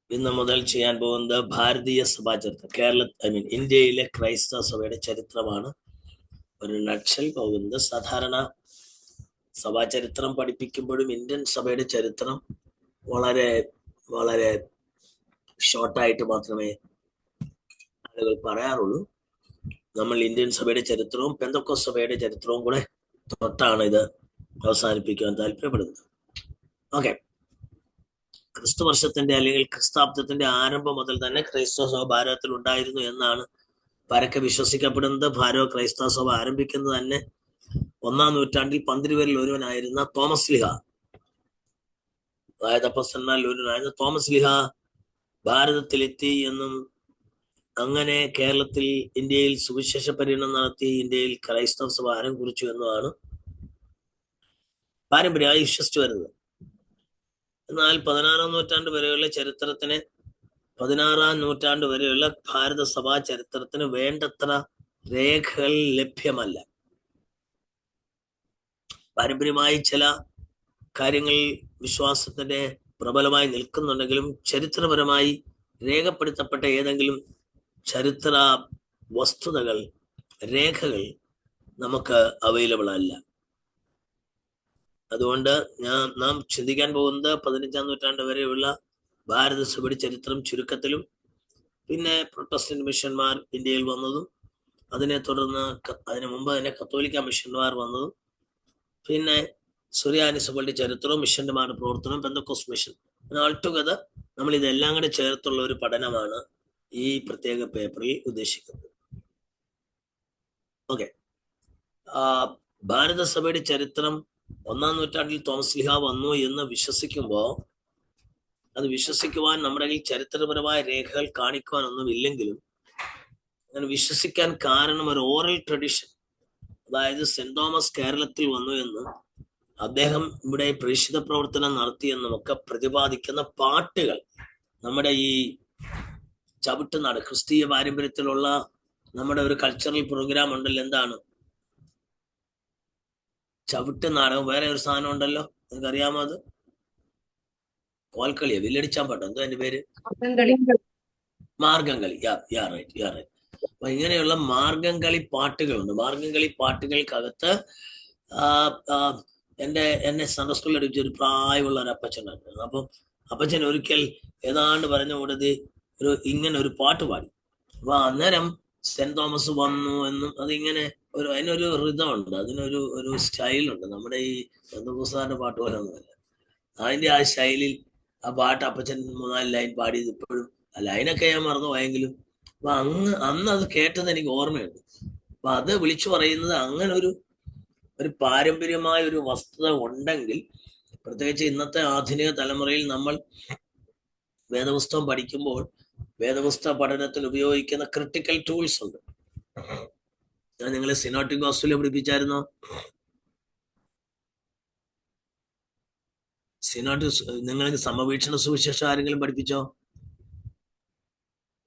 ഇന്ന് മുതൽ ചെയ്യാൻ പോകുന്നത് ഭാരതീയ സഭാ ചരിത്രം. ഇന്ത്യയിലെ ക്രൈസ്തവ സഭയുടെ ചരിത്രമാണ് ഒരു നട്ഷൽ പോകുന്നത്. സാധാരണ സഭാ ചരിത്രം പഠിപ്പിക്കുമ്പോഴും ഇന്ത്യൻ സഭയുടെ ചരിത്രം വളരെ വളരെ ഷോർട്ടായിട്ട് മാത്രമേ ആളുകൾ പറയാറുള്ളൂ. നമ്മൾ ഇന്ത്യൻ സഭയുടെ ചരിത്രവും പെന്തക്കോസ്ത് സഭയുടെ ചരിത്രവും കൂടെ തൊട്ടാണ് ഇത് അവസാനിപ്പിക്കാൻ താല്പര്യപ്പെടുന്നത്. ഓക്കെ, ക്രിസ്തു വർഷത്തിന്റെ അല്ലെങ്കിൽ ക്രിസ്താബ്ദത്തിന്റെ ആരംഭം മുതൽ തന്നെ ക്രൈസ്തവ സഭ ഭാരതത്തിൽ ഉണ്ടായിരുന്നു എന്നാണ് പരക്കെ വിശ്വസിക്കപ്പെടുന്നത്. ഭാരത ക്രൈസ്തവ സഭ ആരംഭിക്കുന്നത് തന്നെ 1-ാം നൂറ്റാണ്ടിൽ 12 ഒരുവനായിരുന്ന തോമസ് ലിഹ, അതായത് അപ്പോസ്തലന്മാരിൽ ഒരുവനായിരുന്ന തോമസ് ലിഹ ഭാരതത്തിലെത്തി എന്നും അങ്ങനെ കേരളത്തിൽ ഇന്ത്യയിൽ സുവിശേഷ പര്യടനം നടത്തി ഇന്ത്യയിൽ ക്രൈസ്തവ സഭ ആരം കുറിച്ചു എന്നുമാണ് പാരമ്പര്യമായി വിശ്വസിച്ചു വരുന്നത്. എന്നാൽ 16-ാം നൂറ്റാണ്ട് വരെയുള്ള ചരിത്രത്തിന് 16-ാം നൂറ്റാണ്ട് വരെയുള്ള ഭാരത സഭാ ചരിത്രത്തിന് വേണ്ടത്ര രേഖകൾ ലഭ്യമല്ല. പാരമ്പര്യമായി ചില കാര്യങ്ങൾ വിശ്വാസത്തിന്റെ പ്രബലമായി നിൽക്കുന്നുണ്ടെങ്കിലും ചരിത്രപരമായി രേഖപ്പെടുത്തപ്പെട്ട ഏതെങ്കിലും ചരിത്ര വസ്തുതകൾ, രേഖകൾ നമുക്ക് അവൈലബിൾ അല്ല. അതുകൊണ്ട് നാം ചിന്തിക്കാൻ പോകുന്നത് 15-ാം നൂറ്റാണ്ട് വരെയുള്ള ഭാരതസഭയുടെ ചരിത്രം ചുരുക്കത്തിലും, പിന്നെ പ്രൊട്ടസ്റ്റന്റ് മിഷന്മാർ ഇന്ത്യയിൽ വന്നതും, അതിനെ തുടർന്ന് അതിനു മുമ്പ് തന്നെ കത്തോലിക്ക മിഷന്മാർ വന്നതും, പിന്നെ സുറിയാനി സഭയുടെ ചരിത്രവും മിഷന്മാരുടെ പ്രവർത്തനവും, പെന്തക്കോസ്ത് മിഷൻ, ഓൾ ടുഗദർ നമ്മൾ ഇതെല്ലാം കൂടെ ചേർത്തുള്ള ഒരു പഠനമാണ് ഈ പ്രത്യേക പേപ്പറിൽ ഉദ്ദേശിക്കുന്നത്. ഓക്കെ, ഭാരതസഭയുടെ ചരിത്രം 1-ാം നൂറ്റാണ്ടിൽ തോമസ് ലിഹ വന്നു എന്ന് വിശ്വസിക്കുമ്പോൾ അത് വിശ്വസിക്കുവാൻ നമ്മുടെ കയ്യിൽ ചരിത്രപരമായ രേഖകൾ കാണിക്കുവാനൊന്നും ഇല്ലെങ്കിലും അങ്ങനെ വിശ്വസിക്കാൻ കാരണം ഒരു ഓറൽ ട്രഡീഷൻ, അതായത് സെന്റ് തോമസ് കേരളത്തിൽ വന്നു എന്നും അദ്ദേഹം ഇവിടെ പ്രേക്ഷിത പ്രവർത്തനം നടത്തിയെന്നും ഒക്കെ പ്രതിപാദിക്കുന്ന പാട്ടുകൾ നമ്മുടെ ഈ ചവിട്ടുനാട് ക്രിസ്തീയ പാരമ്പര്യത്തിലുള്ള നമ്മുടെ ഒരു കൾച്ചറൽ പ്രോഗ്രാം ഉണ്ടല്ലോ. എന്താണ് ചവിട്ടുനാടകം? വേറെ ഒരു സാധനം ഉണ്ടല്ലോ, നിങ്ങൾക്കറിയാമോ? അത് കോൽക്കളിയോ, വില്ലടിച്ചാൻ പാട്ടോ, എന്തോ അതിന്റെ പേര്? മാർഗംകളി. അപ്പൊ ഇങ്ങനെയുള്ള മാർഗംകളി പാട്ടുകളുണ്ട്. മാർഗംകളി പാട്ടുകൾക്കകത്ത് എന്നെ സൺഡേ സ്കൂളിൽ അടിച്ച ഒരു പ്രായമുള്ള ഒരു അപ്പച്ചനായിരുന്നു. അപ്പം അപ്പച്ചൻ ഒരിക്കൽ ഏതാണ്ട് പറഞ്ഞ കൂടത് ഇങ്ങനെ ഒരു പാട്ട് പാടി. അപ്പൊ അന്നേരം സെന്റ് തോമസ് വന്നു എന്നും അതിങ്ങനെ അതിനൊരു ഋതമുണ്ട്, അതിനൊരു സ്റ്റൈലുണ്ട്. നമ്മുടെ ഈ ബന്ധുപുസ്തകന്റെ പാട്ട് പോലെ ഒന്നുമല്ല. അതിന്റെ ആ ശൈലിയിൽ ആ പാട്ട് അപ്പച്ചൻ 3-4 ലൈൻ പാടിയത് ഇപ്പോഴും ലൈനൊക്കെ ഞാൻ മറന്നു പോയെങ്കിലും അപ്പൊ അന്ന് അത് കേട്ടത് എനിക്ക് ഓർമ്മയുണ്ട്. അപ്പൊ അത് വിളിച്ചു പറയുന്നത് അങ്ങനെ ഒരു പാരമ്പര്യമായ ഒരു വസ്തുത ഉണ്ടെങ്കിൽ, പ്രത്യേകിച്ച് ഇന്നത്തെ ആധുനിക തലമുറയിൽ നമ്മൾ വേദപുസ്തകം പഠിക്കുമ്പോൾ വേദപുസ്തക പഠനത്തിൽ ഉപയോഗിക്കുന്ന ക്രിട്ടിക്കൽ ടൂൾസ് ഉണ്ട്. ഞാൻ നിങ്ങളെ സിനോപ്റ്റിക് ഗോസ്പൽ പഠിപ്പിച്ചായിരുന്നോ? നിങ്ങൾക്ക് സമവീക്ഷണ സുവിശേഷം ആരെങ്കിലും പഠിപ്പിച്ചോ?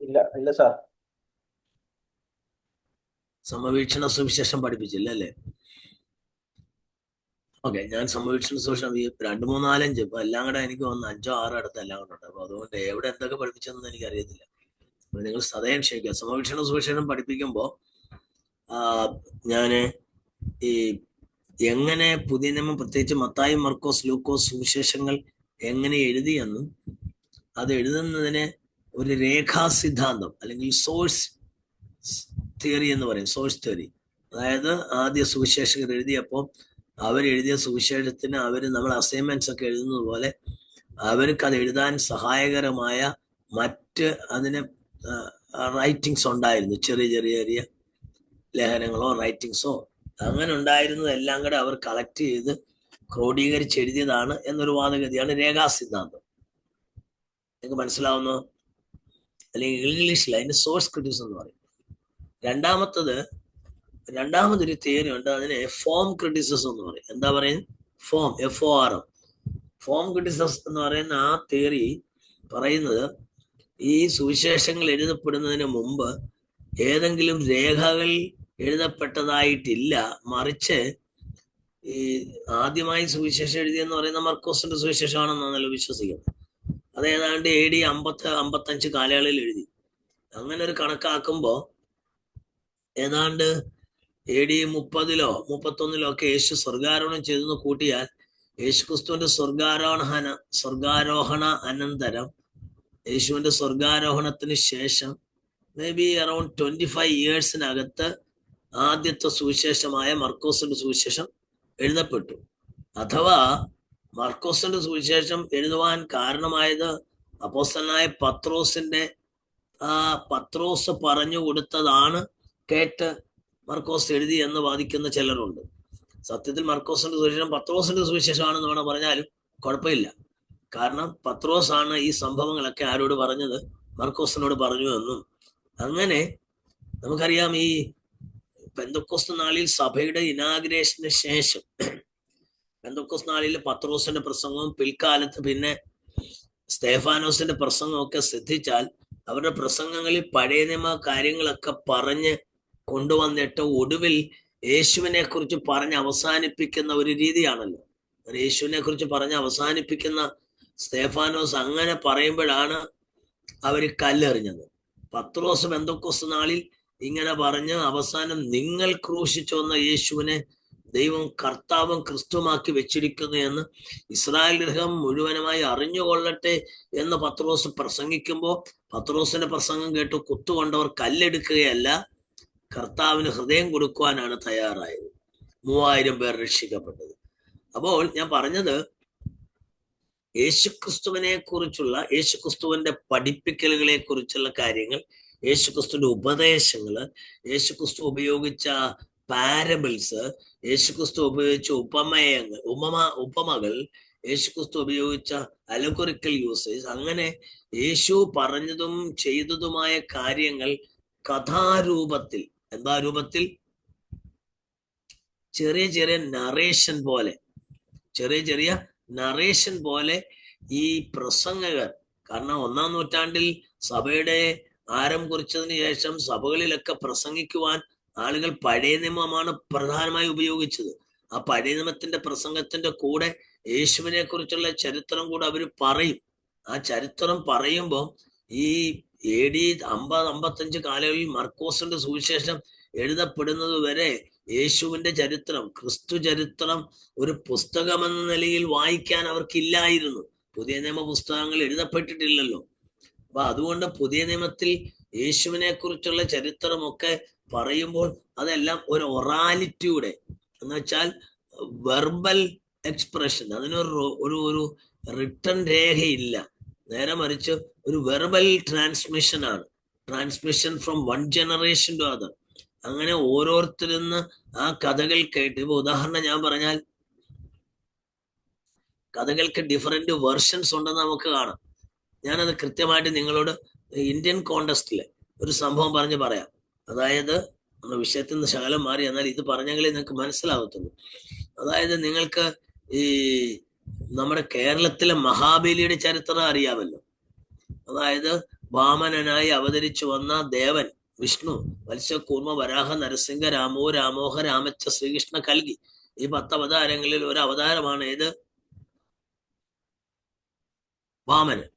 ഇല്ല സാർ. സമവീക്ഷണ സുവിശേഷം പഠിപ്പിച്ചില്ല അല്ലേ? ഓക്കെ, ഞാൻ സമവീക്ഷണ സുവിശേഷം 2, 3, 4, 5 ഇപ്പൊ എല്ലാം കൂടെ എനിക്ക് വന്ന് 5, 6 അടുത്ത് എല്ലാം കൂടെ ഉണ്ട്. അപ്പൊ അതുകൊണ്ട് എവിടെ എന്തൊക്കെ പഠിപ്പിച്ചെന്ന് എനിക്ക് അറിയത്തില്ല. നിങ്ങൾ സദയം ക്ഷമിക്കുക. സമവീക്ഷണ സുവിശേഷം പഠിപ്പിക്കുമ്പോൾ ഞാന് ഈ എങ്ങനെ പുതിയ നിയമം, പ്രത്യേകിച്ച് മത്തായി, മർക്കോസ്, ലൂക്കോസ് സുവിശേഷങ്ങൾ എങ്ങനെ എഴുതിയെന്നും അത് എഴുതുന്നതിന് ഒരു രേഖാസിദ്ധാന്തം അല്ലെങ്കിൽ സോഴ്സ് തിയറി എന്ന് പറയും. സോഴ്സ് തിയറി, അതായത് ആദ്യ സുവിശേഷകർ എഴുതിയപ്പോൾ അവരെഴുതിയ സുവിശേഷത്തിന് നമ്മൾ അസൈൻമെന്റ്സ് ഒക്കെ എഴുതുന്നത് പോലെ അവർക്ക് അത് എഴുതാൻ സഹായകരമായ മറ്റ് അതിന് റൈറ്റിങ്സ് ഉണ്ടായിരുന്നു. ചെറിയ ലേഖനങ്ങളോ റൈറ്റിങ്സോ അങ്ങനെ ഉണ്ടായിരുന്നതെല്ലാം കൂടെ അവർ കളക്ട് ചെയ്ത് ക്രോഡീകരിച്ച് എഴുതിയതാണ് എന്നൊരു വാദഗതിയാണ് രേഖാസിദ്ധാന്തം. നിങ്ങൾക്ക് മനസ്സിലാവുന്നോ? അല്ലെങ്കിൽ ഇംഗ്ലീഷിൽ അതിന് സോഴ്സ് ക്രിറ്റിസിസം എന്ന് പറയും. രണ്ടാമതൊരു തിയറി ഉണ്ട്, അതിന് ഫോം ക്രിറ്റിസിസം എന്ന് പറയും. എന്താ പറയുന്നത്? Form, FORM. ഫോം ക്രിറ്റിസിസം എന്ന് പറയുന്ന ആ തിയറി പറയുന്നത് ഈ സുവിശേഷങ്ങൾ എഴുതപ്പെടുന്നതിന് മുമ്പ് ഏതെങ്കിലും രേഖകൾ എഴുതപ്പെട്ടതായിട്ടില്ല, മറിച്ച് ഈ ആദ്യമായി സുവിശേഷം എഴുതിയെന്ന് പറയുന്ന മർക്കോസിന്റെ സുവിശേഷമാണെന്നാണല്ലോ വിശ്വസിക്കുന്നത്. അത് ഏതാണ്ട് AD 50-55 കാലയളവിൽ എഴുതി. അങ്ങനെ ഒരു കണക്കാക്കുമ്പോ ഏതാണ്ട് AD 30-ലോ 31-ലോ ഒക്കെ യേശു സ്വർഗാരോഹണം ചെയ്തെന്ന് കൂട്ടിയാൽ യേശുക്രിസ്തുവിന്റെ സ്വർഗാരോഹണ അനന്തരം യേശുവിന്റെ സ്വർഗാരോഹണത്തിന് ശേഷം മേ ബി അറൌണ്ട് 25 ഇയേഴ്സിനകത്ത് ആദ്യത്തെ സുവിശേഷമായ മർക്കോസിന്റെ സുവിശേഷം എഴുതപ്പെട്ടു. അഥവാ മർക്കോസിന്റെ സുവിശേഷം എഴുതുവാൻ കാരണമായത് അപ്പോസ്തലനായ പത്രോസ് പറഞ്ഞു കൊടുത്തതാണ് കേട്ട് മർക്കോസ് എഴുതി എന്ന് വാദിക്കുന്ന ചിലരുണ്ട്. സത്യത്തിൽ മർക്കോസിന്റെ സുവിശേഷം പത്രോസിന്റെ സുവിശേഷമാണെന്ന് വേണം പറഞ്ഞാലും കുഴപ്പമില്ല. കാരണം പത്രോസ് ആണ് ഈ സംഭവങ്ങളൊക്കെ ആരോട് പറഞ്ഞത്? മർക്കോസിനോട് പറഞ്ഞു എന്നും. അങ്ങനെ നമുക്കറിയാം, ഈ പെന്തക്കോസ്ത് നാളിൽ സഭയുടെ ഇനാഗ്രേഷന് ശേഷം പെന്തക്കോസ്ത് നാളിൽ പത്രോസിന്റെ പ്രസംഗവും പിൽക്കാലത്ത് പിന്നെ സ്തേഫാനോസിന്റെ പ്രസംഗവും ഒക്കെ ശ്രദ്ധിച്ചാൽ അവരുടെ പ്രസംഗങ്ങളിൽ പഴയ നിയമ കാര്യങ്ങളൊക്കെ പറഞ്ഞ് കൊണ്ടുവന്നിട്ട് ഒടുവിൽ യേശുവിനെ കുറിച്ച് പറഞ്ഞ് അവസാനിപ്പിക്കുന്ന ഒരു രീതിയാണല്ലോ. യേശുവിനെ കുറിച്ച് പറഞ്ഞ് അവസാനിപ്പിക്കുന്ന സ്തേഫാനോസ് അങ്ങനെ പറയുമ്പോഴാണ് അവര് കല്ലെറിഞ്ഞത്. പത്രോസ് പെന്തക്കോസ്ത് നാളിൽ ഇങ്ങനെ പറഞ്ഞ് അവസാനം നിങ്ങൾ ക്രൂശിച്ചു വന്ന യേശുവിനെ ദൈവം കർത്താവും ക്രിസ്തുവാക്കി വെച്ചിരിക്കുന്നു എന്ന് ഇസ്രായേൽ ഗൃഹം മുഴുവനുമായി അറിഞ്ഞുകൊള്ളട്ടെ എന്ന് പത്രോസ് പ്രസംഗിക്കുമ്പോൾ പത്രോസിന്റെ പ്രസംഗം കേട്ട് കുത്തുകൊണ്ടവർ കല്ലെടുക്കുകയല്ല, കർത്താവിന് ഹൃദയം കൊടുക്കുവാനാണ് തയ്യാറായത്. 3000 പേർ രക്ഷിക്കപ്പെട്ടത്. അപ്പോൾ ഞാൻ പറഞ്ഞത്, യേശുക്രിസ്തുവിനെ കുറിച്ചുള്ള, യേശുക്രിസ്തുവിന്റെ പഠിപ്പിക്കലുകളെ കുറിച്ചുള്ള കാര്യങ്ങൾ, യേശുക്രിസ്തുവിന്റെ ഉപദേശങ്ങള്, യേശുക്രിസ്തു ഉപയോഗിച്ച പാരബിൾസ്, യേശുക്രിസ്തു ഉപയോഗിച്ച ഉപമകൾ, യേശുക്രിസ്തു ഉപയോഗിച്ച അലഗോറിക്കൽ യൂസേജ്, അങ്ങനെ യേശു പറഞ്ഞതും ചെയ്തതുമായ കാര്യങ്ങൾ കഥാരൂപത്തിൽ, എന്താ രൂപത്തിൽ? ചെറിയ ചെറിയ നറേഷൻ പോലെ ഈ പ്രസംഗകർ, കാരണം 1-ാം നൂറ്റാണ്ടിൽ സഭയുടെ ആരംഭം കുറിച്ചതിന് ശേഷം സഭകളിലൊക്കെ പ്രസംഗിക്കുവാൻ ആളുകൾ പഴയ നിയമമാണ് പ്രധാനമായി ഉപയോഗിച്ചത്. ആ പഴയ നിയമത്തിന്റെ പ്രസംഗത്തിന്റെ കൂടെ യേശുവിനെ കുറിച്ചുള്ള ചരിത്രം കൂടെ അവർ പറയും. ആ ചരിത്രം പറയുമ്പോൾ ഈ AD 50-55 കാലങ്ങളിൽ മർക്കോസിന്റെ സുവിശേഷം എഴുതപ്പെടുന്നത് വരെ യേശുവിന്റെ ചരിത്രം, ക്രിസ്തു ചരിത്രം ഒരു പുസ്തകമെന്ന നിലയിൽ വായിക്കാൻ അവർക്കില്ലായിരുന്നു. പുതിയ നിയമ പുസ്തകങ്ങൾ എഴുതപ്പെട്ടിട്ടില്ലല്ലോ. അപ്പൊ അതുകൊണ്ട് പുതിയ നിയമത്തിൽ യേശുവിനെ കുറിച്ചുള്ള ചരിത്രമൊക്കെ പറയുമ്പോൾ അതെല്ലാം ഒരു ഒറാലിറ്റിയുടെ, എന്ന് വെച്ചാൽ വെർബൽ എക്സ്പ്രഷൻ, അതിനൊരു റിട്ടൺ രേഖയില്ല. നേരെ മറിച്ച് ഒരു വെർബൽ ട്രാൻസ്മിഷൻ ആണ്. Transmission from one generation to other. അങ്ങനെ ഓരോരുത്തരിൽ നിന്ന് ആ കഥകൾ കേട്ട്, ഇപ്പൊ ഉദാഹരണം ഞാൻ പറഞ്ഞാൽ, കഥകൾക്ക് ഡിഫറെന്റ് വെർഷൻസ് ഉണ്ടെന്ന് നമുക്ക് കാണാം. ഞാനത് കൃത്യമായിട്ട് നിങ്ങളോട് ഇന്ത്യൻ കോണ്ടസ്റ്റില് ഒരു സംഭവം പറഞ്ഞ് പറയാം. അതായത് നമ്മുടെ വിഷയത്തിൽ നിന്ന് ശകലം മാറി, എന്നാൽ ഇത് പറഞ്ഞെങ്കിലേ നിങ്ങൾക്ക് മനസ്സിലാവത്തുള്ളൂ. അതായത് നിങ്ങൾക്ക് ഈ നമ്മുടെ കേരളത്തിലെ മഹാബലിയുടെ ചരിത്രം അറിയാമല്ലോ. അതായത് വാമനനായി അവതരിച്ചു വന്ന ദേവൻ വിഷ്ണു, മത്സ്യകൂർമ്മ, വരാഹ, നരസിംഹ, രാമോഹ, രാമച്ച, ശ്രീകൃഷ്ണ, കൽകി, ഈ 10 അവതാരങ്ങളിൽ ഒരു അവതാരമാണ് ഏത്? വാമനൻ.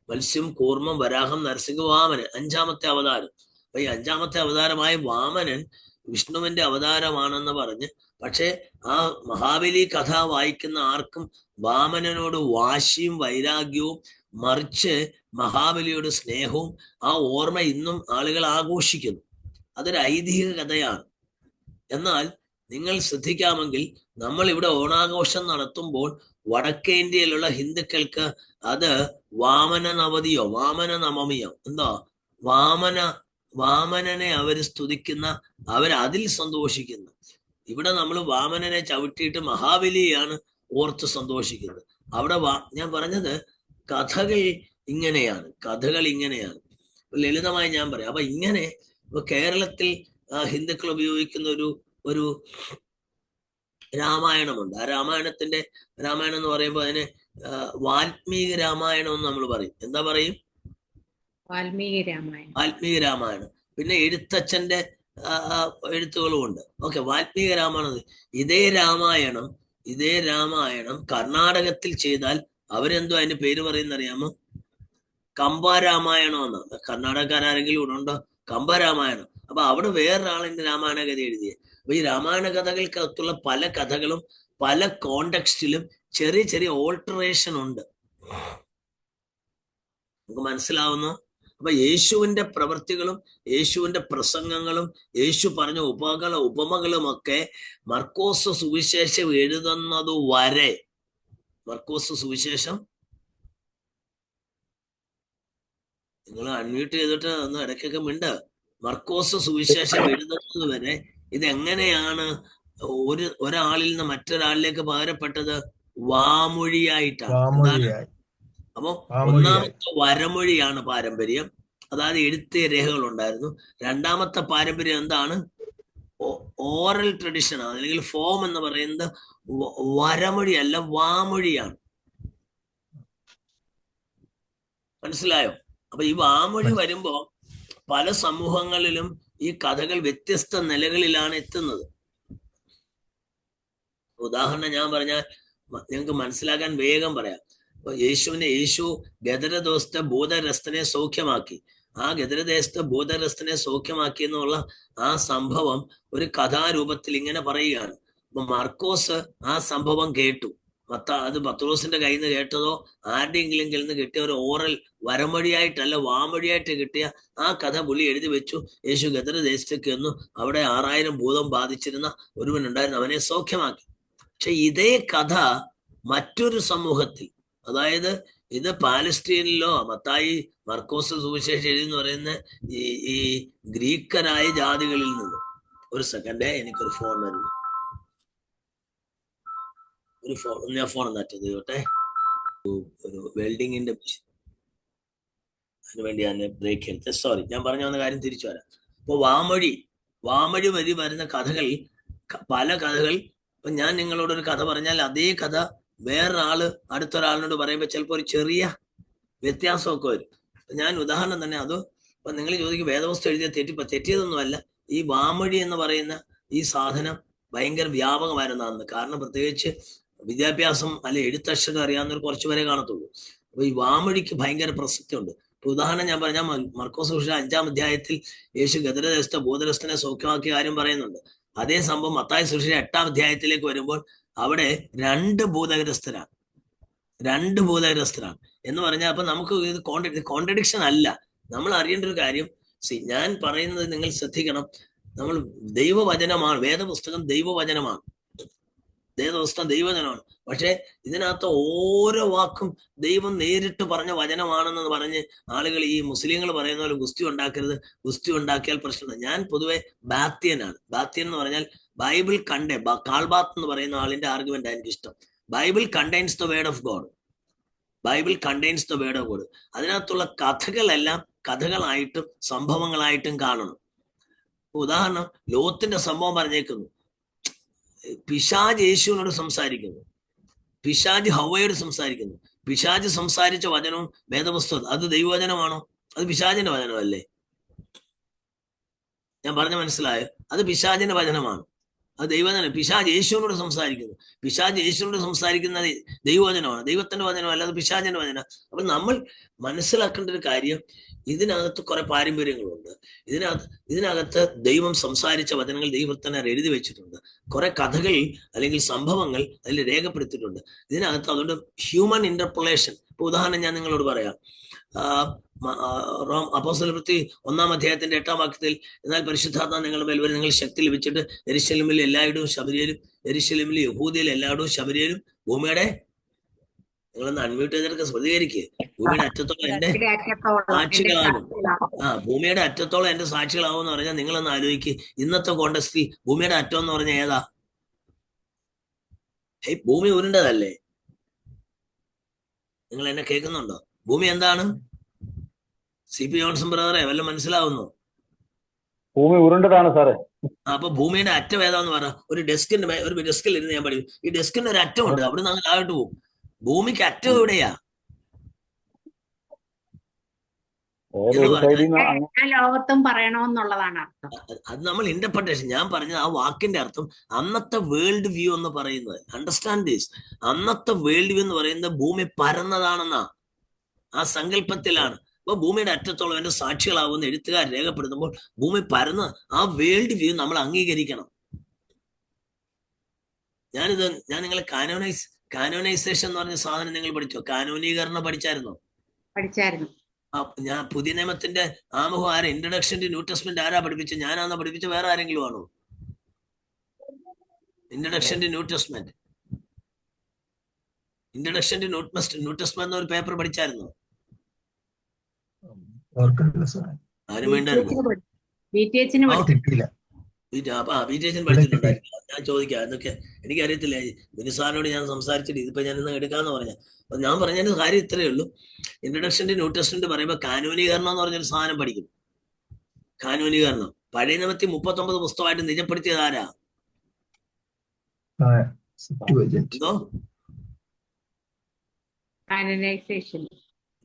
മത്സ്യം, കൂർമ്മം, വരാഹം, നരസിംഹ, വാമനൻ 5-ാമത്തെ അവതാരം. അപ്പൊ ഈ 5-ാമത്തെ അവതാരമായ വാമനൻ വിഷ്ണുവിന്റെ അവതാരമാണെന്ന് പറഞ്ഞ്, പക്ഷെ ആ മഹാബലി കഥ വായിക്കുന്ന ആർക്കും വാമനനോട് വാശിയും വൈരാഗ്യവും, മറിച്ച് മഹാബലിയോട് സ്നേഹവും, ആ ഓർമ്മ ഇന്നും ആളുകൾ ആഘോഷിക്കുന്നു. അതൊരു ഐതിഹ്യ കഥയാണ്. എന്നാൽ നിങ്ങൾ ശ്രദ്ധിക്കാമെങ്കിൽ നമ്മൾ ഇവിടെ ഓണാഘോഷം നടത്തുമ്പോൾ വടക്കേ ഇന്ത്യയിലുള്ള ഹിന്ദുക്കൾക്ക് അത് വാമന നവതിയോ വാമന നവമിയോ എന്തോ വാമനനെ അവർ സ്തുതിക്കുന്ന, അതിൽ സന്തോഷിക്കുന്നു. ഇവിടെ നമ്മൾ വാമനനെ ചവിട്ടിയിട്ട് മഹാബലിയാണ് ഓർത്ത് സന്തോഷിക്കുന്നത്. അവിടെ ഞാൻ പറഞ്ഞത് കഥകൾ ഇങ്ങനെയാണ്. ലളിതമായി ഞാൻ പറയാം. അപ്പൊ ഇങ്ങനെ ഇപ്പൊ കേരളത്തിൽ ഹിന്ദുക്കൾ ഉപയോഗിക്കുന്ന ഒരു രാമായണമുണ്ട്. ആ രാമായണം എന്ന് പറയുമ്പോൾ അതിന് വാൽമീകി രാമായണം എന്ന് നമ്മൾ പറയും. എന്താ പറയും? വാൽമീകി രാമായണം. പിന്നെ എഴുത്തച്ഛന്റെ എഴുത്തുകളും ഉണ്ട്. ഓക്കെ, വാൽമീക രാമായണം. ഇതേ രാമായണം കർണാടകത്തിൽ ചെയ്താൽ അവരെന്തോ അതിന്റെ പേര് പറയുന്ന അറിയാമോ? കമ്പരാമായണം എന്ന്. കർണാടകക്കാരെങ്കിലും ഇവിടെ ഉണ്ടോ? കമ്പരാമായണം. അപ്പൊ അവിടെ വേറൊരാളിന്റെ രാമായണ കഥ എഴുതിയത്. അപ്പൊ ഈ രാമായണ കഥകൾക്കകത്തുള്ള പല കഥകളും പല കോണ്ടെക്സ്റ്റിലും ചെറിയ ചെറിയ ഓൾട്ടറേഷൻ ഉണ്ട്. നമുക്ക് മനസ്സിലാവുന്നു? അപ്പൊ യേശുവിന്റെ പ്രവൃത്തികളും യേശുവിന്റെ പ്രസംഗങ്ങളും യേശു പറഞ്ഞ ഉപമകളും ഒക്കെ മർക്കോസ് സുവിശേഷം എഴുതുന്നത് വരെ, മർക്കോസ് സുവിശേഷം, നിങ്ങൾ അൺമ്യൂട്ട് ചെയ്തിട്ട് ഒന്ന് ഇടയ്ക്കൊക്കെ മർക്കോസ് സുവിശേഷം എഴുതുന്നത് വരെ ഇതെങ്ങനെയാണ് ഒരാളിൽ നിന്ന് മറ്റൊരാളിലേക്ക് പകരപ്പെട്ടത്? വാമൊഴിയായിട്ടാണ്. എന്താണ്? അപ്പോ ഒന്നാമത്തെ വരമൊഴിയാണ് പാരമ്പര്യം, അതായത് എഴുത്ത് രേഖകൾ ഉണ്ടായിരുന്നു. രണ്ടാമത്തെ പാരമ്പര്യം എന്താണ്? ഓറൽ ട്രഡിഷൻ, അല്ലെങ്കിൽ ഫോം എന്ന് പറയുന്നത് വരമൊഴിയല്ല, വാമൊഴിയാണ്. മനസ്സിലായോ? അപ്പൊ ഈ വാമൊഴി വരുമ്പോ പല സമൂഹങ്ങളിലും ഈ കഥകൾ വ്യത്യസ്ത നിലകളിലാണ് എത്തുന്നത്. ഉദാഹരണം ഞാൻ പറഞ്ഞാൽ നിങ്ങൾക്ക് മനസ്സിലാക്കാൻ വേഗം പറയാം. യേശു ഗദരദേശത്തെ ബോധരസ്ഥനെ സൗഖ്യമാക്കി. ആ ഗദരദേശത്തെ ബോധരസ്ഥനെ സൗഖ്യമാക്കി എന്നുള്ള ആ സംഭവം ഒരു കഥാരൂപത്തിൽ ഇങ്ങനെ പറയുകയാണ്. അപ്പൊ മർക്കോസ് ആ സംഭവം കേട്ടു. അത് പത്രോസിന്റെ കയ്യിൽ നിന്ന് കേട്ടതോ ആരുടെയെങ്കിലും കയ്യിൽ നിന്ന് കിട്ടിയ ഒരു ഓറൽ വരമൊഴിയായിട്ടല്ല, വാമൊഴിയായിട്ട് കിട്ടിയ ആ കഥ പുള്ളി എഴുതി വെച്ചു. യേശു ഗദരദേശത്തേക്ക് വന്നു. അവിടെ 6000 ഭൂതം ബാധിച്ചിരുന്ന ഒരുവനുണ്ടായിരുന്നു, അവനെ സൗഖ്യമാക്കി. പക്ഷെ ഇതേ കഥ മറ്റൊരു സമൂഹത്തിൽ, അതായത് ഇത് പാലസ്തീനിലോ മത്തായി മർക്കോസ് സുവിശേഷം എഴുതി എന്ന് പറയുന്ന ഈ ഗ്രീക്കരായ ജാതികളിൽ നിന്ന്. ഒരു സെക്കൻഡ്, എനിക്കൊരു ഫോൺ വരുന്നു. ഞാൻ ഫോൺ നറ്റത് കേട്ടെ. ഒരു വെൽഡിങ്ങിന്റെ അതിനുവേണ്ടി ഞാൻ ബ്രേക്ക് എടുത്ത്, സോറി. ഞാൻ പറഞ്ഞു വന്ന കാര്യം തിരിച്ചു വരാം. അപ്പൊ വാമൊഴി വഴി വരുന്ന കഥകൾ, പല കഥകൾ. ഇപ്പൊ ഞാൻ നിങ്ങളോടൊരു കഥ പറഞ്ഞാൽ അതേ കഥ വേറൊരാള് അടുത്തൊരാളിനോട് പറയുമ്പോൾ ചിലപ്പോൾ ഒരു ചെറിയ വ്യത്യാസമൊക്കെ വരും. ഞാൻ ഉദാഹരണം തന്നെ, അത് ഇപ്പൊ നിങ്ങൾ ചോദിക്കും വേദവസ്തു എഴുതിയ തെറ്റിയതൊന്നുമല്ല. ഈ വാമൊഴി എന്ന് പറയുന്ന ഈ സാധനം ഭയങ്കര വ്യാപകമായിരുന്നതാണ്. കാരണം പ്രത്യേകിച്ച് വിദ്യാഭ്യാസം അല്ലെ എഴുത്തക്ഷരം അറിയാവുന്നവർ കുറച്ചുപേരെ കാണത്തുള്ളൂ. അപ്പൊ ഈ വാമൊഴിക്ക് ഭയങ്കര പ്രസക്തിയുണ്ട്. ഇപ്പൊ ഉദാഹരണം ഞാൻ പറഞ്ഞാൽ മർക്കോസ് സുവിശേഷം 5-ാം അധ്യായത്തിൽ യേശു ഗദരദേശത്തെ ബോധരസ്ഥനെ സൗഖ്യമാക്കിയ കാര്യം പറയുന്നുണ്ട്. അതേ സംഭവം മത്തായി സുവിശേഷം 8-ാം അധ്യായത്തിലേക്ക് വരുമ്പോൾ അവിടെ 2 ഭൂതഗ്രസ്തരാണ് എന്ന് പറഞ്ഞാൽ, അപ്പൊ നമുക്ക് ഇത് കോൺട്രഡിക്ഷൻ അല്ല. നമ്മൾ അറിയേണ്ട ഒരു കാര്യം, ഞാൻ പറയുന്നത് നിങ്ങൾ ശ്രദ്ധിക്കണം. നമ്മൾ ദൈവവചനമാണ്, വേദപുസ്തകം ദൈവവചനമാണ്, ദൈവവചനമാണ്. പക്ഷെ ഇതിനകത്ത് ഓരോ വാക്കും ദൈവം നേരിട്ട് പറഞ്ഞ വചനമാണെന്ന് പറഞ്ഞ് ആളുകൾ, ഈ മുസ്ലിങ്ങൾ പറയുന്ന പോലെ ഗുസ്തി ഉണ്ടാക്കരുത്, ഗുസ്തി ഉണ്ടാക്കിയാൽ പ്രശ്നമാണ്. ഞാൻ പൊതുവെ ബാത്തിയനാണ്. ബാത്തിയൻ എന്ന് പറഞ്ഞാൽ ബൈബിൾ കാൾബാത്ത് എന്ന് പറയുന്ന ആളിന്റെ ആർഗ്യുമെന്റ് എനിക്ക് ഇഷ്ടം. Bible contains the word of God. അതിനകത്തുള്ള കഥകളെല്ലാം കഥകളായിട്ടും സംഭവങ്ങളായിട്ടും കാണണം. ഉദാഹരണം, ലോത്തിന്റെ സംഭവം പറഞ്ഞേക്കുന്നു. പിശാജ് യേശുവിനോട് സംസാരിക്കുന്നു, പിശാജ് ഹവ്വയോട് സംസാരിക്കുന്നു. പിശാജ് സംസാരിച്ച വചനവും വേദപുസ്തകം, അത് ദൈവവചനമാണോ? അത് പിശാജിന്റെ വചനമല്ലേ? ഞാൻ പറഞ്ഞ മനസ്സിലായോ? അത് പിശാജിന്റെ വചനമാണ്, അത് ദൈവവചനം. പിശാജ് യേശുവിനോട് സംസാരിക്കുന്നു. പിശാജ് യേശുവിനോട് സംസാരിക്കുന്ന ദൈവവചനമാണ്, ദൈവത്തിന്റെ വചനമല്ല, അത് പിശാജിന്റെ വചനം. അപ്പൊ നമ്മൾ മനസ്സിലാക്കേണ്ട ഒരു കാര്യം, ഇതിനകത്ത് കുറെ പാരമ്പര്യങ്ങളുണ്ട്. ഇതിനകത്ത് ദൈവം സംസാരിച്ച വചനങ്ങൾ ദൈവത്തിനെ എഴുതി വെച്ചിട്ടുണ്ട്. കുറെ കഥകൾ അല്ലെങ്കിൽ സംഭവങ്ങൾ അതിൽ രേഖപ്പെടുത്തിയിട്ടുണ്ട് ഇതിനകത്ത്. അതുകൊണ്ട് ഹ്യൂമൻ ഇന്റർപൊളേഷൻ. ഇപ്പൊ ഉദാഹരണം ഞാൻ നിങ്ങളോട് പറയാം. അപ്പോസ്തലപ്രവൃത്തി 1-ാം അധ്യായത്തിന്റെ 8-ാം വാക്യത്തിൽ, എന്നാൽ പരിശുദ്ധാത്മാവ് നിങ്ങളുടെ മേൽ വരും, നിങ്ങൾ ശക്തി ലഭിച്ചിട്ട് യെരൂശലേമിൽ എല്ലായിടവും ശബരിയലും, യെരൂശലേമിൽ യഹൂദയിൽ എല്ലായിടവും ശബരിയലും ഭൂമിയുടെ, നിങ്ങളൊന്ന് അൺമ്യൂട്ട് ചെയ്തിട്ട് പ്രതികരിക്കുക, ഭൂമിയുടെ അറ്റത്തോളം എന്റെ സാക്ഷികളാകും. ഭൂമിയുടെ അറ്റത്തോളം എന്റെ സാക്ഷികളാവും എന്ന് പറഞ്ഞാൽ നിങ്ങളൊന്ന് ആലോചിക്കുക. ഇന്നത്തെ കോണ്ടസ്റ്റിൽ ഭൂമിയുടെ അറ്റം എന്ന് പറഞ്ഞാൽ ഏതാ? ഭൂമി ഉരുണ്ടതല്ലേ? നിങ്ങൾ എന്നെ കേൾക്കുന്നുണ്ടോ? ഭൂമി എന്താണ്? CP ജോൺസൺ ബ്രദറെ വല്ല മനസ്സിലാവുന്നു? ഭൂമി ഉരുണ്ടതാണ് സാറേ. അപ്പൊ ഭൂമിയുടെ അറ്റം ഏതാന്ന് പറ. ഒരു ഡെസ്കിൽ ഇരുന്ന് ഞാൻ പഠിക്കും. ഈ ഡെസ്കിന് ഒരു അറ്റമുണ്ട്, അവിടെ നിന്ന് താഴോട്ട് പോകും. ഭൂമിക്ക് അറ്റം എവിടെയാ? വേറെ എന്ന് ഒരു പറഞ്ഞാൽ സൈഡിൽ നിന്ന് എല്ലാ ലോകത്തും പറയണമെന്നുള്ളതാണ് അർത്ഥം. അത് നമ്മൾ ഇന്റർപ്രിട്ടേഷൻ. ഞാൻ പറഞ്ഞത് ആ വാക്കിന്റെ അർത്ഥം അന്നത്തെ വേൾഡ് വ്യൂ എന്ന് പറയുന്നത്, അണ്ടർസ്റ്റാൻഡ് ദിസ്, അന്നത്തെ വേൾഡ് വ്യൂ എന്ന് പറയുന്നത് ഭൂമി പരന്നതാണെന്നാ, ആ സങ്കല്പത്തിലാണ്. അപ്പൊ ഭൂമിയുടെ അറ്റത്തോളം എന്റെ സാക്ഷികളാവുന്ന എഴുത്തുകാർ രേഖപ്പെടുത്തുമ്പോൾ ഭൂമി പരന്ന ആ വേൾഡ് വ്യൂ നമ്മൾ അംഗീകരിക്കണം. ഞാൻ നിങ്ങളെ കാനോനൈസേഷൻ എന്ന് പറഞ്ഞ സാധനം നിങ്ങൾ പഠിച്ചോ? കാനോനീകരണം പഠിച്ചായിരുന്നോ? പഠിച്ചായിരുന്നു. ഞാൻ പുതിയ നിയമത്തിന്റെ ആമുഖം ആരാ, ഇൻട്രഡക്ഷൻ ടു ന്യൂ ടെസ്റ്റ്മെന്റ് ആരാ പഠിപ്പിച്ചത്? ഞാനാണോ പഠിപ്പിച്ചത്? വേറെ ആരെങ്കിലും ആണോ? Introduction to new testament new testament എന്നൊരു പേപ്പർ പഠിച്ചായിരുന്നോ? ആരും വേണ്ടായിരുന്നു. പഠിച്ചിട്ടുണ്ടായിരിക്കും. ഞാൻ ചോദിക്കാം എന്നൊക്കെ എനിക്കറിയത്തില്ല. മിനിസാറിനോട് ഞാൻ സംസാരിച്ചിട്ട് ഇതിപ്പോ ഞാൻ ഇന്ന് എടുക്കാന്ന് പറഞ്ഞ. അപ്പൊ ഞാൻ പറഞ്ഞതിന് കാര്യം ഇത്രയേ ഉള്ളൂ. ഇൻട്രഡക്ഷൻ ടു ന്യൂ ടെസ്റ്റ്മെന്റ് പറയുമ്പോൾ കാനൂനീകരണം എന്ന് പറഞ്ഞൊരു സാധനം പഠിക്കും. കാനൂനീകരണം പഴയ നിയമത്തിൽ 39 പുസ്തകമായിട്ട് നിജപ്പെടുത്തിയത് ആരാ? എന്തോ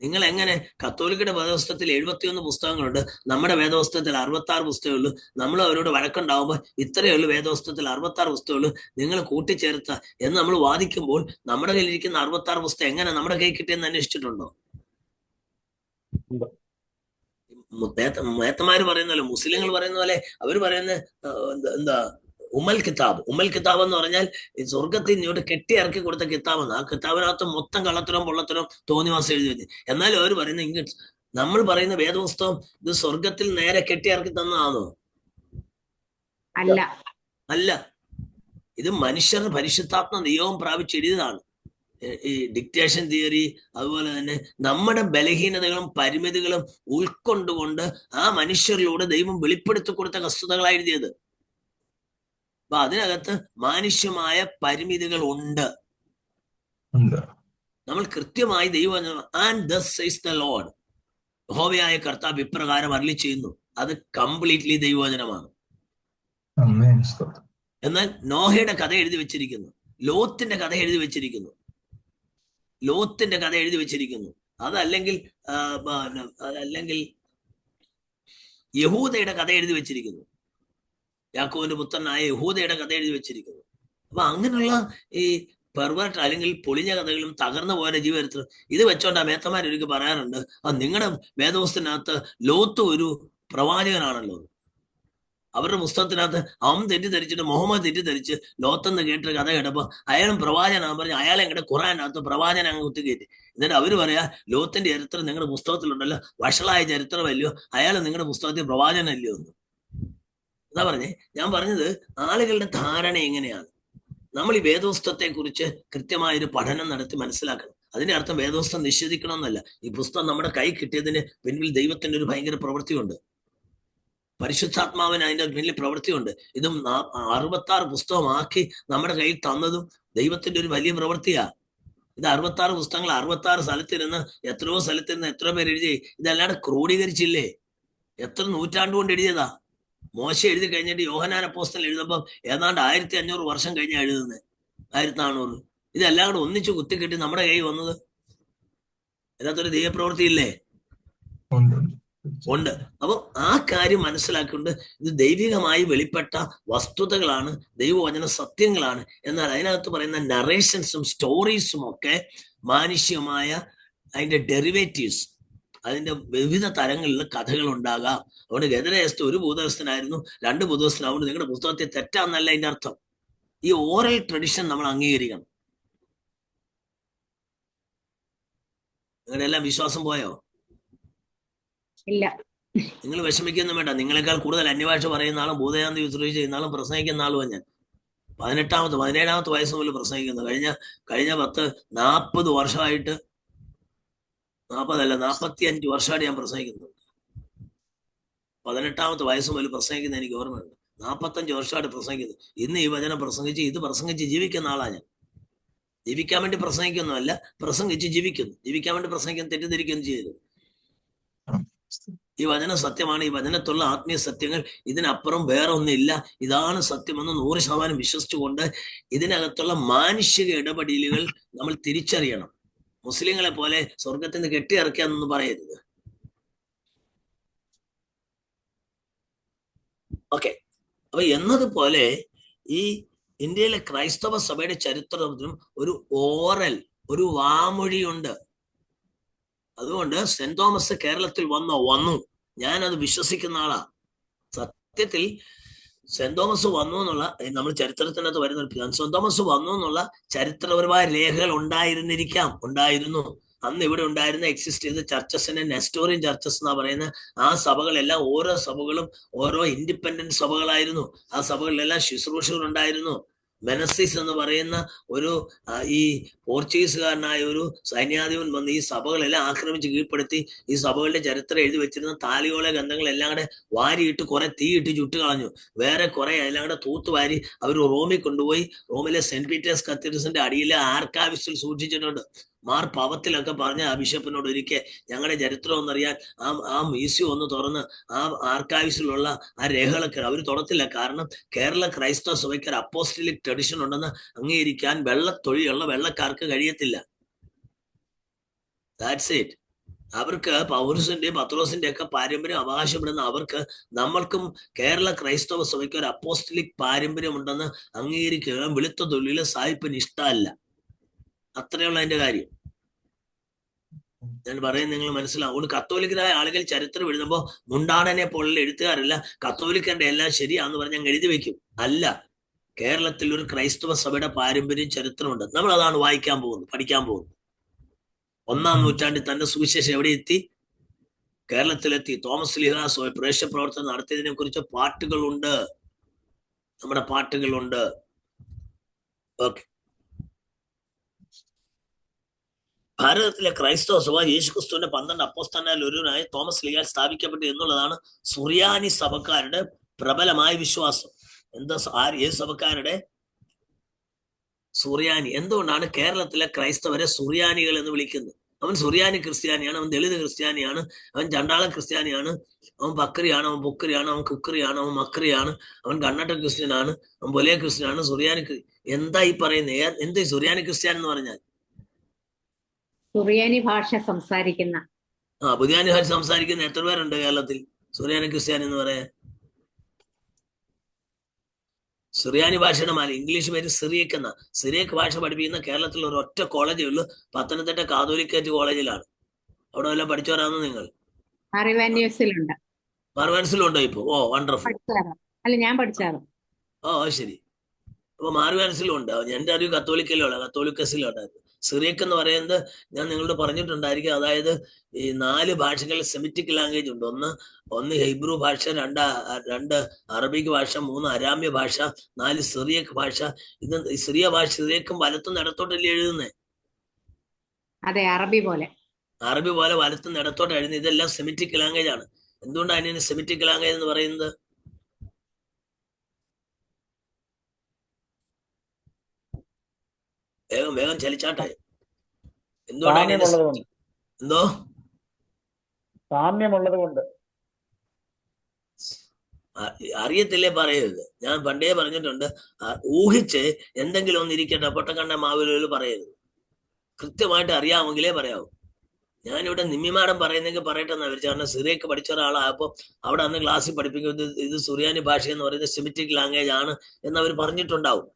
നിങ്ങൾ എങ്ങനെ? കത്തോലിക്കയുടെ വേദപുസ്തകത്തിൽ 71 പുസ്തകങ്ങളുണ്ട്, നമ്മുടെ വേദപുസ്തകത്തിൽ 66 പുസ്തകമുള്ളൂ. നമ്മൾ അവരോട് വഴക്കുണ്ടാവുമ്പോൾ ഇത്രയേ ഉള്ളൂ, വേദപുസ്തകത്തിൽ 66 പുസ്തകമുള്ളൂ, നിങ്ങൾ കൂട്ടിച്ചേർത്ത എന്ന് നമ്മൾ വാദിക്കുമ്പോൾ നമ്മുടെ കയ്യിലിരിക്കുന്ന 66 പുസ്തകം എങ്ങനെ നമ്മുടെ കൈ കിട്ടിയെന്ന് അന്വേഷിച്ചിട്ടുണ്ടോ? മേത്തമാര് പറയുന്നല്ലോ, മുസ്ലിങ്ങൾ പറയുന്ന പോലെ അവർ പറയുന്ന എന്താ ഉമ്മൽ കിതാബ് എന്ന് പറഞ്ഞാൽ സ്വർഗത്തിൽ ഇങ്ങോട്ട് കെട്ടി ഇറക്കി കൊടുത്ത കിതാബെന്ന്. ആ കിതാബിനകത്ത് മൊത്തം കള്ളത്തരവും പൊള്ളത്തരവും തോന്നിവാസം എഴുതി വെച്ച്. എന്നാലും അവർ പറയുന്ന ഇംഗ്ലീഷ്, നമ്മൾ പറയുന്ന വേദപുസ്തകം ഇത് സ്വർഗത്തിൽ നേരെ കെട്ടി ഇറക്കി തന്നതാണോ? അല്ല, ഇത് മനുഷ്യർ പരിശുദ്ധാത്മ നിയോഗം പ്രാപിച്ചെഴുതിയതാണ്. ഈ ഡിക്റ്റേഷൻ തിയറി, അതുപോലെ തന്നെ നമ്മുടെ ബലഹീനതകളും പരിമിതികളും ഉൾക്കൊണ്ടുകൊണ്ട് ആ മനുഷ്യരിലൂടെ ദൈവം വെളിപ്പെടുത്തി കൊടുത്ത വസ്തുതകളാണ് എഴുതിയത്. അപ്പൊ അതിനകത്ത് മാനുഷ്യമായ പരിമിതികൾ ഉണ്ട്. നമ്മൾ കൃത്യമായി ദൈവം and thus says the lord, യഹോവയായ കർത്താവ് ഇപ്രകാരം അരുളി ചെയ്യുന്നു. അത് കംപ്ലീറ്റ്ലി ദൈവവചനമാണ്. എന്നാൽ നോഹയുടെ കഥ എഴുതി വെച്ചിരിക്കുന്നു, ലോത്തിന്റെ കഥ എഴുതി വെച്ചിരിക്കുന്നു, അതല്ലെങ്കിൽ യഹൂദയുടെ കഥ എഴുതി വെച്ചിരിക്കുന്നു, യാക്കോബിന്റെ പുത്രനായ യഹൂദയുടെ കഥ എഴുതി വെച്ചിരിക്കുന്നു. അപ്പൊ അങ്ങനെയുള്ള ഈ പെർവേർട്ട് അല്ലെങ്കിൽ പൊളിഞ്ഞ കഥകളും തകർന്നു പോയ ജീവചരിത്രം ഇത് വെച്ചോണ്ട് മേത്തമാരൊരിക്കൽ പറയാറുണ്ട്, നിങ്ങളുടെ വേദപുസ്തകത്തിനകത്ത് ലോത്ത് ഒരു പ്രവാചകനാണല്ലോ. അവരുടെ പുസ്തകത്തിനകത്ത് അവൻ തെറ്റിദ്ധരിച്ചിട്ട് മുഹമ്മദ് തെറ്റിദ്ധരിച്ച് ലോത്തെന്ന് കേട്ടൊരു കഥ കേട്ടപ്പോ അയാളും പ്രവാചകനാണെന്ന് പറഞ്ഞ് അയാളെ ഇങ്ങടെ ഖുറാനകത്ത് പ്രവാചകൻ അങ്ങ് കുത്തിക്കയറ്റി. എന്നിട്ട് അവര് പറയാ ലോത്തിന്റെ ചരിത്രം നിങ്ങളുടെ പുസ്തകത്തിലുണ്ടല്ലോ, വഷളായ ചരിത്രമല്ലയോ, അയാൾ നിങ്ങളുടെ പുസ്തകത്തിൽ പ്രവാചകനല്ലയോ എന്ന്. എന്താ പറഞ്ഞേ? ഞാൻ പറഞ്ഞത് ആളുകളുടെ ധാരണ എങ്ങനെയാണ്. നമ്മൾ ഈ വേദപുസ്തകത്തെ കുറിച്ച് കൃത്യമായൊരു പഠനം നടത്തി മനസ്സിലാക്കണം. അതിന്റെ അർത്ഥം വേദപുസ്തകം നിഷേധിക്കണം എന്നല്ല. ഈ പുസ്തകം നമ്മുടെ കൈ കിട്ടിയതിന് പിന്നിൽ ദൈവത്തിന്റെ ഒരു ഭയങ്കര പ്രവൃത്തിയുണ്ട്, പരിശുദ്ധാത്മാവിന് അതിന്റെ പിന്നിൽ പ്രവൃത്തിയുണ്ട്. ഇതും 66 പുസ്തകമാക്കി നമ്മുടെ കയ്യിൽ തന്നതും ദൈവത്തിന്റെ ഒരു വലിയ പ്രവൃത്തിയാ. ഇത് 66 പുസ്തകങ്ങൾ 66 സ്ഥലത്തിരുന്ന് എത്രയോ പേര് എഴുതി. ഇതല്ലാണ്ട് ക്രോഡീകരിച്ചില്ലേ? എത്ര നൂറ്റാണ്ട് കൊണ്ട് എഴുതിയതാ. മോശ എഴുതി കഴിഞ്ഞിട്ട് യോഹന്നാൻ അപ്പോസ്തലൻ എഴുതുമ്പം ഏതാണ്ട് 1500 വർഷം കഴിഞ്ഞാ എഴുതുന്നത്, 1400. ഇതെല്ലാം കൂടെ ഒന്നിച്ച് കുത്തിക്കെട്ടി നമ്മുടെ കൈ വന്നത്. ഇതിനകത്തൊരു ദൈവപ്രവൃത്തി ഇല്ലേ? ഉണ്ട്. അപ്പൊ ആ കാര്യം മനസ്സിലാക്കിക്കൊണ്ട് ഇത് ദൈവികമായി വെളിപ്പെട്ട വസ്തുതകളാണ്, ദൈവവചന സത്യങ്ങളാണ്. എന്നാൽ അതിനകത്ത് പറയുന്ന നറേഷൻസും സ്റ്റോറീസും ഒക്കെ മാനുഷ്യമായ അതിന്റെ ഡെറിവേറ്റീവ്സ്, അതിന്റെ വിവിധ തരങ്ങളിലുള്ള കഥകൾ ഉണ്ടാകാം. അതുകൊണ്ട് ഗദരയസ്ത് ഒരു ഭൂതസ്ഥനായിരുന്നു, 2 ഭൂതസ്ഥനാവുകൊണ്ട് നിങ്ങളുടെ പുസ്തകത്തെ തെറ്റാന്നല്ല അതിന്റെ അർത്ഥം. ഈ ഓറൽ ട്രഡിഷൻ നമ്മൾ അംഗീകരിക്കണം. നിങ്ങളുടെ എല്ലാം വിശ്വാസം പോയോ? ഇല്ല. നിങ്ങൾ വിഷമിക്കൊന്നും വേണ്ട. നിങ്ങളെക്കാൾ കൂടുതൽ അന്യഭാഷ പറയുന്ന ആളും ഭൂതയാന്തി വിശ്രമിച്ച് ചെയ്യുന്ന ആളും പ്രസംഗിക്കുന്ന ആളുമാണ് ഞാൻ. 17ാമത്തെ വയസ്സ് മുതൽ പ്രസംഗിക്കുന്നു. കഴിഞ്ഞ 40 വർഷമായിട്ട്, 45 വർഷമായിട്ട് ഞാൻ പ്രസംഗിക്കുന്നുണ്ട്. 18ാമത്തെ വയസ്സ് മുതൽ പ്രസംഗിക്കുന്ന എനിക്ക് ഓർമ്മയുണ്ട്. 45 വർഷമായിട്ട് പ്രസംഗിക്കുന്നു. ഇന്ന് ഈ വചനം പ്രസംഗിച്ച് ജീവിക്കുന്ന ആളാണ് ഞാൻ. ജീവിക്കാൻ വേണ്ടി പ്രസംഗിക്കൊന്നുമല്ല, പ്രസംഗിച്ച് ജീവിക്കുന്നു. ജീവിക്കാൻ വേണ്ടി പ്രസംഗിക്കാൻ തെറ്റിദ്ധരിക്കുകയും ചെയ്യരുത്. ഈ വചനം സത്യമാണ്. ഈ വചനത്തുള്ള ആത്മീയ സത്യങ്ങൾ, ഇതിനപ്പുറം വേറെ ഒന്നില്ല. ഇതാണ് സത്യമെന്ന് 100% വിശ്വസിച്ചുകൊണ്ട് ഇതിനകത്തുള്ള മാനുഷിക ഇടപെടലുകൾ നമ്മൾ തിരിച്ചറിയണം. മുസ്ലിങ്ങളെ പോലെ സ്വർഗത്തിൽ നിന്ന് കെട്ടിയിറക്കിയാന്നൊന്നും പറയരുത്. ഓക്കെ. അപ്പൊ എന്നതുപോലെ ഈ ഇന്ത്യയിലെ ക്രൈസ്തവ സഭയുടെ ചരിത്രത്തിനും ഒരു ഓറൽ, ഒരു വാമൊഴിയുണ്ട്. അതുകൊണ്ട് സെന്റ് തോമസ് കേരളത്തിൽ വന്നു, ഞാനത് വിശ്വസിക്കുന്ന ആളാ. സത്യത്തിൽ സെന്റ് തോമസ് വന്നു എന്നുള്ള, നമ്മൾ ചരിത്രത്തിനകത്ത് വരുന്ന സെന്റ് തോമസ് വന്നു എന്നുള്ള ചരിത്രപരമായ രേഖകൾ ഉണ്ടായിരുന്നു. അന്ന് ഇവിടെ ഉണ്ടായിരുന്ന എക്സിസ്റ്റ് ചെയ്ത ചർച്ചസിനെ നെസ്റ്റോറിയൻ ചർച്ചസ് എന്നാ പറയുന്ന ആ സഭകളെല്ലാം, ഓരോ സഭകളും ഓരോ ഇൻഡിപെൻഡന്റ് സഭകളായിരുന്നു. ആ സഭകളിലെല്ലാം ശുശ്രൂഷകൾ ഉണ്ടായിരുന്നു. മെനസിസ് എന്ന് പറയുന്ന ഒരു ഈ പോർച്ചുഗീസുകാരനായ ഒരു സൈന്യാധിപൻ വന്ന് ഈ സഭകളെല്ലാം ആക്രമിച്ച് കീഴ്പ്പെടുത്തി ഈ സഭകളുടെ ചരിത്രം എഴുതി വെച്ചിരുന്ന താലിയോള ഗ്രന്ഥങ്ങളെല്ലാം കൂടെ വാരിയിട്ട് കുറെ തീയിട്ട് ചുട്ട് കളഞ്ഞു. വേറെ കുറെ എല്ലാം കൂടെ തൂത്തുവാരി അവർ റോമിൽ കൊണ്ടുപോയി റോമിലെ സെന്റ് പീറ്റേഴ്സ് കത്തീഡ്രലിന്റെ അടിയിലെ ആർക്കാവിസിൽ സൂക്ഷിച്ചിട്ടുണ്ട്. മാർ പവത്തിലൊക്കെ പറഞ്ഞ ആ ബിഷപ്പിനോട് ഒരിക്കൽ ഞങ്ങളുടെ ചരിത്രം ഒന്നറിയാൻ ആ മ്യൂസിയം ഒന്ന് തുറന്ന് ആ ആർക്കൈവ്സിലുള്ള ആ രേഖകളൊക്കെ അവർ തുറത്തില്ല. കാരണം കേരള ക്രൈസ്തവ സഭയ്ക്ക് ഒരു അപ്പോസ്റ്റലിക് ട്രഡിഷൻ ഉണ്ടെന്ന് അംഗീകരിക്കാൻ വെള്ളത്തൊഴിയുള്ള വെള്ളക്കാർക്ക് കഴിയത്തില്ല. That's it. അവർക്ക് പൗരസിന്റെയും പത്രോസിന്റെ ഒക്കെ പാരമ്പര്യം അവകാശപ്പെടുന്ന അവർക്ക്, നമ്മൾക്കും കേരള ക്രൈസ്തവ സഭയ്ക്ക് ഒരു അപ്പോസ്റ്റലിക് പാരമ്പര്യം ഉണ്ടെന്ന് അംഗീകരിക്കുക വെളുത്ത തൊഴിലെ സായിപ്പിന് ഇഷ്ടമല്ല. അത്രയുള്ള അതിന്റെ കാര്യം. ഞാൻ പറയുന്നത് നിങ്ങൾ മനസ്സിലാവും. അതുകൊണ്ട് കത്തോലിക്കരായ ആളുകൾ ചരിത്രം എഴുതുമ്പോൾ മുണ്ടാടനെ പോലുള്ള എഴുത്തുകാരല്ല കത്തോലിക്കന്റെ എല്ലാം ശരിയാന്ന് പറഞ്ഞ് അങ്ങ് എഴുതി വെക്കും. അല്ല, കേരളത്തിൽ ഒരു ക്രൈസ്തവ സഭയുടെ പാരമ്പര്യം ചരിത്രമുണ്ട്. നമ്മൾ അതാണ് വായിക്കാൻ പോകുന്നത്, പഠിക്കാൻ പോകുന്നത്. 1-ാം നൂറ്റാണ്ടിൽ തന്നെ സുവിശേഷം എവിടെ എത്തി? കേരളത്തിലെത്തി. തോമസ് ലീഹ പ്രേക്ഷിത പ്രവർത്തനം നടത്തിയതിനെ കുറിച്ച് പാട്ടുകളുണ്ട്, നമ്മുടെ പാട്ടുകളുണ്ട്. ഓക്കെ. ഭാരതത്തിലെ ക്രൈസ്തവ സഭ യേശുക്രിസ്തുവിന്റെ 12 അപ്പോസ്തലന്മാരിൽ ഒരുവനായി തോമസ് ലീഹ സ്ഥാപിക്കപ്പെട്ടു എന്നുള്ളതാണ് സുറിയാനി സഭക്കാരുടെ പ്രബലമായ വിശ്വാസം. ഏത് സഭക്കാരുടെ? സുറിയാനി. എന്തുകൊണ്ടാണ് കേരളത്തിലെ ക്രൈസ്തവരെ സുറിയാനികൾ എന്ന് വിളിക്കുന്നത്? അവൻ സുറിയാനി ക്രിസ്ത്യാനിയാണ്, അവൻ ദളിത് ക്രിസ്ത്യാനിയാണ്, അവൻ ചണ്ടാള ക്രിസ്ത്യാനിയാണ്, അവൻ ബക്രിയാണ്, അവൻ ബുക്രിയാണ്, അവൻ കുക്കറിയാണ്, അവൻ മക്രിയാണ്, അവൻ കർണാടക ക്രിസ്ത്യനാണ്, അവൻ ബൊലിയ ക്രിസ്ത്യനാണ്, സുറിയാനി. എന്താ ഈ പറയുന്നത്? എന്ത് സുറിയാനി ക്രിസ്ത്യാനി എന്ന് പറഞ്ഞാൽ? സുറിയാനി ഭാഷ സംസാരിക്കുന്ന. ബുധിയാനി ഭാഷ സംസാരിക്കുന്ന എത്ര പേരുണ്ട് കേരളത്തിൽ സുറിയാനി ക്രിസ്ത്യാനി എന്ന് പറയാൻ? സുറിയാനി ഭാഷയുടെ ഇംഗ്ലീഷ് പേര് സിറിയക്ക് എന്ന. സിറിയക്ക് ഭാഷ പഠിപ്പിക്കുന്ന കേരളത്തിൽ ഒരു ഒറ്റ കോളേജേ ഉള്ളൂ, പത്തനംതിട്ട കാതോലിക്കേറ്റ് കോളേജിലാണ്. അവിടെ വല്ലതും പഠിച്ചവരാന്ന് നിങ്ങൾ? മാർവാനിയസിലുണ്ട്. മാർവാൻസിലുണ്ടോ ഇപ്പൊ? Oh wonderful. അല്ല, ഞാൻ പഠിച്ചാറ്. ഓ ശരി. അപ്പൊ മാർവാൻസിലും ഉണ്ട്. എന്റെ അറിവ് കത്തോലിക്കയിലുള്ള കത്തോലിക്കസിലുണ്ടായിരുന്നു. സിറിയക്ക് എന്ന് പറയുന്നത് ഞാൻ നിങ്ങളോട് പറഞ്ഞിട്ടുണ്ടായിരിക്കും. അതായത് ഈ 4 ഭാഷകളിൽ സെമിറ്റിക് ലാംഗ്വേജ് ഉണ്ട്. ഒന്ന് ഹീബ്രു ഭാഷ, രണ്ട് അറബിക് ഭാഷ, 3 അരാമ്യ ഭാഷ, 4 സിറിയക്ക് ഭാഷ. ഇത് സിറിയ ഭാഷ സിറിയക്കും വലത്തും ഇടത്തോട്ടല്ലേ എഴുതുന്നേ? അതെ, അറബി പോലെ. അറബി പോലെ വലത്തും ഇടത്തോട്ട് എഴുതുന്നത്. ഇതെല്ലാം സെമിറ്റിക് ലാംഗ്വേജ് ആണ്. എന്തുകൊണ്ടാണ് അതിന് സെമിറ്റിക് ലാംഗ്വേജ് എന്ന് പറയുന്നത്? വേഗം ചലിച്ചാട്ടെ. എന്തുകൊണ്ടാണ്? എന്തോ സാമ്യമുള്ളത് കൊണ്ട്. അറിയത്തില്ലേ പറയരുത്. ഞാൻ പണ്ടേ പറഞ്ഞിട്ടുണ്ട്, ഊഹിച്ച് എന്തെങ്കിലും ഒന്നിരിക്കട്ടെ പൊട്ടക്കണ്ട മാവിലൊരു പറയരുത്. കൃത്യമായിട്ട് അറിയാമെങ്കിലേ പറയാവൂ. ഞാനിവിടെ നിമ്മിമാടം പറയുന്നെങ്കിൽ പറയട്ടെ എന്നാ വിചാരിച്ചു. കാരണം സിറിയക്ക് പഠിച്ച ഒരാളായപ്പോൾ അവിടെ അന്ന് ക്ലാസ്സിൽ പഠിപ്പിക്കുന്നത് ഇത് സുറിയാനി ഭാഷ എന്ന് പറയുന്നത് സെമിറ്റിക് ലാംഗ്വേജ് ആണ് എന്ന് അവർ പറഞ്ഞിട്ടുണ്ടാവും.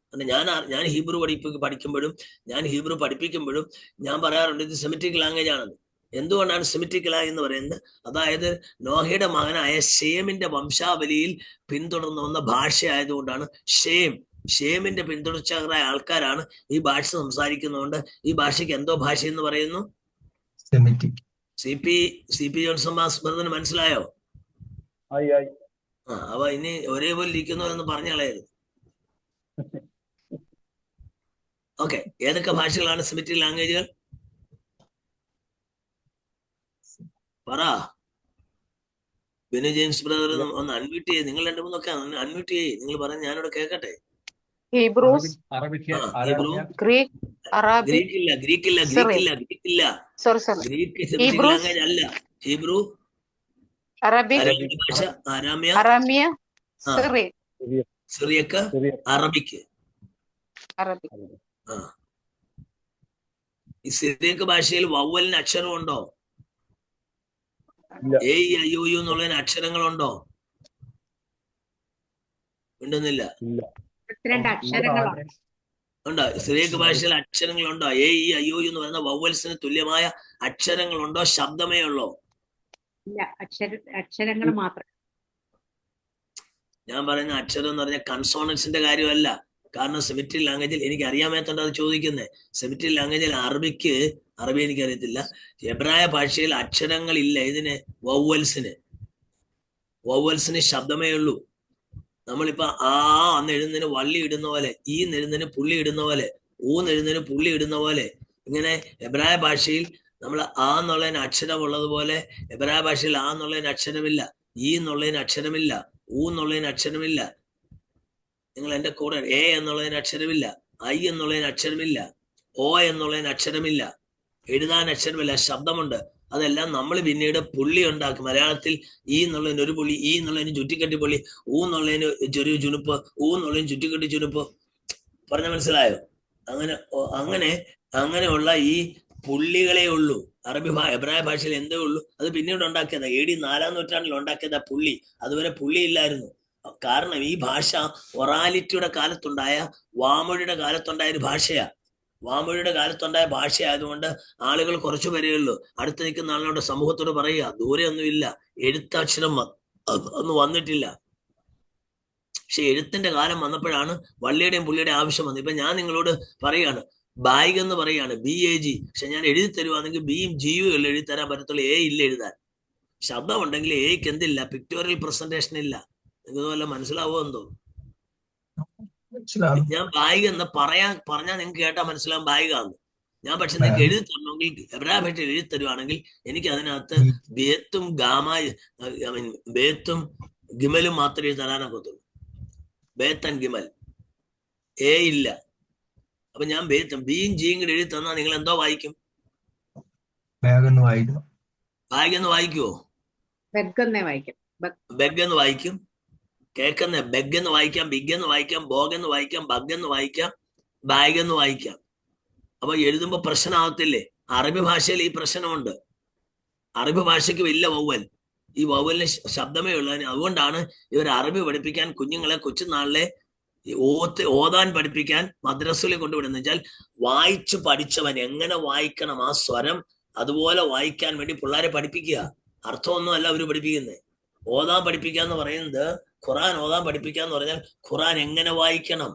ഞാൻ ഹീബ്രു പഠിക്കുമ്പോഴും ഞാൻ ഹീബ്രു പഠിപ്പിക്കുമ്പോഴും ഞാൻ പറയാറുണ്ട് ഇത് സെമിറ്റിക് ലാംഗ്വേജ് ആണെന്ന്. എന്തുകൊണ്ടാണ് സെമിറ്റിക് ലാംഗ്വേജ് എന്ന് പറയുന്നത്? അതായത് നോഹയുടെ മകനായ ഷേമിന്റെ വംശാവലിയിൽ പിന്തുടർന്നു വന്ന ഭാഷയായതുകൊണ്ടാണ്. ഷേമിന്റെ പിന്തുടർച്ചക്കാരായ ആൾക്കാരാണ് ഈ ഭാഷ സംസാരിക്കുന്നതുകൊണ്ട് ഈ ഭാഷയ്ക്ക് എന്തോ ഭാഷ എന്ന് പറയുന്നു? സെമിറ്റിക്. സി പി ജോൺസൺ മാസ്റ്ററിന് മനസ്സിലായോ? അവ ഇനി ഒരേപോലെ ഇരിക്കുന്നവരെന്ന് പറഞ്ഞു കളയരുത്. ഓക്കെ. ഏതൊക്കെ ഭാഷകളാണ് സെമിറ്റിക് ലാംഗ്വേജുകൾ? പറ. ബിനു ജെയിംസ് ബ്രദർ ഒന്ന് അൺമ്യൂട്ട് ചെയ്യേ. നിങ്ങൾ 2-3 അൺമ്യൂട്ട് ചെയ്യേ. നിങ്ങൾ പറഞ്ഞ് ഞാനിവിടെ കേൾക്കട്ടെ. ഹീബ്രൂസ്, ഹീബ്രു, ഗ്രീക്ക്, അറബി, ഗ്രീക്കില്ല. സോറി ഗ്രീക്ക് സെമിറ്റിക് ലാംഗ്വേജ് അല്ല. ഹീബ്രു, അറബിക് ഭാഷ, അരാമ്യ, സിറിയക്ക്, അറബിക്ക്. ഈ സിറിയക്ക് ഭാഷയിൽ വവ്വലിന് അക്ഷരം ഉണ്ടോ? A E I O U എന്നുള്ളതിന് അക്ഷരങ്ങളുണ്ടോ? ഉണ്ടെന്നില്ല. ഇല്ല. 32 അക്ഷരങ്ങളുണ്ട്. ഉണ്ടോ? സിറിയക്ക് ഭാഷയിൽ അക്ഷരങ്ങളുണ്ടോ? എ ഇ ഐ ഒ എന്ന് പറയുന്ന വവ്വൽസിന് തുല്യമായ അക്ഷരങ്ങളുണ്ടോ? ശബ്ദമേ ഉള്ളോ? ഇല്ല, അക്ഷരങ്ങൾ മാത്രം. ഞാൻ പറയുന്ന അക്ഷരം എന്ന് പറഞ്ഞാൽ കൺസോണൻസിന്റെ കാര്യമല്ല. കാരണം സെമിറ്റിക് ലാംഗ്വേജിൽ എനിക്ക് അറിയാമേത്തോണ്ട് അത് ചോദിക്കുന്നത്. സെമിറ്റിക് ലാംഗ്വേജിൽ അറബി എനിക്കറിയത്തില്ല. എബ്രായ ഭാഷയിൽ അക്ഷരങ്ങളില്ല. ഇതിന് വവ്വൽസിന് ശബ്ദമേ ഉള്ളൂ. നമ്മളിപ്പോ ആ എന്ന് എഴുതുന്നതിന് വള്ളി ഇടുന്ന പോലെ, ഈ എഴുതുന്നതിന് പുള്ളി ഇടുന്ന പോലെ, എഴുതുന്നതിന് പുള്ളി ഇടുന്ന പോലെ, ഇങ്ങനെ എബ്രായ ഭാഷയിൽ നമ്മൾ ആ എന്നുള്ളതിന് അക്ഷരം ഉള്ളതുപോലെ എബ്രായ ഭാഷയിൽ ആ എന്നുള്ളതിന് അക്ഷരമില്ല, ഈ എന്നുള്ളതിന് അക്ഷരമില്ല, എന്നുള്ളതിന് അക്ഷരമില്ല. നിങ്ങൾ എന്റെ കൂടെ എ എന്നുള്ളതിന് അക്ഷരമില്ല, ഐ എന്നുള്ളതിന് അക്ഷരമില്ല, ഓ എന്നുള്ളതിന് അക്ഷരമില്ല, എഴുതാൻ അക്ഷരമില്ല, ശബ്ദമുണ്ട്. അതെല്ലാം നമ്മൾ പിന്നീട് പുള്ളി ഉണ്ടാക്കും. മലയാളത്തിൽ ഈ എന്നുള്ളതിന് ഒരു പുള്ളി, ഈ എന്നുള്ളതിന് ചുറ്റിക്കെട്ടി പുള്ളി, എന്നുള്ളതിന് ചെറിയ ചുനുപ്പ്, എന്നുള്ളതിന് ചുറ്റിക്കെട്ടി ചുനുപ്പ്. പറഞ്ഞ മനസ്സിലായോ? അങ്ങനെയുള്ള ഈ പുള്ളികളെ ഉള്ളൂ. എബ്രായ ഭാഷയിൽ എന്തേ ഉള്ളൂ? അത് പിന്നീട് ഉണ്ടാക്കിയതാ. AD 4-ാം നൂറ്റാണ്ടിൽ ഉണ്ടാക്കിയതാ പുള്ളി. അതുവരെ പുള്ളി ഇല്ലായിരുന്നു. കാരണം ഈ ഭാഷ ഒറാലിറ്റിയുടെ കാലത്തുണ്ടായ, വാമൊഴിയുടെ കാലത്തുണ്ടായ ഒരു ഭാഷയാ. വാമൊഴിയുടെ കാലത്തുണ്ടായ ഭാഷയായതുകൊണ്ട് ആളുകൾ കുറച്ചു പേരേ ഉള്ളൂ. അടുത്ത് നിൽക്കുന്ന ആളുകളുടെ സമൂഹത്തോട് പറയുക, ദൂരെ ഒന്നുമില്ല, എഴുത്തക്ഷരം ഒന്നും വന്നിട്ടില്ല. പക്ഷെ എഴുത്തിന്റെ കാലം വന്നപ്പോഴാണ് വള്ളിയുടെയും പുള്ളിയുടെയും ആവശ്യം വന്നത്. ഇപ്പൊ ഞാൻ നിങ്ങളോട് പറയാണ്, ബാഗ് എന്ന് പറയാണ്, BAG. പക്ഷെ ഞാൻ എഴുതി തരുവാണെങ്കിൽ ബിയും ജിയും എഴുതി തരാൻ പറ്റത്തുള്ളൂ, A ഇല്ല എഴുതാൻ. ശബ്ദം ഉണ്ടെങ്കിൽ Aക്ക് എന്തില്ല? പിക്ടോറിയൽ പ്രസന്റേഷൻ ഇല്ല. നിങ്ങൾക്ക് വല്ല മനസ്സിലാവോ എന്തോ? ഞാൻ ബാഗ് എന്ന് പറഞ്ഞാൽ നിങ്ങൾക്ക് കേട്ടാ മനസ്സിലാവും ബാഗാന്ന്. ഞാൻ പക്ഷെ നിങ്ങൾക്ക് എഴുതി തരണമെങ്കിൽ, എബ്രായ ഭാഷ എഴുതി തരുവാണെങ്കിൽ എനിക്ക് അതിനകത്ത് ബേത്തും ഗിമലും മാത്രമേ തരാനൊക്കത്തുള്ളൂ. ബേത്ത് ആൻഡ് ഗിമൽ, A ഇല്ല. അപ്പൊ ഞാൻ ബിയും ജിയും കൂടെ എഴുതി തന്നാൽ നിങ്ങൾ എന്തോ വായിക്കും? ബാഗ് എന്ന് വായിക്കുവോ? ബെഗ് എന്ന് വായിക്കും. കേൾക്കുന്ന ബെഗ് എന്ന് വായിക്കാം, ബിഗ് എന്ന് വായിക്കാം, ബോഗ് എന്ന് വായിക്കാം, ബഗ് എന്ന് വായിക്കാം, ബാഗ് എന്ന് വായിക്കാം. അപ്പൊ എഴുതുമ്പോ പ്രശ്നമാകത്തില്ലേ? അറബി ഭാഷയിൽ ഈ പ്രശ്നമുണ്ട്. അറബി ഭാഷയ്ക്ക് ഇല്ല വവ്വൽ. ഈ വവ്വലിന് ശബ്ദമേ ഉള്ളൂ. അതുകൊണ്ടാണ് ഇവർ അറബി പഠിപ്പിക്കാൻ കുഞ്ഞുങ്ങളെ കൊച്ചുനാളിലെ ഓതാൻ പഠിപ്പിക്കാൻ മദ്രസയിൽ കൊണ്ടുവിടുന്നത്. വെച്ചാൽ വായിച്ചു പഠിച്ചവൻ എങ്ങനെ വായിക്കണം, ആ സ്വരം അതുപോലെ വായിക്കാൻ വേണ്ടി പിള്ളേരെ പഠിപ്പിക്കുക. അർത്ഥമൊന്നും അല്ല അവര് പഠിപ്പിക്കുന്നത്. ഓതാൻ പഠിപ്പിക്കുക എന്ന് പറയുന്നത്, ഖുറാൻ ഓതാൻ പഠിപ്പിക്കുക എന്ന് പറഞ്ഞാൽ ഖുറാൻ എങ്ങനെ വായിക്കണം.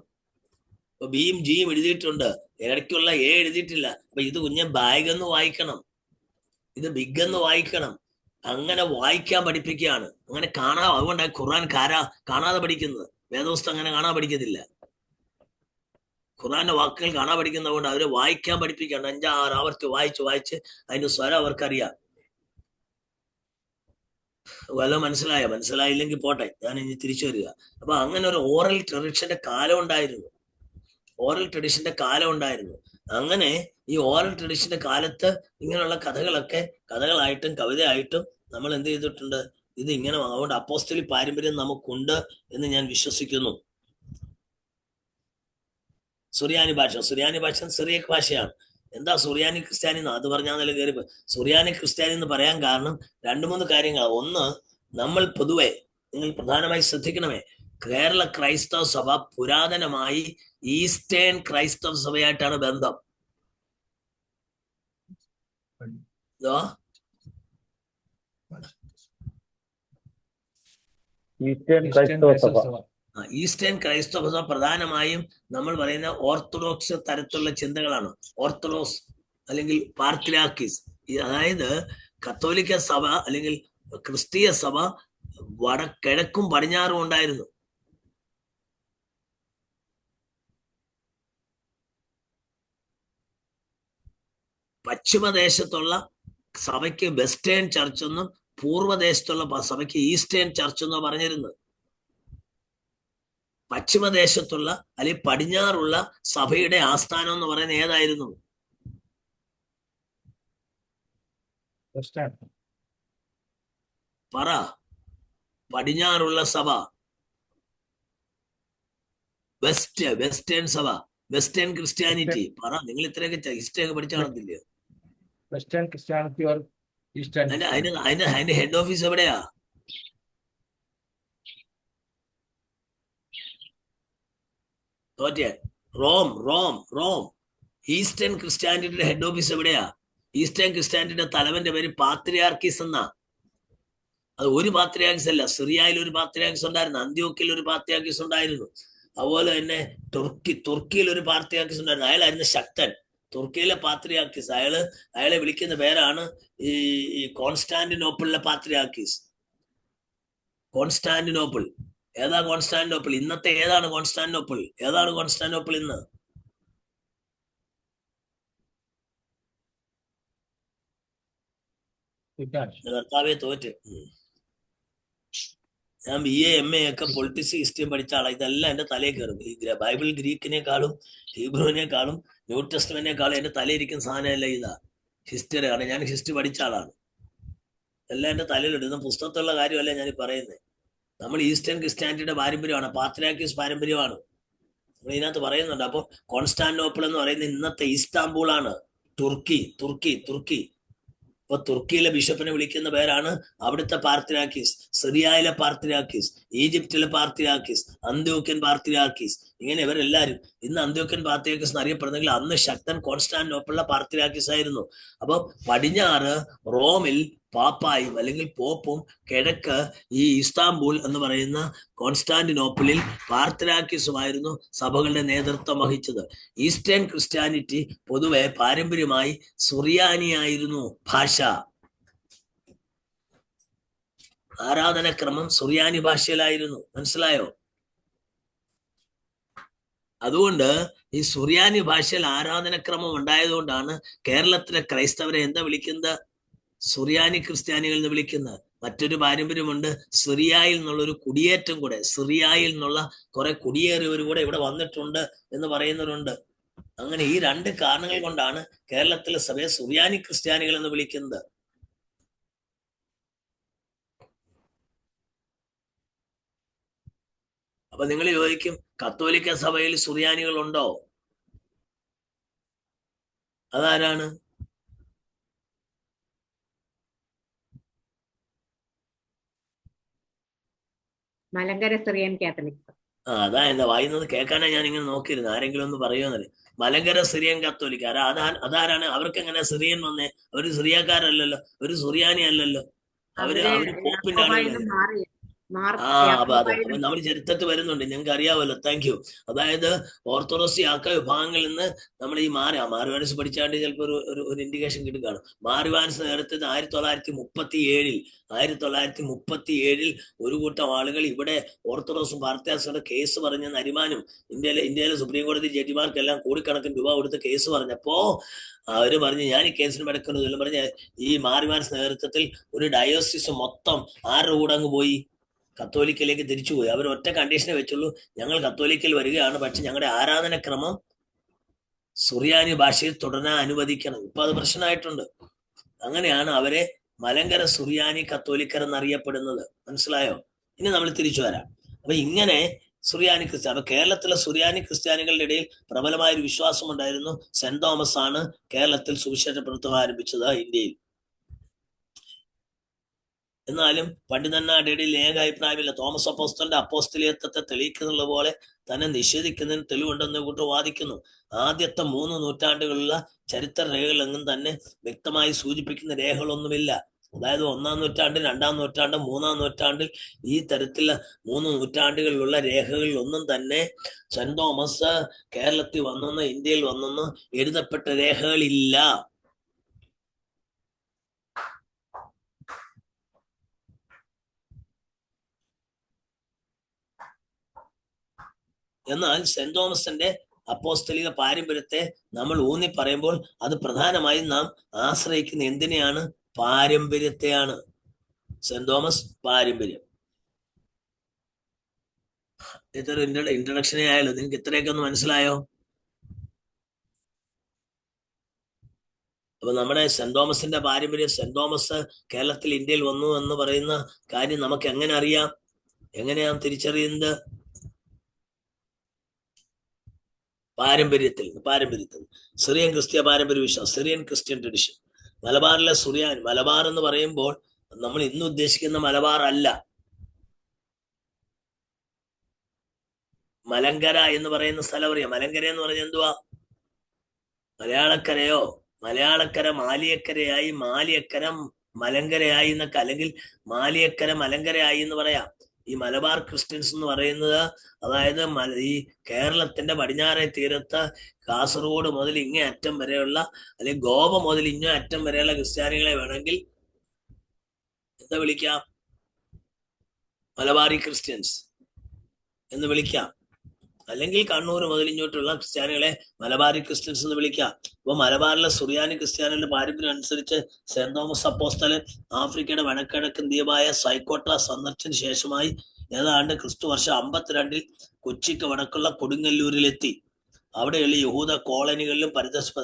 ഇപ്പൊ ബിയും ജിയും എഴുതിയിട്ടുണ്ട്, ഇടയ്ക്കുള്ള A എഴുതിയിട്ടില്ല. അപ്പൊ ഇത് കുഞ്ഞെ ബാഗ് എന്ന് വായിക്കണം, ഇത് ബിഗ് എന്ന് വായിക്കണം. അങ്ങനെ വായിക്കാൻ പഠിപ്പിക്കുകയാണ്. അങ്ങനെ അതുകൊണ്ടാണ് ഖുറാൻ കാണാതെ പഠിക്കുന്നത്. വേദപുസ്തകം അങ്ങനെ കാണാൻ പഠിക്കത്തില്ല. ഖുറാന്റെ വാക്കുകൾ കാണാൻ പഠിക്കുന്നത് കൊണ്ട് അവരെ വായിക്കാൻ പഠിപ്പിക്കുകയാണ്. 5-6 ആവർത്തി വായിച്ച് അതിന്റെ സ്വരം അവർക്കറിയാം. വല്ല മനസ്സിലായില്ലെങ്കിൽ പോട്ടെ, ഞാൻ ഇനി തിരിച്ചു വരിക. അപ്പൊ അങ്ങനെ ഒരു ഓറൽ ട്രഡീഷന്റെ കാലം ഉണ്ടായിരുന്നു. അങ്ങനെ ഈ ഓറൽ ട്രഡീഷന്റെ കാലത്ത് ഇങ്ങനെയുള്ള കഥകളായിട്ടും കവിതയായിട്ടും നമ്മൾ എന്ത് ചെയ്തിട്ടുണ്ട്? ഇത് ഇങ്ങനെ. അതുകൊണ്ട് അപ്പോസ്തലിക് പാരമ്പര്യം നമുക്കുണ്ട് എന്ന് ഞാൻ വിശ്വസിക്കുന്നു. സുറിയാനി ഭാഷ സിറിയക് ഭാഷയാണ്. എന്താ സുറിയാനി ക്രിസ്ത്യാനി അത് പറഞ്ഞാൽ കയറി. സുറിയാനി ക്രിസ്ത്യാനി എന്ന് പറയാൻ കാരണം 2-3 കാര്യങ്ങളാണ്. ഒന്ന്, നമ്മൾ പൊതുവെ, നിങ്ങൾ പ്രധാനമായി ശ്രദ്ധിക്കണമേ, കേരള ക്രൈസ്തവ സഭ പുരാതനമായി ഈസ്റ്റേൺ ക്രൈസ്തവ സഭയായിട്ടാണ് ബന്ധം. ഈസ്റ്റേൺ ക്രൈസ്തവ സഭ പ്രധാനമായും നമ്മൾ പറയുന്ന ഓർത്തഡോക്സ് തരത്തിലുള്ള ചിന്തകളാണ്. ഓർത്തഡോക്സ് അല്ലെങ്കിൽ പാർത്തിലാക്കിസ്. അതായത് കത്തോലിക്ക സഭ അല്ലെങ്കിൽ ക്രിസ്തീയ സഭ കിഴക്കും പടിഞ്ഞാറും ഉണ്ടായിരുന്നു. പശ്ചിമദേശത്തുള്ള സഭയ്ക്ക് വെസ്റ്റേൺ ചർച്ച് എന്നും പൂർവ്വദേശത്തുള്ള സഭയ്ക്ക് ഈസ്റ്റേൺ ചർച്ച് എന്നോ പറഞ്ഞിരുന്നത്. പശ്ചിമദേശത്തുള്ള അല്ലെങ്കിൽ പടിഞ്ഞാറുള്ള സഭയുടെ ആസ്ഥാനം എന്ന് പറയുന്നത് ഏതായിരുന്നു? പറ. പടിഞ്ഞാറുള്ള സഭ വെസ്റ്റേൺ സഭ, വെസ്റ്റേൺ ക്രിസ്ത്യാനിറ്റി. പറ. നിങ്ങൾ ഇത്രയൊക്കെ ഹിസ്റ്ററി ഒക്കെ പഠിച്ചു കാണത്തില്ലേ? Western Christianity or eastern. അതിന്റെ ഹെഡ് ഓഫീസ് എവിടെയാ? തോറ്റ റോം റോം റോം. ഈസ്റ്റേൺ ക്രിസ്ത്യാനിറ്റിയുടെ ഹെഡ് ഓഫീസ് എവിടെയാ? ഈസ്റ്റേൺ ക്രിസ്ത്യാനിറ്റിയുടെ തലവന്റെ പേര് പാത്രിയാർക്കീസ് എന്നാ. അത് ഒരു പാത്രിയാർക്കീസ് അല്ല, സിറിയയിൽ ഒരു പാത്രിയാർക്കീസ് ഉണ്ടായിരുന്നു, അന്ത്യോക്യയിൽ ഒരു പാത്രിയാർക്കീസ് ഉണ്ടായിരുന്നു, അതുപോലെ തന്നെ തുർക്കിയിൽ ഒരു പാത്രിയാർക്കീസ് ഉണ്ടായിരുന്നു. അയാളായിരുന്നു ശക്തൻ, തുർക്കിയിലെ പാത്രിയാർക്കീസ്. അയാളെ വിളിക്കുന്ന പേരാണ് ഈ കോൺസ്റ്റാന്റിനോപ്പിളിലെ പാത്രിയാർക്കീസ്. കോൺസ്റ്റാന്റിനോപ്പിൾ ഏതാ? കോൺസ്റ്റാന്റിനോപ്പിൾ ഇന്നത്തെ ഏതാണ്? കോൺസ്റ്റാന്റിനോപ്പിൾ ഏതാണ്? കോൺസ്റ്റാന്റിനോപ്പിൾ ഇന്ന് കർത്താവെ തോറ്റ്. ഞാൻ BA MA ഒക്കെ പൊളിറ്റിക്സ് ഹിസ്റ്ററിയും പഠിച്ച ആളാണ്. ഇതെല്ലാം എന്റെ തലയിൽ കയറും. ഈ ബൈബിൾ ഗ്രീക്കിനേക്കാളും ഹീബ്രുവിനേക്കാളും ന്യൂ ടെസ്റ്റ്മെന്റിനേക്കാളും എന്റെ തലയിരിക്കുന്ന സാധനമല്ല ഇതാ ഹിസ്റ്ററിയാണ്. ഞാൻ ഹിസ്റ്ററി പഠിച്ച ആളാണ്. എല്ലാം എന്റെ തലയിലുണ്ട്. ഇത് പുസ്തകത്തിലുള്ള കാര്യമല്ല ഞാൻ പറയുന്നത്. നമ്മൾ ഈസ്റ്റേൺ ക്രിസ്ത്യാനിറ്റിയുടെ പാരമ്പര്യമാണ്, പാത്രിയാർക്കീസ് പാരമ്പര്യമാണ് നമ്മൾ ഇതിനകത്ത് പറയുന്നുണ്ട്. അപ്പോൾ കോൺസ്റ്റാന്റിനോപ്പിൾ എന്ന് പറയുന്നത് ഇന്നത്തെ ഇസ്താംബൂൾ ആണ്. തുർക്കി. ഇപ്പൊ തുർക്കിയിലെ ബിഷപ്പിനെ വിളിക്കുന്ന പേരാണ് അവിടുത്തെ പാത്രിയാർക്കീസ്, സിറിയയിലെ പാത്രിയാർക്കീസ്, ഈജിപ്തിലെ പാത്രിയാർക്കീസ്, അന്ത്യോക്യൻ പാത്രിയാർക്കീസ്. ഇങ്ങനെ ഇവരെല്ലാരും ഇന്ന് അന്ത്യോക്യൻ പാത്രിയാർക്കീസ് എന്നറിയപ്പെടുന്നെങ്കിൽ അന്ന് ശക്തൻ കോൺസ്റ്റാന്റിനോപ്പിളിലെ പാത്രിയാർക്കീസ് ആയിരുന്നു. അപ്പൊ പടിഞ്ഞാറ് റോമിൽ പാപ്പായും അല്ലെങ്കിൽ പോപ്പും, കിഴക്ക് ഈ ഇസ്താംബൂൾ എന്ന് പറയുന്ന കോൺസ്റ്റാന്റിനോപ്പിളിൽ പാത്രിയാർക്കീസുമായിരുന്നു സഭകളുടെ നേതൃത്വം വഹിച്ചത്. ഈസ്റ്റേൺ ക്രിസ്ത്യാനിറ്റി പൊതുവെ പാരമ്പര്യമായി സുറിയാനിയായിരുന്നു ഭാഷ. ആരാധനക്രമം സുറിയാനി ഭാഷയിലായിരുന്നു. മനസ്സിലായോ? അതുകൊണ്ട് ഈ സുറിയാനി ഭാഷയിൽ ആരാധനക്രമം ഉണ്ടായതുകൊണ്ടാണ് കേരളത്തിലെ ക്രൈസ്തവരെ എന്താ വിളിക്കുന്നത്? സുറിയാനി ക്രിസ്ത്യാനികൾ എന്ന് വിളിക്കുന്നത്. മറ്റൊരു പാരമ്പര്യമുണ്ട്, സിറിയയിൽ നിന്നുള്ളൊരു കുടിയേറ്റം കൂടെ, സിറിയയിൽ നിന്നുള്ള കുറെ കുടിയേറിയവർ കൂടെ ഇവിടെ വന്നിട്ടുണ്ട് എന്ന് പറയുന്നവരുണ്ട്. അങ്ങനെ ഈ രണ്ട് കാരണങ്ങൾ കൊണ്ടാണ് കേരളത്തിലെ സഭയെ സുറിയാനി ക്രിസ്ത്യാനികൾ എന്ന് വിളിക്കുന്നത്. അപ്പൊ നിങ്ങൾ ചോദിക്കും, കത്തോലിക്ക സഭയിൽ സുറിയാനികൾ ഉണ്ടോ? അതാരാണ്? Malankara Syrian Catholics. അതാ എന്റെ വായിന്നത് കേൾക്കാനാ ഞാൻ ഇങ്ങനെ നോക്കിയിരുന്നു, ആരെങ്കിലും ഒന്ന് പറയുമെന്നല്ലേ. മലങ്കര സിറിയൻ കത്തോലിക്ക അതാരാണ്? അവർക്ക് എങ്ങനെ സിറിയൻ വന്നേ? അവര് സിറിയക്കാരല്ലല്ലോ, ഒരു സുറിയാനി അല്ലല്ലോ, അവര് പോപ്പിന്റെ ആളുകളല്ലേ. അപ്പൊ അതെ, അപ്പൊ നമ്മൾ ചരിത്രത്തിൽ വരുന്നുണ്ട്, ഞങ്ങൾക്ക് അറിയാമല്ലോ. Thank you. അതായത് ഓർത്തഡോക്സ് യാക്ക വിഭാഗങ്ങളിൽ നിന്ന് നമ്മൾ ഈ മാർവാൻസ് പഠിച്ചാണ്ട് ചിലപ്പോൾ ഒരു ഇൻഡിക്കേഷൻ കിട്ടുകയാണ്. മാർവാൻസ് നേരത്തെ 1937 ഒരു കൂട്ടം ആളുകൾ ഇവിടെ ഓർത്തഡോക്സും പാർത്തിയാസുടെ കേസ് പറഞ്ഞ നരിമാനും ഇന്ത്യയിലെ സുപ്രീം കോടതി ജഡ്ജിമാർക്കെല്ലാം കോടിക്കണക്കിന് രൂപ കൊടുത്ത് കേസ് പറഞ്ഞപ്പോ അവര് പറഞ്ഞു, ഞാൻ ഈ കേസിന് മെടക്കുന്നതെല്ലാം പറഞ്ഞ് ഈ മാർവാൻസ് നേതൃത്വത്തിൽ ഒരു ഡയോസിസ് മൊത്തം ആരുടെ കൂടെ അങ്ങ് പോയി? കത്തോലിക്കയിലേക്ക് തിരിച്ചുപോയി. അവർ ഒറ്റ കണ്ടീഷനെ വെച്ചുള്ളൂ, ഞങ്ങൾ കത്തോലിക്കൽ വരികയാണ്, പക്ഷെ ഞങ്ങളുടെ ആരാധനക്രമം സുറിയാനി ഭാഷയിൽ തുടരാൻ അനുവദിക്കണം. ഇപ്പൊ അത് പ്രശ്നമായിട്ടുണ്ട്. അങ്ങനെയാണ് അവരെ മലങ്കര സുറിയാനി കത്തോലിക്കർ എന്നറിയപ്പെടുന്നത്. മനസ്സിലായോ? ഇനി നമ്മൾ തിരിച്ചു വരാം. അപ്പൊ ഇങ്ങനെ സുറിയാനി ക്രിസ്ത്യാനി, അപ്പൊ കേരളത്തിലെ സുറിയാനി ക്രിസ്ത്യാനികളുടെ ഇടയിൽ പ്രബലമായ ഒരു വിശ്വാസം ഉണ്ടായിരുന്നു. സെന്റ് തോമസ് ആണ് കേരളത്തിൽ സുവിശേഷ പ്രവർത്തനം ആരംഭിച്ചത് ഇന്ത്യയിൽ. എന്നാലും പണ്ഡിതന്മാരുടെ ഇടയിൽ ഏക അഭിപ്രായമില്ല. തോമസ് അപ്പോസ്തലന്റെ അപ്പോസ്തലിയത്വത്തെ തെളിയിക്കുന്നുള്ള പോലെ തന്നെ നിഷേധിക്കുന്നതിന് തെളിവുണ്ടെന്ന് കൂട്ടർ വാദിക്കുന്നു. ആദ്യത്തെ 3 നൂറ്റാണ്ടുകളിലുള്ള ചരിത്ര രേഖകളെങ്ങും തന്നെ വ്യക്തമായി സൂചിപ്പിക്കുന്ന രേഖകളൊന്നുമില്ല. അതായത് 1-ാം നൂറ്റാണ്ടിൽ, 2-ാം നൂറ്റാണ്ട്, 3-ാം നൂറ്റാണ്ടിൽ ഈ തരത്തിലുള്ള 3 നൂറ്റാണ്ടുകളിലുള്ള രേഖകളിൽ ഒന്നും തന്നെ സെന്റ് തോമസ് കേരളത്തിൽ വന്നെന്ന്, ഇന്ത്യയിൽ വന്നെന്ന് എഴുതപ്പെട്ട രേഖകളില്ല. എന്നാൽ സെന്റ് തോമസിന്റെ അപ്പോസ്തലിക പാരമ്പര്യത്തെ നമ്മൾ ഊന്നി പറയുമ്പോൾ അത് പ്രധാനമായും നാം ആശ്രയിക്കുന്ന എന്തിനെയാണ്? പാരമ്പര്യത്തെയാണ്. സെന്റ് തോമസ് പാരമ്പര്യം. ഇതൊരു ഇൻട്രഡക്ഷനെ ആയാലോ, നിങ്ങൾക്ക് ഇത്രയൊക്കെ ഒന്ന് മനസ്സിലായോ? അപ്പൊ നമ്മുടെ സെന്റ് തോമസിന്റെ പാരമ്പര്യം, സെന്റ് തോമസ് കേരളത്തിൽ, ഇന്ത്യയിൽ വന്നു എന്ന് പറയുന്ന കാര്യം നമുക്ക് എങ്ങനെ അറിയാം? എങ്ങനെയാ തിരിച്ചറിയുന്നത്? പാരമ്പര്യത്തിൽ സിറിയൻ ക്രിസ്ത്യ പാരമ്പര്യ വിശ്വാസം, സിറിയൻ ക്രിസ്ത്യൻ ട്രഡിഷൻ. മലബാറിലെ സുറിയാനി, മലബാർ എന്ന് പറയുമ്പോൾ നമ്മൾ ഇന്ന് ഉദ്ദേശിക്കുന്ന മലബാർ അല്ല. മലങ്കര എന്ന് പറയുന്ന സ്ഥലം അറിയാം. മലങ്കര എന്ന് പറഞ്ഞാൽ എന്തുവാ? മലയാളക്കരയോ? മലയാളക്കര മാലിയക്കരയായി, മാലിയക്കര മലങ്കരയായി എന്നൊക്കെ, അല്ലെങ്കിൽ മാലിയക്കര മലങ്കരയായി എന്ന് പറയാം. ഈ മലബാർ ക്രിസ്ത്യൻസ് എന്ന് പറയുന്നത്, അതായത് ഈ കേരളത്തിന്റെ പടിഞ്ഞാറേ തീരത്ത് കാസർഗോഡ് മുതൽ ഇങ്ങേ അറ്റം വരെയുള്ള, അല്ലെങ്കിൽ ഗോവ മുതൽ ഇങ്ങേ അറ്റം വരെയുള്ള ക്രിസ്ത്യാനികളെ വേണമെങ്കിൽ എന്താ വിളിക്കാം? മലബാറി ക്രിസ്ത്യൻസ് എന്ന് വിളിക്കാം. അല്ലെങ്കിൽ കണ്ണൂർ മുതൽ ഇങ്ങോട്ടുള്ള ക്രിസ്ത്യാനികളെ മലബാറി ക്രിസ്ത്യൻസ് എന്ന് വിളിക്കാം. അപ്പൊ മലബാറിലെ സുറിയാനി ക്രിസ്ത്യാനികളുടെ പാരമ്പര്യം അനുസരിച്ച് സെന്റ് തോമസ് അപ്പോസ്തലൻ ആഫ്രിക്കയുടെ വടക്കിഴക്കൻ ദ്വീപായ സൈക്കോട്ര സന്ദർശന ശേഷമായി ഏതാണ്ട് ക്രിസ്തു വർഷം 52 കൊച്ചിക്ക് വടക്കുള്ള കൊടുങ്ങല്ലൂരിലെത്തി. അവിടെയുള്ള യഹൂദ കോളനികളിലും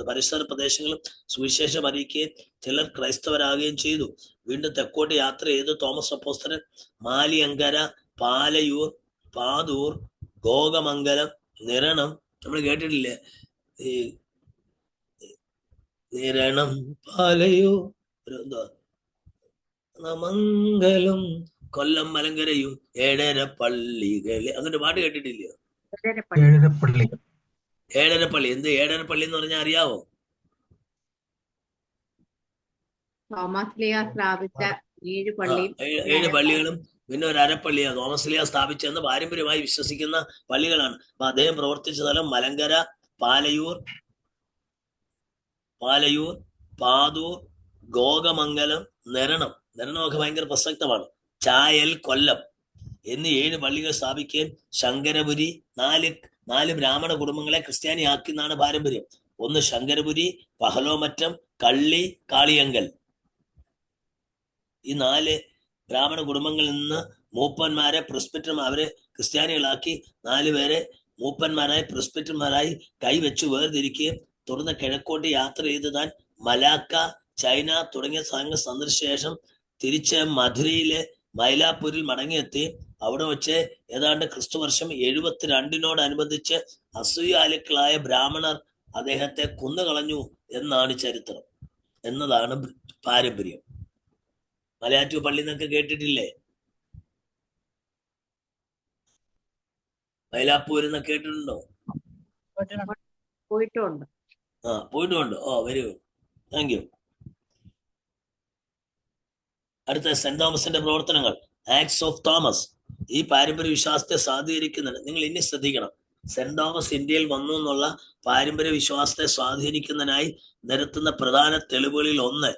പരിസര പ്രദേശങ്ങളും സുവിശേഷം അറിയിക്കുകയും ചിലർ ക്രൈസ്തവരാകുകയും ചെയ്തു. വീണ്ടും തെക്കോട്ട് യാത്ര ചെയ്ത് തോമസ് അപ്പോസ്തലൻ മാലിയങ്കര, പാലയൂർ, പാതൂർ, ഗോഗമംഗലം, നിരണം, നമ്മൾ കേട്ടിട്ടില്ലേ ഈ നിരണം, പാലയൂർ, എന്താ മംഗലം, കൊല്ലം, മലങ്കരയും, ഏഴര പള്ളികളെ, അങ്ങനെ പാട്ട് കേട്ടിട്ടില്ലയോ? ഏഴരപ്പള്ളി. എന്ത് ഏഴരപ്പള്ളി എന്ന് പറഞ്ഞാൽ അറിയാവോ? തോമസ് ലീഗ സ്ഥാപിച്ച 7 പള്ളിയും 7 പള്ളികളും പിന്നെ ഒരു അരപ്പള്ളിയാണ് തോമസ് ലീഗ സ്ഥാപിച്ചെന്ന് പാരമ്പര്യമായി വിശ്വസിക്കുന്ന പള്ളികളാണ്. അപ്പൊ അദ്ദേഹം പ്രവർത്തിച്ച സ്ഥലം മലങ്കര, പാലയൂർ, പാതൂർ, ഗോഗമംഗലം, നിരണമൊക്കെ ഭയങ്കര പ്രസക്തമാണ്. ചായൽ, കൊല്ലം എന്നീ 7 പള്ളികൾ സ്ഥാപിക്കുകയും ശങ്കരപുരി, 4 ബ്രാഹ്മണ കുടുംബങ്ങളെ ക്രിസ്ത്യാനിയാക്കി എന്നാണ് പാരമ്പര്യം. ഒന്ന് ശങ്കരപുരി, പഹലോമറ്റം, കള്ളി, കാളിയങ്കൽ. ഈ 4 ബ്രാഹ്മണ കുടുംബങ്ങളിൽ നിന്ന് മൂപ്പന്മാരെ അവരെ ക്രിസ്ത്യാനികളാക്കി 4 പേരെ മൂപ്പന്മാരായി പ്രിസ്പിറ്റന്മാരായി കൈവച്ചു വേർതിരിക്കുകയും തുടർന്ന് കിഴക്കോട്ട് യാത്ര ചെയ്ത് താൻ മലാക്ക, ചൈന തുടങ്ങിയ സ്ഥലങ്ങൾ സന്ദർശിച്ച ശേഷം തിരിച്ച് മധുരയിലെ മൈലാപ്പൂരിൽ മടങ്ങിയെത്തി. അവിടെ വെച്ച് ഏതാണ്ട് ക്രിസ്തുവർഷം 72 അസൂയാലുക്കളായ ബ്രാഹ്മണർ അദ്ദേഹത്തെ കൊന്നുകളഞ്ഞു എന്നാണ് ചരിത്രം, എന്നതാണ് പാരമ്പര്യം. മലയാറ്റൂർ പള്ളി എന്നൊക്കെ കേട്ടിട്ടില്ലേ? മൈലാപ്പൂർ എന്നൊക്കെ കേട്ടിട്ടുണ്ടോ? പോയിട്ടുണ്ട്. പോയിട്ടുണ്ടോ? Very good, thank you. അടുത്ത സെന്റ് തോമസിന്റെ പ്രവർത്തനങ്ങൾ. ആക്ട്സ് ഓഫ് തോമസ് ഈ പാരമ്പര്യ വിശ്വാസത്തെ സ്വാധീനിക്കുന്നുണ്ട്. നിങ്ങൾ ഇനി ശ്രദ്ധിക്കണം. സെന്റ് തോമസ് ഇന്ത്യയിൽ വന്നു എന്നുള്ള പാരമ്പര്യ വിശ്വാസത്തെ സ്വാധീനിക്കുന്നതിനായി നിരത്തുന്ന പ്രധാന തെളിവുകളിൽ ഒന്ന്,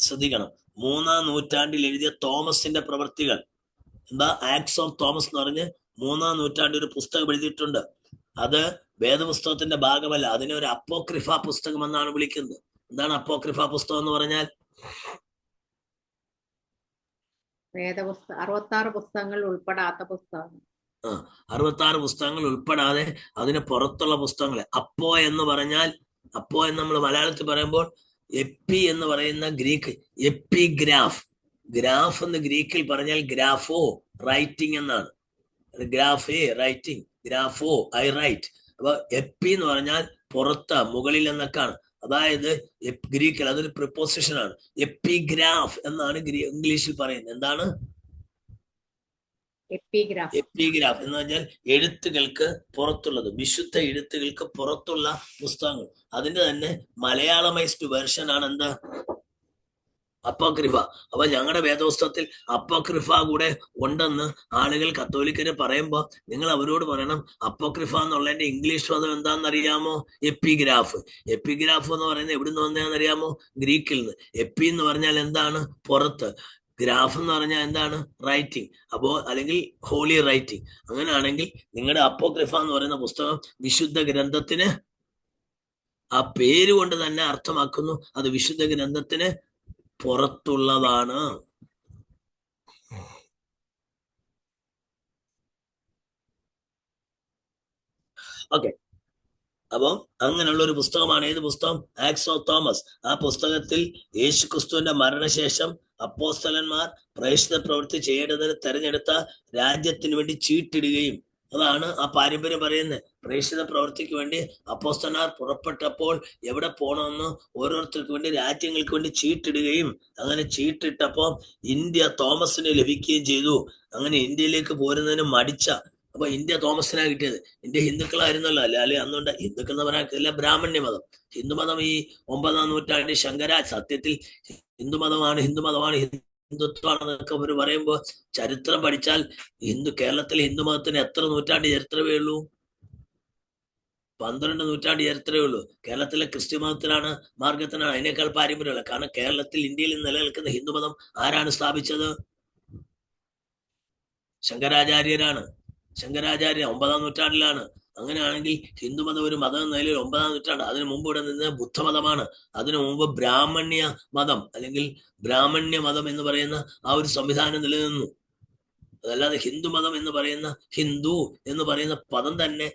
ശ്രദ്ധിക്കണം, 3-ാം നൂറ്റാണ്ടിൽ എഴുതിയ തോമസിന്റെ പ്രവൃത്തികൾ. എന്താ ആക്ട്സ് ഓഫ് തോമസ് എന്ന് പറഞ്ഞ് 3-ാം നൂറ്റാണ്ടിൽ ഒരു പുസ്തകം എഴുതിയിട്ടുണ്ട്. അത് വേദപുസ്തകത്തിന്റെ ഭാഗമല്ല, അതിനെ ഒരു അപ്പോക്രിഫ പുസ്തകം എന്നാണ് വിളിക്കുന്നത്. എന്താണ് അപ്പോക്രിഫ പുസ്തകം എന്ന് പറഞ്ഞാൽ? 66 പുസ്തകങ്ങൾ ഉൾപ്പെടാത്ത പുസ്തകം. 66 പുസ്തകങ്ങൾ ഉൾപ്പെടാതെ അതിന് പുറത്തുള്ള പുസ്തകങ്ങൾ. അപ്പോ എന്ന് പറഞ്ഞാൽ, അപ്പോ എന്ന് നമ്മൾ മലയാളത്തിൽ പറയുമ്പോൾ എപ്പി എന്ന് പറയുന്ന ഗ്രീക്ക് എപ്പിഗ്രാഫ്. ഗ്രാഫ് എന്ന് ഗ്രീക്കിൽ പറഞ്ഞാൽ ഗ്രാഫോ, റൈറ്റിംഗ് എന്നാണ്. ഗ്രാഫേ റൈറ്റിംഗ്, ഗ്രാഫോ ഐ റൈറ്റ്. അപ്പൊ എപ്പി എന്ന് പറഞ്ഞാൽ പുറത്ത്, മുകളിൽ എന്നൊക്കെയാണ്. അതായത് ഗ്രീക്കിൽ അതൊരു പ്രിപ്പോസിഷൻ ആണ്. എപ്പിഗ്രാഫ് എന്നാണ് ഇംഗ്ലീഷിൽ പറയുന്നത്. എന്താണ് എപ്പിഗ്രാഫ് എന്ന് പറഞ്ഞാൽ എഴുത്തുകൾക്ക് പുറത്തുള്ളത്, വിശുദ്ധ എഴുത്തുകൾക്ക് പുറത്തുള്ള പുസ്തകങ്ങൾ. അതിന്റെ തന്നെ മലയാളമൈസ്ഡ് വെർഷൻ ആണ് എന്താ? അപ്പോക്രിഫ. അപ്പൊ ഞങ്ങളുടെ വേദപുസ്തകത്തിൽ അപ്പോക്രിഫ കൂടെ ഉണ്ടെന്ന് ആളുകൾ കത്തോലിക്കര് പറയുമ്പോ നിങ്ങൾ അവരോട് പറയണം, അപ്പോക്രിഫ എന്നുള്ളതിന്റെ ഇംഗ്ലീഷ് പദം എന്താണെന്ന് അറിയാമോ? എപ്പിഗ്രാഫ്. എപ്പിഗ്രാഫ് എന്ന് പറയുന്നത് എവിടുന്ന് വന്നതാണെന്ന് അറിയാമോ? ഗ്രീക്കിൽ നിന്ന്. എപ്പി എന്ന് പറഞ്ഞാൽ എന്താണ്? പുറത്ത്. ഗ്രാഫ് എന്ന് പറഞ്ഞാൽ എന്താണ്? റൈറ്റിംഗ്. അപ്പോ അല്ലെങ്കിൽ ഹോളി റൈറ്റിംഗ്. അങ്ങനെയാണെങ്കിൽ നിങ്ങളുടെ അപ്പോക്രിഫ എന്ന് പറയുന്ന പുസ്തകം വിശുദ്ധ ഗ്രന്ഥത്തിന്, ആ പേര് കൊണ്ട് തന്നെ അർത്ഥമാക്കുന്നു, അത് വിശുദ്ധ ഗ്രന്ഥത്തിന് പുറത്തുള്ളതാണ്. ഓക്കെ, അപ്പം അങ്ങനെയുള്ള ഒരു പുസ്തകമാണ് ഏത് പുസ്തകം? Acts of Thomas. ആ പുസ്തകത്തിൽ യേശു ക്രിസ്തുവിന്റെ മരണശേഷം അപ്പോസ്തലന്മാർ പ്രേക്ഷിത പ്രവൃത്തി ചെയ്യേണ്ടതിന് തെരഞ്ഞെടുത്ത രാജ്യത്തിന് വേണ്ടി ചീട്ടിടുകയും, അതാണ് ആ പാരമ്പര്യം പറയുന്നത്. പ്രേക്ഷിത പ്രവൃത്തിക്ക് വേണ്ടി അപ്പോസ്തലന്മാർ പുറപ്പെട്ടപ്പോൾ എവിടെ പോകണമെന്ന് ഓരോരുത്തർക്ക് വേണ്ടി, രാജ്യങ്ങൾക്ക് വേണ്ടി ചീട്ടിടുകയും, അങ്ങനെ ചീട്ടിട്ടപ്പോൾ ഇന്ത്യ തോമസിന് ലഭിക്കുകയും ചെയ്തു. അങ്ങനെ ഇന്ത്യയിലേക്ക് പോരുന്നതിന് മടിച്ച അപ്പൊ ഇന്ത്യ തോമസിനാ കിട്ടിയത്. ഇന്ത്യ ഹിന്ദുക്കളായിരുന്നല്ലോ, അല്ലെ അന്നുണ്ട് ഹിന്ദുക്കൾ എന്ന് പറയാൻ ബ്രാഹ്മണ്യ മതം. ഹിന്ദുമതം ഈ 9-ാം നൂറ്റാണ്ടിൽ ശങ്കരാചാര്യ സത്യത്തിൽ ഹിന്ദുമതമാണ് ഹിന്ദുത്വമാണെന്നൊക്കെ അവർ പറയുമ്പോൾ ചരിത്രം പഠിച്ചാൽ കേരളത്തിലെ ഹിന്ദുമതത്തിന് എത്ര നൂറ്റാണ്ട് ചരിത്രമേ ഉള്ളൂ? 12 നൂറ്റാണ്ട് ചരിത്രമേ ഉള്ളൂ. കേരളത്തിലെ ക്രിസ്ത്യ മതത്തിനാണ്, മാർഗത്തിനാണ് അതിനേക്കാൾ പാരമ്പര്യമുള്ള. കാരണം കേരളത്തിൽ, ഇന്ത്യയിൽ നിലനിൽക്കുന്ന ഹിന്ദുമതം ആരാണ് സ്ഥാപിച്ചത്? ശങ്കരാചാര്യരാണ്. ശങ്കരാചാര്യ 9-ാം നൂറ്റാണ്ടിലാണ്. അങ്ങനെയാണെങ്കിൽ ഹിന്ദുമതം ഒരു മതം എന്ന നിലയിൽ 9-ാം നൂറ്റാണ്ട്. അതിനു മുമ്പ് ഇവിടെ നിന്ന് ബുദ്ധമതമാണ്. അതിനു മുമ്പ് ബ്രാഹ്മണ്യ മതം അല്ലെങ്കിൽ ബ്രാഹ്മണ്യ മതം എന്ന് പറയുന്ന ആ ഒരു സംവിധാനം നിലനിന്നു. അതല്ലാതെ ഹിന്ദുമതം എന്ന് പറയുന്ന, ഹിന്ദു എന്ന് പറയുന്ന പദം തന്നെ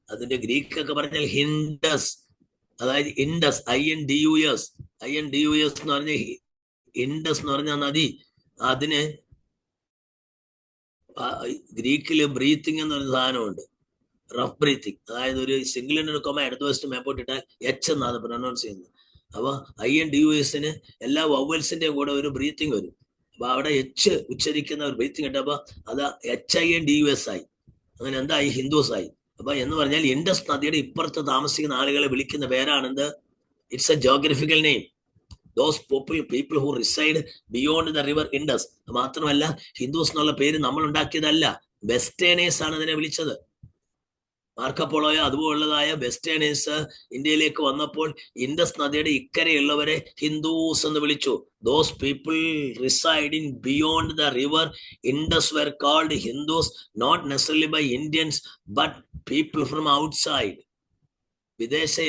അതിന്റെ ഗ്രീക്ക് ഒക്കെ പറഞ്ഞാൽ ഹിൻഡസ്, അതായത് ഇൻഡസ്, INDUS എന്ന് പറഞ്ഞ ഇൻഡസ് എന്ന് പറഞ്ഞ നദി. അതിന് ഗ്രീക്കില് ബ്രീത്തിങ് എന്ന് പറഞ്ഞ സാധനമുണ്ട്, റഫ് ബ്രീത്തിങ്. അതായത് ഒരു സിംഗിൾ എടുക്കുമ്പോ ഇടത് വശത്ത് മേപ്പോട്ടിട്ടാൽ H എന്നാണ് പ്രൊനൗൺസ് ചെയ്യുന്നത്. അപ്പൊ INDUS എല്ലാ വവൽസിന്റെയും കൂടെ ഒരു ബ്രീത്തിങ് വരും. അപ്പൊ അവിടെ H ഉച്ചരിക്കുന്ന ഒരു ബ്രീത്തിങ് ഇട്ടപ്പോ അത് HINDUS ആയി. അങ്ങനെ എന്തായി? ഹിന്ദുസ് ആയി. അപ്പൊ എന്ന് പറഞ്ഞാൽ ഇൻഡസ് നദിയുടെ ഇപ്പുറത്ത് താമസിക്കുന്ന ആളുകളെ വിളിക്കുന്ന പേരാണെന്ത്? It's a geographical name. Those people who reside beyond the river Indus. മാത്രമല്ല ഹിന്ദുസ് എന്നുള്ള പേര് നമ്മൾ ഉണ്ടാക്കിയതല്ല, വെസ്റ്റേണേഴ്സ് ആണ് അതിനെ വിളിച്ചത്. മാർക്കപ്പോളോയോ അതുപോലുള്ളതായ വെസ്റ്റേണേഴ്സ് ഇന്ത്യയിലേക്ക് വന്നപ്പോൾ ഇൻഡസ് നദിയുടെ ഇക്കരെയുള്ളവരെ ഹിന്ദുസ് എന്ന് വിളിച്ചു. Those people residing beyond the river Indus were called Hindus, not necessarily by Indians but people from outside. വിദേശീയരായ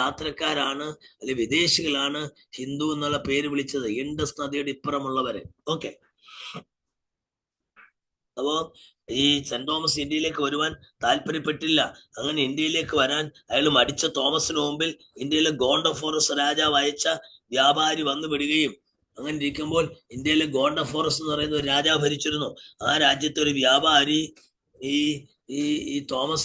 യാത്രക്കാരാണ് അല്ലെ വിദേശികളാണ് ഹിന്ദു എന്നുള്ള പേര് വിളിച്ചത്, ഇൻഡസ് നദിയുടെ ഇപ്പുറമുള്ളവരെ. ഓക്കെ. അപ്പോ ഈ സെന്റ് തോമസ് ഇന്ത്യയിലേക്ക് വരുവാൻ താല്പര്യപ്പെട്ടില്ല. അങ്ങനെ ഇന്ത്യയിലേക്ക് വരാൻ അയാൾ മടിച്ച തോമസിന് മുമ്പിൽ ഇന്ത്യയിലെ ഗോണ്ടഫോറസ് രാജാവ് അയച്ച വ്യാപാരി വന്നു വിടുകയും, അങ്ങനെ ഇരിക്കുമ്പോൾ ഇന്ത്യയിലെ ഗോണ്ടഫോറസ് എന്ന് പറയുന്ന ഒരു രാജാവ് ഭരിച്ചിരുന്നു. ആ രാജ്യത്തെ ഒരു വ്യാപാരി ഈ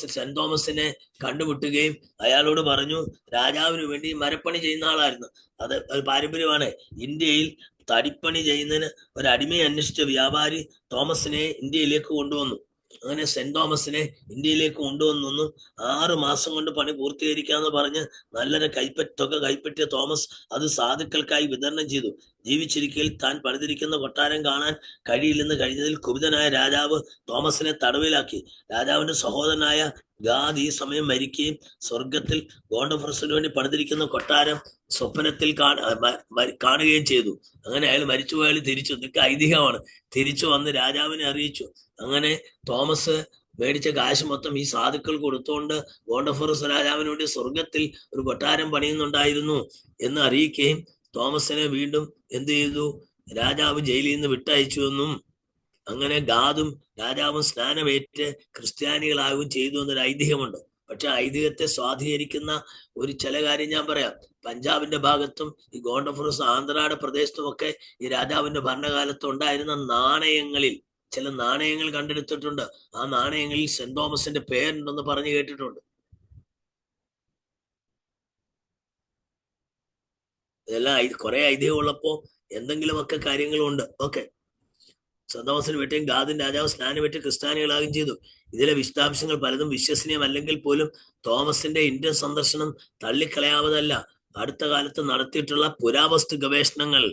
സെന്റ് തോമസിനെ കണ്ടുമുട്ടുകയും അയാളോട് പറഞ്ഞു, രാജാവിന് വേണ്ടി മരപ്പണി ചെയ്യുന്ന ആളായിരുന്നു. അത് പാരമ്പര്യമാണ്. ഇന്ത്യയിൽ തടിപ്പണി ചെയ്യുന്നതിന് ഒരു അടിമയെ അന്വേഷിച്ച വ്യാപാരി തോമസിനെ ഇന്ത്യയിലേക്ക് കൊണ്ടുവന്നു. അങ്ങനെ സെന്റ് തോമസിനെ ഇന്ത്യയിലേക്ക് കൊണ്ടുവന്നു. 6 മാസം കൊണ്ട് പണി പൂർത്തീകരിക്കാന്ന് പറഞ്ഞ് നല്ലൊരു തുക കൈപ്പറ്റിയ തോമസ് അത് സാധുക്കൾക്കായി വിതരണം ചെയ്തു. ജീവിച്ചിരിക്കൽ താൻ പണിതിരിക്കുന്ന കൊട്ടാരം കാണാൻ കഴിയില്ലെന്ന് കഴിഞ്ഞതിൽ കുപിതനായ രാജാവ് തോമസിനെ തടവിലാക്കി. രാജാവിന്റെ സഹോദരനായ ഗാദ് ഈ സമയം മരിക്കുകയും സ്വർഗത്തിൽ ഗോണ്ടഫോറസിന് വേണ്ടി പണിതിരിക്കുന്ന കൊട്ടാരം സ്വപ്നത്തിൽ കാണുകയും ചെയ്തു. അങ്ങനെ അയാൾ മരിച്ചുപോയ തിരിച്ചു, ഇതൊക്കെ ഐതിഹ്യമാണ്. തിരിച്ചു വന്ന് രാജാവിനെ അറിയിച്ചു. അങ്ങനെ തോമസ് മേടിച്ച കാശ് മൊത്തം ഈ സാധുക്കൾ കൊടുത്തുകൊണ്ട് ഗോണ്ടഫോറസ് രാജാവിന് വേണ്ടി സ്വർഗത്തിൽ ഒരു കൊട്ടാരം പണിയുന്നുണ്ടായിരുന്നു എന്ന് അറിയിക്കുകയും തോമസിനെ വീണ്ടും എന്ത് ചെയ്തു? രാജാവ് ജയിലിൽ നിന്ന് വിട്ടയച്ചു എന്നും അങ്ങനെ ഗാദും രാജാവും സ്നാനമേറ്റ് ക്രിസ്ത്യാനികളാകുകയും ചെയ്തു എന്നൊരു ഐതിഹ്യമുണ്ട്. പക്ഷെ ഐതിഹ്യത്തെ സ്വാധീനിക്കുന്ന ചില കാര്യം ഞാൻ പറയാം. പഞ്ചാബിന്റെ ഭാഗത്തും ഈ ഗോണ്ടഫോറസ് ആന്ധ്രയുടെ പ്രദേശത്തുമൊക്കെ ഈ രാജാവിന്റെ ഭരണകാലത്ത് ഉണ്ടായിരുന്ന നാണയങ്ങളിൽ ചില നാണയങ്ങൾ കണ്ടെടുത്തിട്ടുണ്ട്. ആ നാണയങ്ങളിൽ സെന്റ് തോമസിന്റെ പേരുണ്ടെന്ന് പറഞ്ഞു കേട്ടിട്ടുണ്ട്. ഇതെല്ലാം കുറെ ഐതിഹ്യം ഉള്ളപ്പോ എന്തെങ്കിലുമൊക്കെ കാര്യങ്ങളുണ്ട്. ഓക്കെ. സെന്റ് തോമസിന് വേണ്ടിയും ഗാദിൻ രാജാവ് സ്നാനമേറ്റ് ക്രിസ്ത്യാനികളാകുകയും ചെയ്തു. ഇതിലെ വിശദാംശങ്ങൾ പലതും വിശ്വസനീയമല്ലെങ്കിൽ പോലും തോമസിന്റെ ഇന്ത്യൻ സന്ദർശനം തള്ളിക്കളയാവതല്ല. അടുത്ത കാലത്ത് നടത്തിയിട്ടുള്ള പുരാവസ്തു ഗവേഷണങ്ങൾ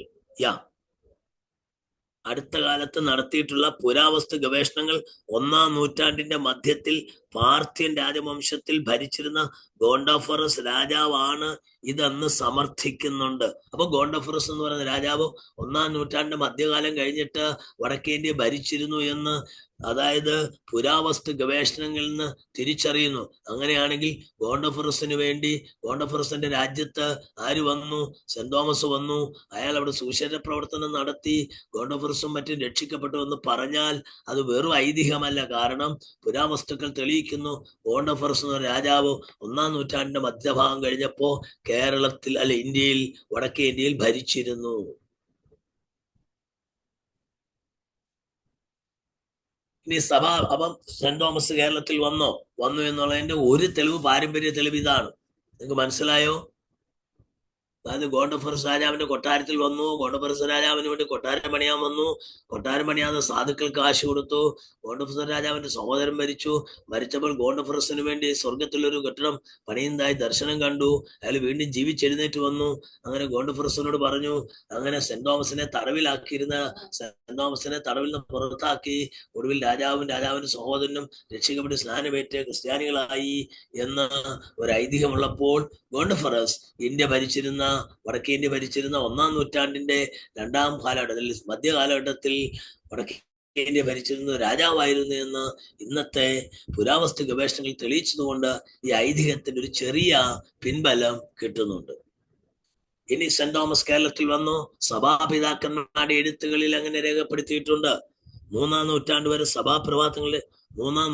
ഗവേഷണങ്ങൾ 1-ാം നൂറ്റാണ്ടിന്റെ മധ്യത്തിൽ പാർത്ഥിയൻ രാജവംശത്തിൽ ഭരിച്ചിരുന്ന ഗോണ്ടഫോറസ് രാജാവാണ് ഇതെന്ന് സമർത്ഥിക്കുന്നുണ്ട്. അപ്പൊ ഗോണ്ടഫോറസ് എന്ന് പറയുന്ന രാജാവ് 1-ാം നൂറ്റാണ്ടിന്റെ മധ്യകാലം കഴിഞ്ഞിട്ട് വടക്കേ ഇന്ത്യ ഭരിച്ചിരുന്നു എന്ന് അതായത് പുരാവസ്തു ഗവേഷണങ്ങളിൽ നിന്ന് തിരിച്ചറിയുന്നു. അങ്ങനെയാണെങ്കിൽ ഗോണ്ടഫോറസിന്റെ രാജ്യത്ത് ആര് വന്നു? സെന്റ് തോമസ് വന്നു. അയാൾ അവിടെ സുവിശേഷ പ്രവർത്തനം നടത്തി, ഗോണ്ടഫോറസും മറ്റും രക്ഷിക്കപ്പെട്ടു എന്ന് പറഞ്ഞാൽ അത് വെറും ഐതിഹ്യമല്ല. കാരണം പുരാവസ്തുക്കൾ തെളിയിക്കുന്നു ഗോണ്ടഫോറസ് എന്ന രാജാവ് 1-ാം നൂറ്റാണ്ടിന്റെ മധ്യഭാഗം കഴിഞ്ഞപ്പോ കേരളത്തിൽ ഇന്ത്യയിൽ വടക്കേ ഇന്ത്യയിൽ ഭരിച്ചിരുന്നു. ഇനി അപ്പം സെന്റ് തോമസ് കേരളത്തിൽ വന്നു എന്നുള്ളതിന്റെ ഒരു തെളിവ്, പാരമ്പര്യ തെളിവ് ഇതാണ്. നിങ്ങൾക്ക് മനസ്സിലായോ? അതായത് ഗോണ്ടഫറസ് രാജാവിന്റെ കൊട്ടാരത്തിൽ വന്നു. ഗോണ്ടഫറസ് രാജാവിന് വേണ്ടി കൊട്ടാരം പണിയാൻ വന്നു. കൊട്ടാരം പണിയാതെ സാധുക്കൾ കാശ് കൊടുത്തു. ഗോണ്ടഫറസ് രാജാവിന്റെ സഹോദരൻ മരിച്ചപ്പോൾ ഗോണ്ടഫറസിന് വേണ്ടി സ്വർഗത്തിലൊരു കെട്ടിടം പണിയുന്നതായി ദർശനം കണ്ടു. അയാൾ വീണ്ടും ജീവിച്ചെഴുന്നേറ്റ് വന്നു. അങ്ങനെ ഗോണ്ടഫറസിനോട് പറഞ്ഞു. അങ്ങനെ സെന്റ് തോമസിനെ തടവിൽ നിന്ന് പുറത്താക്കി. ഒടുവിൽ രാജാവിന്റെ സഹോദരനും രക്ഷിക്കപ്പെട്ട് സ്നാനമേറ്റ് ക്രിസ്ത്യാനികളായി എന്ന് ഒരു ഐതിഹ്യമുള്ളപ്പോൾ ഗോണ്ടഫറസ് വടക്കേ ഇന്ത്യ ഭരിച്ചിരുന്ന 1-ാം നൂറ്റാണ്ടിന്റെ 2-ാം കാലഘട്ടത്തിൽ, മധ്യകാലഘട്ടത്തിൽ വടക്കേ ഇന്ത്യ ഭരിച്ചിരുന്ന രാജാവായിരുന്നു എന്ന് ഇന്നത്തെ പുരാവസ്തു ഗവേഷണങ്ങൾ തെളിയിച്ചതുകൊണ്ട് ഈ ഐതിഹ്യത്തിന് ഒരു ചെറിയ പിൻബലം കിട്ടുന്നുണ്ട്. ഇനി സെന്റ് തോമസ് കേരളത്തിൽ വന്നു. സഭാപിതാക്കന്മാരുടെ എഴുത്തുകളിൽ അങ്ങനെ രേഖപ്പെടുത്തിയിട്ടുണ്ട്. 3-ാം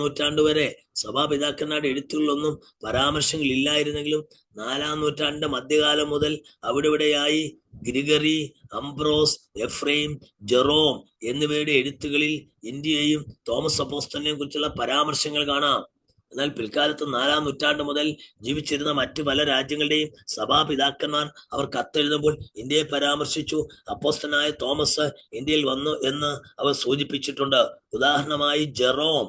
നൂറ്റാണ്ട് വരെ സഭാപിതാക്കന്മാരുടെ എഴുത്തുകളിലൊന്നും പരാമർശങ്ങൾ ഇല്ലായിരുന്നെങ്കിലും 4-ാം നൂറ്റാണ്ടിന്റെ മധ്യകാലം മുതൽ അവിടെയായി ഗ്രിഗറി, അംബ്രോസ്, എഫ്രൈം, ജെറോം എന്നിവയുടെ എഴുത്തുകളിൽ ഇന്ത്യയെയും തോമസ് അപ്പോസ്തലനെയും കുറിച്ചുള്ള പരാമർശങ്ങൾ കാണാം. എന്നാൽ പിൽക്കാലത്ത് 4-ാം നൂറ്റാണ്ട് മുതൽ ജീവിച്ചിരുന്ന മറ്റു പല രാജ്യങ്ങളുടെയും സഭാപിതാക്കന്മാർ അവർ കത്തെഴുതുമ്പോൾ ഇന്ത്യയെ പരാമർശിച്ചു. അപ്പോസ്തലനായ തോമസ് ഇന്ത്യയിൽ വന്നു എന്ന് അവർ സൂചിപ്പിച്ചിട്ടുണ്ട്. ഉദാഹരണമായി ജെറോം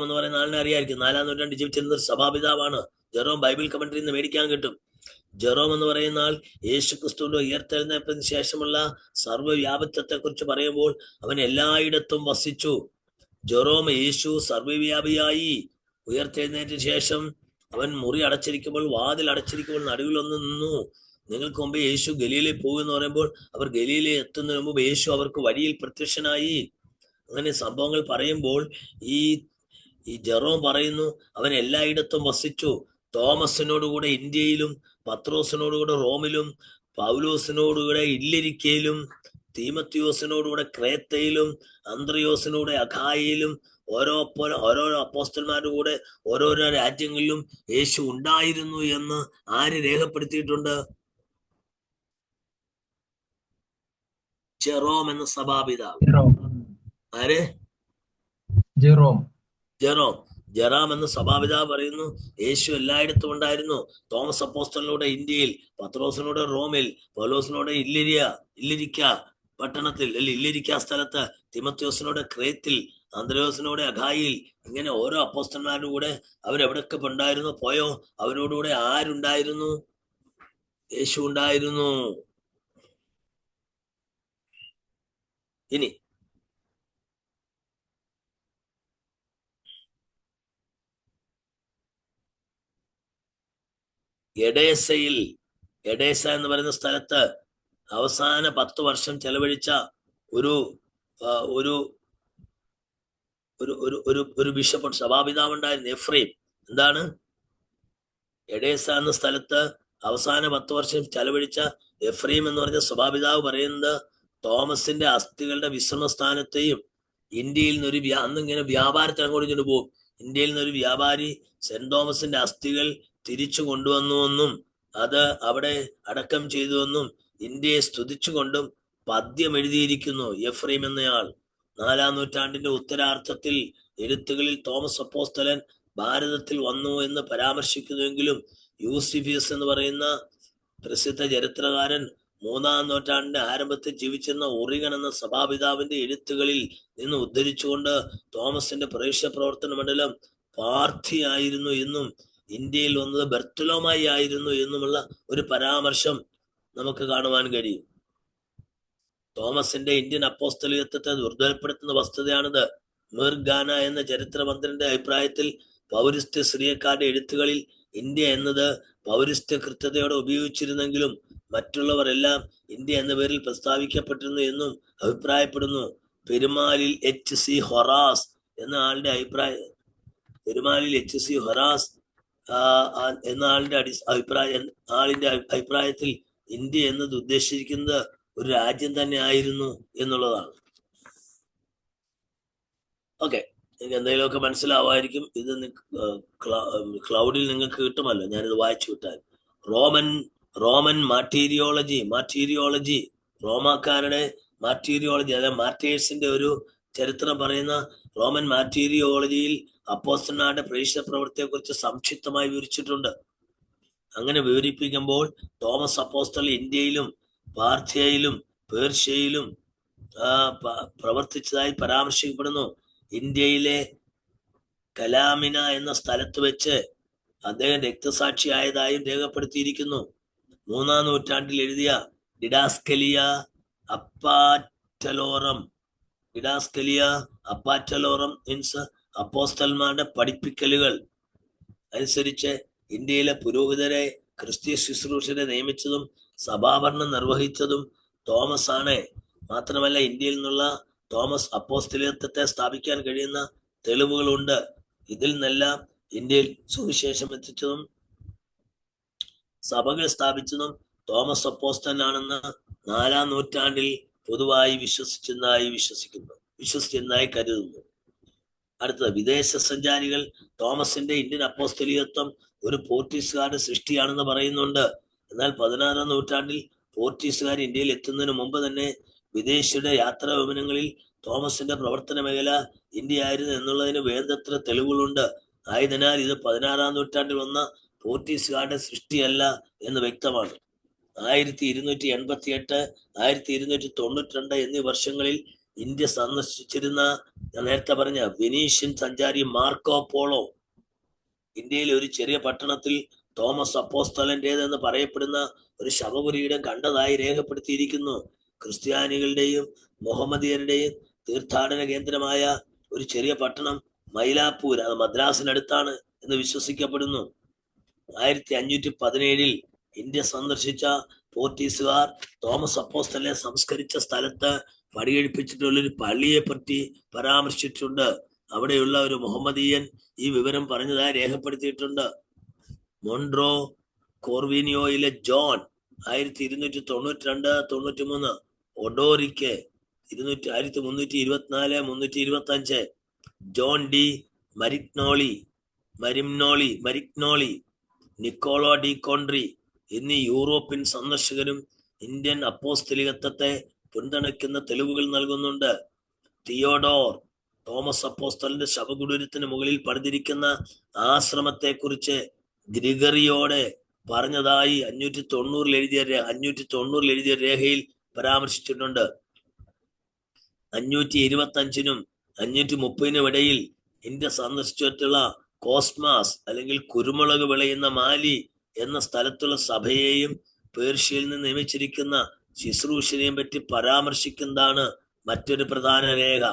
എന്ന് പറയുന്ന ആളിനെ അറിയായിരിക്കും. 4-ാം നൂറ്റാണ്ടിൽ ജീവിച്ചിരുന്ന ഒരു സഭാപിതാവാണ്. ജെറോം ബൈബിൾ കമന്ററിയിൽ നിന്ന് മേടിക്കാൻ കിട്ടും. ജെറോം എന്ന് പറയുന്ന ആൾ യേശു ക്രിസ്തുവിന്റെ ഉയർത്തെഴുന്നേൽപ്പിന് ശേഷമുള്ള സർവ്വവ്യാപിത്വത്തെ കുറിച്ച് പറയുമ്പോൾ അവൻ എല്ലായിടത്തും വസിച്ചു. ജെറോം യേശു സർവ്വവ്യാപിയായി. ഉയർത്തെഴുന്നേറ്റ ശേഷം അവൻ മുറി അടച്ചിരിക്കുമ്പോൾ, വാതിൽ അടച്ചിരിക്കുമ്പോൾ നടുവിലൊന്ന് നിന്നു. നിങ്ങൾക്ക് മുമ്പ് യേശു ഗലീലയിൽ പോകുമെന്ന് പറയുമ്പോൾ അവർ ഗലീലയിൽ എത്തുന്നതിന് മുമ്പ് യേശു അവർക്ക് വഴിയിൽ പ്രത്യക്ഷനായി. അങ്ങനെ സംഭവങ്ങൾ പറയുമ്പോൾ ഈ ജെറോം പറയുന്നു അവൻ എല്ലായിടത്തും വസിച്ചു. തോമസിനോടുകൂടെ ഇന്ത്യയിലും, പത്രോസിനോടുകൂടെ റോമിലും, പൗലോസിനോടുകൂടെ ഇല്ലിരിക്കയിലും, തീമത്തിയോസിനോടുകൂടെ ക്രേത്തയിലും, അന്ത്രയോസിനോടെ അഖായയിലും, ഓരോരോ അപ്പോസ്തലന്മാരുടെ കൂടെ ഓരോരോ രാജ്യങ്ങളിലും യേശു ഉണ്ടായിരുന്നു എന്ന് ആര് രേഖപ്പെടുത്തിയിട്ടുണ്ട്? ജെറോം എന്ന സഭാപിതാവ്. ആര്? ജെറോം എന്ന സഭാപിതാവ് പറയുന്നു യേശു എല്ലായിടത്തും ഉണ്ടായിരുന്നു. തോമസ് അപ്പോസ്തലനോടെ ഇന്ത്യയിൽ, പത്രോസിനോടെ റോമിൽ, പൗലോസിനോടെ ഇല്ലിരിക്ക പട്ടണത്തിൽ, ഇല്ലിരിക്ക സ്ഥലത്ത്, തിമത്യോസിനോടെ ക്രേത്തിൽ, അന്ത്രയോസിനോടെ അഖായിൽ. ഇങ്ങനെ ഓരോ അപ്പോസ്തലന്മാരുടെ കൂടെ അവരെവിടൊക്കെ ഉണ്ടായിരുന്നു പോയോ അവരോടുകൂടെ ആരുണ്ടായിരുന്നു? യേശു ഉണ്ടായിരുന്നു. ഇനി എഡേസ എന്ന് പറയുന്ന സ്ഥലത്ത് അവസാന 10 വർഷം ചെലവഴിച്ച ഒരു ബിഷപ്പ്, സഭാപിതാവ് ഉണ്ടായിരുന്നു, എഫ്രൈം. എന്താണ്? എഡേസ എന്ന സ്ഥലത്ത് അവസാന 10 വർഷം ചെലവഴിച്ച എഫ്രൈം എന്ന് പറഞ്ഞ സഭാപിതാവ് പറയുന്നത് തോമസിന്റെ അസ്ഥികളുടെ വിശ്രമസ്ഥാനത്തെയും ഇന്ത്യയിൽ നിന്നൊരു അന്നിങ്ങനെ വ്യാപാരത്തിന് അങ്ങോട്ട് ഇങ്ങോട്ട് പോകും. ഇന്ത്യയിൽ നിന്നൊരു വ്യാപാരി സെന്റ് തോമസിന്റെ അസ്ഥികൾ തിരിച്ചു കൊണ്ടുവന്നുവെന്നും അത് അവിടെ അടക്കം ചെയ്തുവെന്നും ഇന്ത്യയെ സ്തുതിച്ചുകൊണ്ടും പദ്യം എഴുതിയിരിക്കുന്നു എഫ്രൈം എന്നയാൾ. 4-ാം നൂറ്റാണ്ടിന്റെ ഉത്തരാർത്ഥത്തിൽ എഴുത്തുകളിൽ തോമസ് അപ്പോസ്തലൻ ഭാരതത്തിൽ വന്നു എന്ന് പരാമർശിക്കുന്നുവെങ്കിലും യൂസിഫിയസ് എന്ന് പറയുന്ന പ്രസിദ്ധ ചരിത്രകാരൻ 3-ാം നൂറ്റാണ്ടിന്റെ ആരംഭത്തിൽ ജീവിച്ചിരുന്ന ഒറിഗൺ എന്ന സഭാപിതാവിന്റെ എഴുത്തുകളിൽ നിന്ന് ഉദ്ധരിച്ചുകൊണ്ട് തോമസിന്റെ പ്രേക്ഷ്യ പ്രവർത്തന മണ്ഡലം പാർത്ഥിയായിരുന്നു എന്നും ഇന്ത്യയിൽ വന്നത് ബർത്തലോമായി ആയിരുന്നു എന്നുമുള്ള ഒരു പരാമർശം നമുക്ക് കാണുവാൻ കഴിയും. തോമസിന്റെ ഇന്ത്യൻ അപ്പോസ്തലികത്വത്തെ ദുർബലപ്പെടുത്തുന്ന വസ്തുതയാണിത്. മിർഗാന എന്ന ചരിത്രമന്ത്രിന്റെ അഭിപ്രായത്തിൽ പൗരസ്ത്യ സിറിയക്കാരുടെ എഴുത്തുകളിൽ ഇന്ത്യ എന്നത് പൗരസ്ത്യ കൃത്യതയോടെ ഉപയോഗിച്ചിരുന്നെങ്കിലും മറ്റുള്ളവർ എല്ലാം ഇന്ത്യ എന്ന പേരിൽ പ്രസ്താവിക്കപ്പെട്ടിരുന്നു എന്നും അഭിപ്രായപ്പെടുന്നു. പെരുമാലിൽ H.C. ഹൊറാസ് എന്ന ആളുടെ അഭിപ്രായത്തിൽ ഇന്ത്യ എന്നത് ഉദ്ദേശിച്ചിരിക്കുന്നത് ഒരു രാജ്യം തന്നെ ആയിരുന്നു എന്നുള്ളതാണ്. ഓക്കെ, നിങ്ങൾക്ക് എന്തെങ്കിലുമൊക്കെ മനസ്സിലാവുമായിരിക്കും. ഇത് ക്ലൗഡിൽ നിങ്ങൾക്ക് കിട്ടുമല്ലോ, ഞാനിത് വായിച്ചു വിട്ടാൽ. റോമൻ മാറ്റീരിയോളജി, റോമാക്കാരുടെ മാറ്റീരിയോളജി, അതായത് മാർട്ടേഴ്സിന്റെ ഒരു ചരിത്രം പറയുന്ന റോമൻ മാറ്റീരിയോളജിയിൽ അപ്പോസ്തലന്മാരുടെ പ്രേക്ഷ്യ പ്രവൃത്തിയെ കുറിച്ച് സംക്ഷിപ്തമായി വിവരിച്ചിട്ടുണ്ട്. അങ്ങനെ വിവരിപ്പിക്കുമ്പോൾ തോമസ് അപ്പോസ്തലൻ ഇന്ത്യയിലും പാർഥ്യയിലും പേർഷ്യയിലും പ്രവർത്തിച്ചതായി പരാമർശിക്കപ്പെടുന്നു. ഇന്ത്യയിലെ കലാമിന എന്ന സ്ഥലത്ത് വെച്ച് അദ്ദേഹം രക്തസാക്ഷിയായതായും രേഖപ്പെടുത്തിയിരിക്കുന്നു. 3-ാം നൂറ്റാണ്ടിൽ എഴുതിയ ഡിഡാസ്കലിയ അപ്പാറ്റലോറം മീൻസ് അപ്പോസ്തലന്മാരുടെ പഠിപ്പിക്കലുകൾ അനുസരിച്ച് ഇന്ത്യയിലെ പുരോഹിതരെ ക്രിസ്തീയ ശുശ്രൂഷരെ നിയമിച്ചതും സഭാഭരണം നിർവഹിച്ചതും തോമസ് ആണ്. മാത്രമല്ല ഇന്ത്യയിൽ നിന്നുള്ള തോമസ് അപ്പോസ്തലത്വത്തെ സ്ഥാപിക്കാൻ കഴിയുന്ന തെളിവുകളുണ്ട്. ഇതിൽ നിന്നെല്ലാം ഇന്ത്യയിൽ സുവിശേഷം എത്തിച്ചതും സഭകൾ സ്ഥാപിച്ചതും തോമസ് അപ്പോസ്തലനാണെന്ന് 4-ാം നൂറ്റാണ്ടിൽ പൊതുവായി വിശ്വസിച്ചതായി കരുതുന്നു. അടുത്തത് വിദേശ സഞ്ചാരികൾ തോമസിന്റെ ഇന്ത്യൻ അപ്പോസ്തലികത്വം ഒരു പോർച്ചുഗീസുകാരുടെ സൃഷ്ടിയാണെന്ന് പറയുന്നുണ്ട്. എന്നാൽ 16-ാം നൂറ്റാണ്ടിൽ പോർച്ചുഗീസുകാർ ഇന്ത്യയിൽ എത്തുന്നതിന് മുമ്പ് തന്നെ വിദേശിയുടെ യാത്രാ വിമാനങ്ങളിൽ തോമസിന്റെ പ്രവർത്തന മേഖല ഇന്ത്യ ആയിരുന്നു എന്നുള്ളതിന് വേണ്ടത്ര തെളിവുകളുണ്ട്. ആയതിനാൽ ഇത് 16-ാം നൂറ്റാണ്ടിൽ വന്ന പോർച്ചുഗീസുകാരുടെ സൃഷ്ടിയല്ല എന്ന് വ്യക്തമാണ്. 1288, 1292 എന്നീ വർഷങ്ങളിൽ ഇന്ത്യ സന്ദർശിച്ചിരുന്ന ഞാൻ നേരത്തെ പറഞ്ഞ വെനീഷ്യൻ സഞ്ചാരി മാർക്കോ പോളോ ഇന്ത്യയിലെ ഒരു ചെറിയ പട്ടണത്തിൽ തോമസ് അപ്പോസ്തലന്റേതെന്ന് പറയപ്പെടുന്ന ഒരു ശവകുടീരം കണ്ടതായി രേഖപ്പെടുത്തിയിരിക്കുന്നു. ക്രിസ്ത്യാനികളുടെയും മുഹമ്മദിയരുടെയും തീർത്ഥാടന കേന്ദ്രമായ ഒരു ചെറിയ പട്ടണം മൈലാപ്പൂർ, അത് മദ്രാസിനടുത്താണ് എന്ന് വിശ്വസിക്കപ്പെടുന്നു. 1517 ഇന്ത്യ സന്ദർശിച്ച പോർച്ചുഗീസുകാർ തോമസ് അപ്പോസ്തലനെ സംസ്കരിച്ച സ്ഥലത്ത് പടികഴിപ്പിച്ചിട്ടുള്ളൊരു പള്ളിയെ പറ്റി പരാമർശിച്ചിട്ടുണ്ട്. അവിടെയുള്ള ഒരു മുഹമ്മദീയൻ ഈ വിവരം പറഞ്ഞതായി രേഖപ്പെടുത്തിയിട്ടുണ്ട്. മൊൺട്രോ കോർവിനിയോയിലെ John 1292-93, Odoric 1324-325, John de Marignolli, Niccolo de Conti എന്നീ യൂറോപ്യൻ സന്ദർശകരും ഇന്ത്യൻ അപ്പോസ്തലികത്വത്തെ പിന്തുണയ്ക്കുന്ന തെളിവുകൾ നൽകുന്നുണ്ട്. തിയോഡോർ തോമസ് അപ്പോസ്തലന്റെ ശവകുടീരത്തിന് മുകളിൽ പണിതിരിക്കുന്ന ആശ്രമത്തെക്കുറിച്ച് ഗ്രിഗറിയോടെ പറഞ്ഞതായി 590 എഴുതിയ രേഖയിൽ പരാമർശിച്ചിട്ടുണ്ട്. 525-നും 530-നും ഇടയിൽ ഇന്ത്യ സന്ദർശിച്ചിട്ടുള്ള കോസ്മാസ് അല്ലെങ്കിൽ കുരുമുളക് വിളയുന്ന മാലി എന്ന സ്ഥലത്തുള്ള സഭയെയും പേർഷ്യയിൽ നിന്ന് നിയമിച്ചിരിക്കുന്ന ശുശ്രൂഷനെയും പറ്റി പരാമർശിക്കുന്നതാണ് മറ്റൊരു പ്രധാന രേഖ.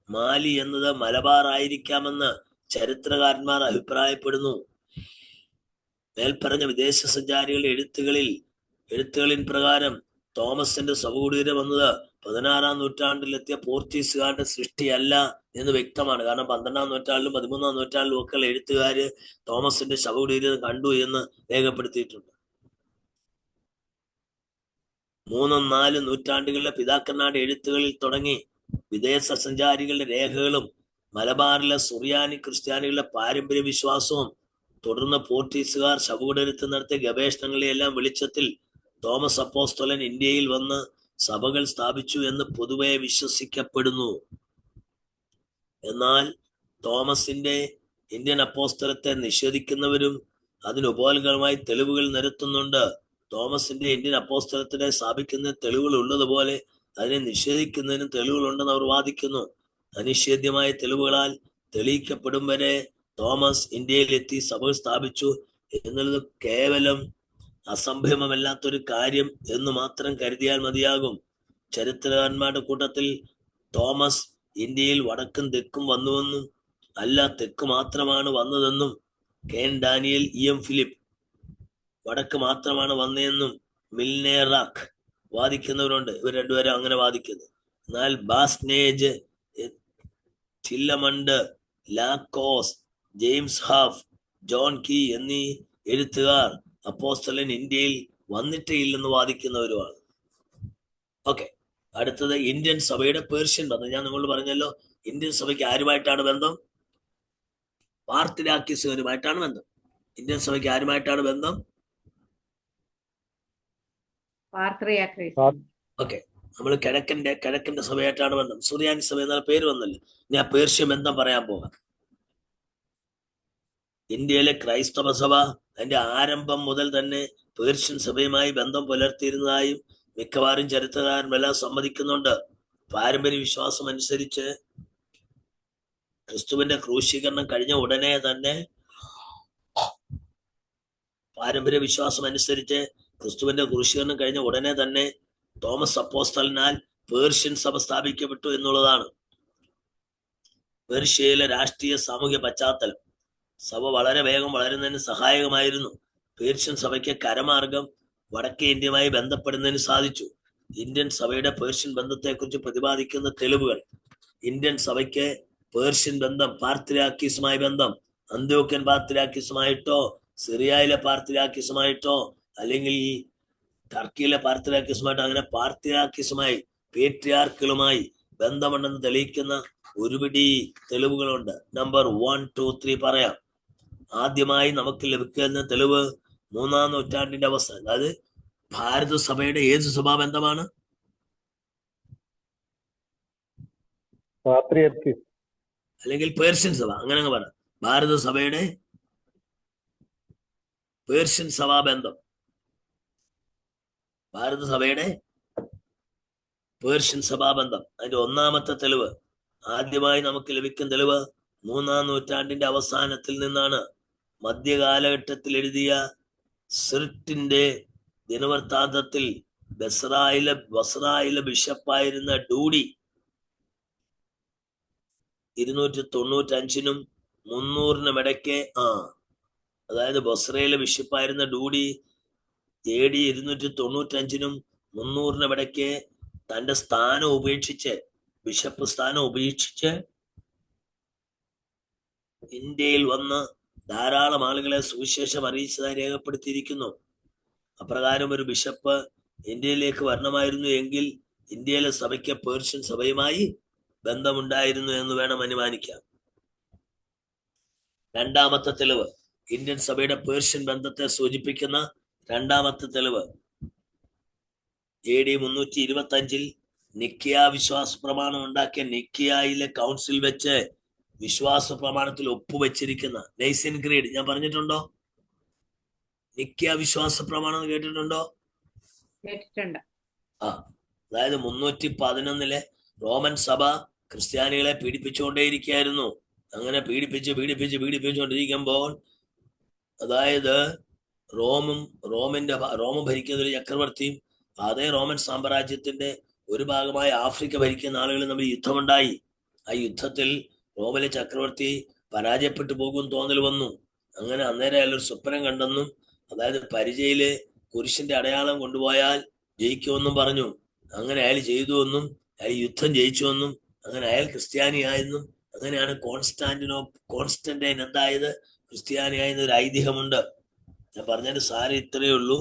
മാലി എന്നത് മലബാർ ആയിരിക്കാമെന്ന് ചരിത്രകാരന്മാർ അഭിപ്രായപ്പെടുന്നു. മേൽപ്പറഞ്ഞ വിദേശ സഞ്ചാരികളുടെ എഴുത്തുകളിൻ പ്രകാരം തോമസിന്റെ ശവകുടീരം വന്നത് 16-ാം നൂറ്റാണ്ടിലെത്തിയ പോർച്ചുഗീസുകാരുടെ സൃഷ്ടിയല്ല എന്ന് വ്യക്തമാണ്. കാരണം 12-ാം നൂറ്റാണ്ടിലും 13-ാം നൂറ്റാണ്ടിലും ഒക്കെ എഴുത്തുകാര് തോമസിന്റെ ശവകുടീരം കണ്ടു എന്ന് രേഖപ്പെടുത്തിയിട്ടുണ്ട്. 3-4 നൂറ്റാണ്ടുകളിലെ പിതാക്കന്മാരുടെ എഴുത്തുകളിൽ തുടങ്ങി വിദേശ സഞ്ചാരികളുടെ രേഖകളും മലബാറിലെ സുറിയാനി ക്രിസ്ത്യാനികളുടെ പാരമ്പര്യ വിശ്വാസവും തുടർന്ന് പോർച്ചുഗീസുകാർ ശവകുടീരത്തിൽ നടത്തിയ ഗവേഷണങ്ങളെയെല്ലാം വെളിച്ചത്തിൽ തോമസ് അപ്പോസ്തലൻ ഇന്ത്യയിൽ വന്ന് സഭകൾ സ്ഥാപിച്ചു എന്ന് പൊതുവെ വിശ്വസിക്കപ്പെടുന്നു. എന്നാൽ തോമസിന്റെ ഇന്ത്യൻ അപ്പോസ്തലത്തെ നിഷേധിക്കുന്നവരും അതിനുപോൽകരമായി തെളിവുകൾ നിരത്തുന്നുണ്ട്. തോമസിന്റെ ഇന്ത്യൻ അപ്പോസ്തലത്തിനെ സ്ഥാപിക്കുന്ന തെളിവുകൾ ഉള്ളതുപോലെ അതിനെ നിഷേധിക്കുന്നതിനും തെളിവുകളുണ്ടെന്ന് അവർ വാദിക്കുന്നു. അനിഷേധ്യമായ തെളിവുകളാൽ തെളിയിക്കപ്പെടും വരെ തോമസ് ഇന്ത്യയിലെത്തി സഭകൾ സ്ഥാപിച്ചു എന്നുള്ളത് കേവലം അസംഭവമല്ലാത്തൊരു കാര്യം എന്ന് മാത്രം കരുതിയാൽ മതിയാകും. ചരിത്രകാരന്മാരുടെ കൂട്ടത്തിൽ തോമസ് ഇന്ത്യയിൽ വടക്കും തെക്കും വന്നുവെന്നും അല്ല തെക്ക് മാത്രമാണ് വന്നതെന്നും കെൻ ഡാനിയൽ, EM ഫിലിപ്പ് വടക്ക് മാത്രമാണ് വന്നതെന്നും മിൽനെ റാക്ക് വാദിക്കുന്നവരുണ്ട്. ഇവർ രണ്ടുപേരും അങ്ങനെ വാദിക്കുന്നു. എന്നാൽ ബാസ്നേജ്, ചില്ലമണ്ട്, ലാക്കോസ്, ജെയിംസ് ഹാഫ്, ജോൺ കീ എന്നീ എഴുത്തുകാർ അപ്പോസ്തലൻ ഇന്ത്യയിൽ വന്നിട്ടേ ഇല്ലെന്ന് വാദിക്കുന്നവരുമാണ്. ഓക്കെ, അടുത്തത് ഇന്ത്യൻ സഭയുടെ പേർഷ്യൻ ബന്ധം. ഞാൻ നിങ്ങൾ പറഞ്ഞല്ലോ, ഇന്ത്യൻ സഭയ്ക്ക് ആരുമായിട്ടാണ് ബന്ധം? പാർത്തിരാക്കിസുകാരുമായിട്ടാണ് ബന്ധം. ഇന്ത്യൻ സഭയ്ക്ക് ആരുമായിട്ടാണ് ബന്ധം? ഓക്കെ, നമ്മൾ കിഴക്കന്റെ സഭയായിട്ടാണ് ബന്ധം. സുറിയാനി സഭ എന്നുള്ള പേര് വന്നല്ലോ. ഇനി ആ പേർഷ്യ ബന്ധം പറയാൻ പോകാം. ഇന്ത്യയിലെ ക്രൈസ്തവ സഭ അതിന്റെ ആരംഭം മുതൽ തന്നെ പേർഷ്യൻ സഭയുമായി ബന്ധം പുലർത്തിയിരുന്നതായും മിക്കവാറും ചരിത്രകാരന്മാരെല്ലാം സമ്മതിക്കുന്നുണ്ട്. പാരമ്പര്യ വിശ്വാസം അനുസരിച്ച് ക്രിസ്തുവിന്റെ ക്രൂശീകരണം കഴിഞ്ഞ ഉടനെ തന്നെ തോമസ് അപ്പോസ്തലനാൽ പേർഷ്യൻ സഭ സ്ഥാപിക്കപ്പെട്ടു എന്നുള്ളതാണ്. പേർഷ്യയിലെ രാഷ്ട്രീയ സാമൂഹ്യ പശ്ചാത്തലം സഭ വളരെ വേഗം വളരുന്നതിന് സഹായകമായിരുന്നു. പേർഷ്യൻ സഭയ്ക്ക് കരമാർഗം വടക്കേ ഇന്ത്യയുമായി ബന്ധപ്പെടുന്നതിന് സാധിച്ചു. ഇന്ത്യൻ സഭയുടെ പേർഷ്യൻ ബന്ധത്തെക്കുറിച്ച് പ്രതിപാദിക്കുന്ന തെളിവുകൾ: ഇന്ത്യൻ സഭയ്ക്ക് പേർഷ്യൻ ബന്ധം, പാർത്രിയാർക്കീസുമായി ബന്ധം, അന്ത്യോക്യൻ പാർത്രിയാർക്കീസുമായിട്ടോ സിറിയയിലെ പാർത്രിയാർക്കീസുമായിട്ടോ അല്ലെങ്കിൽ ടർക്കിയിലെ പാർത്രിയാർക്കീസുമായിട്ടോ അങ്ങനെ പാർത്രിയാർക്കീസുമായി പേട്രിയാർക്കുകളുമായി ബന്ധമുണ്ടെന്ന് തെളിയിക്കുന്ന ഒരുപിടി തെളിവുകളുണ്ട്. നമ്പർ 1, 2, 3 പറയാം. ആദ്യമായി നമുക്ക് ലഭിക്കുന്ന തെളിവ് 3-ാം നൂറ്റാണ്ടിന്റെ അവസാനം, അതായത് ഭാരത സഭയുടെ ഏത് സഭാബന്ധമാണ്? അല്ലെങ്കിൽ പേർഷ്യൻ സഭ, അങ്ങനെ പറ. ഭാരത സഭയുടെ പേർഷ്യൻ സഭാബന്ധം, ഭാരത സഭയുടെ പേർഷ്യൻ സഭാബന്ധം. അതിന്റെ ഒന്നാമത്തെ തെളിവ്, ആദ്യമായി നമുക്ക് ലഭിക്കുന്ന തെളിവ് 3-ാം നൂറ്റാണ്ടിന്റെ അവസാനത്തിൽ നിന്നാണ്. മധ്യകാലഘട്ടത്തിൽ എഴുതിയ സിർട്ടിന്റെ ദിനവൃത്താന്തത്തിൽ ബസ്രായിലെ ബിഷപ്പായിരുന്ന ഡൂഡി 295-നും 300-നും ഇടയ്ക്ക് അതായത് ബസ്രയിലെ ബിഷപ്പായിരുന്ന ഡൂഡി AD 295-നും 300-നും ഇടയ്ക്ക് തന്റെ സ്ഥാനം ഉപേക്ഷിച്ച്, ബിഷപ്പ് സ്ഥാനം ഉപേക്ഷിച്ച് ഇന്ത്യയിൽ വന്ന് ധാരാളം ആളുകളെ സുവിശേഷം അറിയിച്ചതായി രേഖപ്പെടുത്തിയിരിക്കുന്നു. അപ്രകാരം ഒരു ബിഷപ്പ് ഇന്ത്യയിലേക്ക് വരണമായിരുന്നു എങ്കിൽ ഇന്ത്യയിലെ സഭയ്ക്ക് പേർഷ്യൻ സഭയുമായി ബന്ധമുണ്ടായിരുന്നു എന്ന് വേണം അനുമാനിക്കാം. രണ്ടാമത്തെ തെളിവ്, ഇന്ത്യൻ സഭയുടെ പേർഷ്യൻ ബന്ധത്തെ സൂചിപ്പിക്കുന്ന രണ്ടാമത്തെ തെളിവ്, AD 325-ൽ നിക്കിയ വിശ്വാസ പ്രമാണം ഉണ്ടാക്കിയ നിക്കിയയിലെ കൗൺസിൽ വെച്ച് വിശ്വാസ പ്രമാണത്തിൽ ഒപ്പുവെച്ചിരിക്കുന്ന നൈസിൻ ക്രീഡ് ഞാൻ പറഞ്ഞിട്ടുണ്ടോ? നിക്കിയ വിശ്വാസ പ്രമാണം കേട്ടിട്ടുണ്ടോ? കേട്ടിട്ടുണ്ട്. അതായത് 311-ലെ റോമൻ സഭ ക്രിസ്ത്യാനികളെ പീഡിപ്പിച്ചുകൊണ്ടേയിരിക്കുകയായിരുന്നു. അങ്ങനെ പീഡിപ്പിച്ചുകൊണ്ടിരിക്കുമ്പോൾ അതായത് റോം ഭരിക്കുന്ന ഒരു ചക്രവർത്തിയും അതേ റോമൻ സാമ്രാജ്യത്തിന്റെ ഒരു ഭാഗമായ ആഫ്രിക്ക ഭരിക്കുന്ന ആളുകളും തമ്മിൽ യുദ്ധമുണ്ടായി. ആ യുദ്ധത്തിൽ റോമിലെ ചക്രവർത്തി പരാജയപ്പെട്ടു പോകും തോന്നൽ വന്നു. അങ്ങനെ അന്നേരം അയാൾ ഒരു സ്വപ്നം കണ്ടെന്നും, അതായത് പരിചയില് കുരിശിന്റെ അടയാളം കൊണ്ടുപോയാൽ ജയിക്കുമെന്നും പറഞ്ഞു. അങ്ങനെ അയാൾ ചെയ്തുവെന്നും അയാൾ യുദ്ധം ജയിച്ചുവെന്നും അങ്ങനെ അയാൾ ക്രിസ്ത്യാനിയായെന്നും അങ്ങനെയാണ് കോൺസ്റ്റന്റൈൻ എന്തായത്? ക്രിസ്ത്യാനിയായെന്ന് ഒരു ഐതിഹ്യമുണ്ട്. ഞാൻ പറഞ്ഞതിന്റെ സാരം ഇത്രയേ ഉള്ളൂ.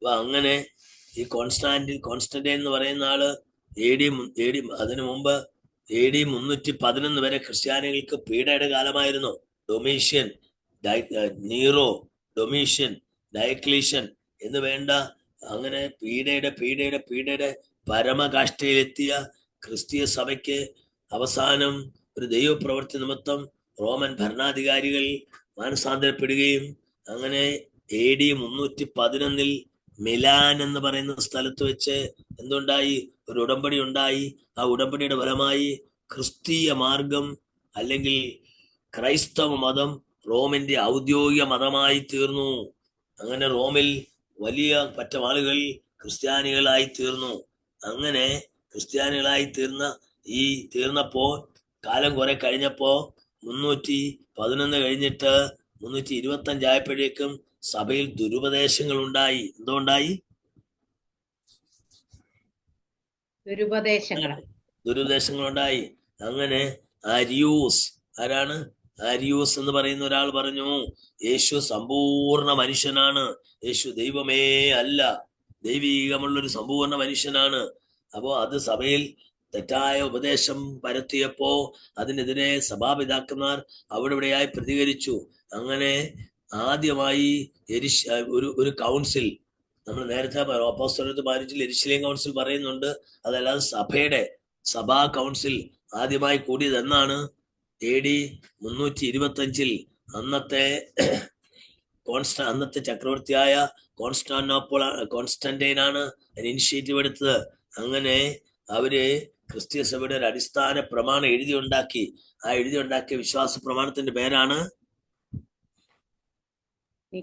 അങ്ങനെ ഈ കോൺസ്റ്റന്റൈൻ എന്ന് പറയുന്ന ആള് അതിനു മുമ്പ് AD 311 വരെ ക്രിസ്ത്യാനികൾക്ക് പീഡയുടെ കാലമായിരുന്നു. ഡൊമീഷ്യൻ, നീറോ, ഡൊമീഷ്യൻ, ഡയക്ലീഷ്യൻ എന്ന് വേണ്ട അങ്ങനെ പീഡയുടെ പരമകാഷ്ഠയിലെത്തിയ ക്രിസ്തീയ സഭയ്ക്ക് അവസാനം ഒരു ദൈവപ്രവൃത്തി നിമിത്തം റോമൻ ഭരണാധികാരികൾ മാനസാന്തരപ്പെടുകയും അങ്ങനെ AD 311-ൽ മിലാൻ എന്ന് പറയുന്ന സ്ഥലത്ത് വെച്ച് എന്തുണ്ടായി? ഒരു ഉടമ്പടി ഉണ്ടായി. ആ ഉടമ്പടിയുടെ ഫലമായി ക്രിസ്തീയ മാർഗം അല്ലെങ്കിൽ ക്രൈസ്തവ മതം റോമിന്റെ ഔദ്യോഗിക മതമായി തീർന്നു. അങ്ങനെ റോമിൽ വലിയ പറ്റം ആളുകൾ ക്രിസ്ത്യാനികളായി തീർന്നു. അങ്ങനെ ക്രിസ്ത്യാനികളായി തീർന്നപ്പോ കാലം കുറെ കഴിഞ്ഞപ്പോ 311 കഴിഞ്ഞിട്ട് 325 ആയപ്പോഴേക്കും സഭയിൽ ദുരുപദേശങ്ങൾ ഉണ്ടായി. എന്തുകൊണ്ടായി? ദുരുപദേശങ്ങളുണ്ടായി. അങ്ങനെ ആരാണ് ആരിയൂസ് എന്ന് പറയുന്ന ഒരാൾ പറഞ്ഞു, യേശു സമ്പൂർണ്ണ മനുഷ്യനാണ്, യേശു ദൈവമേ അല്ല, ദൈവീകമുള്ളൊരു സമ്പൂർണ്ണ മനുഷ്യനാണ്. അപ്പോ അത് സഭയിൽ തെറ്റായ ഉപദേശം പരത്തിയപ്പോ അതിനെതിരെ സഭാപിതാക്കന്മാർ അവിടെ ഇവിടെയായി പ്രതികരിച്ചു. അങ്ങനെ ആദ്യമായി ഒരു കൗൺസിൽ, നമ്മൾ നേരത്തെ അപ്പോസ്തലരുടെ 15 യെരുശലേം കൗൺസിൽ പറയുന്നുണ്ട്. അതല്ലാതെ സഭയുടെ സഭാ കൗൺസിൽ ആദ്യമായി കൂടിയത് എന്നാണ്? AD 325 അന്നത്തെ ചക്രവർത്തിയായ കോൺസ്റ്റന്റൈനാണ് ഇനിഷ്യേറ്റീവ് എടുത്തത്. അങ്ങനെ അവര് ക്രിസ്തീയ സഭയുടെ ഒരു അടിസ്ഥാന പ്രമാണം എഴുതിയുണ്ടാക്കി. ആ എഴുതിയുണ്ടാക്കിയ വിശ്വാസ പ്രമാണത്തിന്റെ പേരാണ്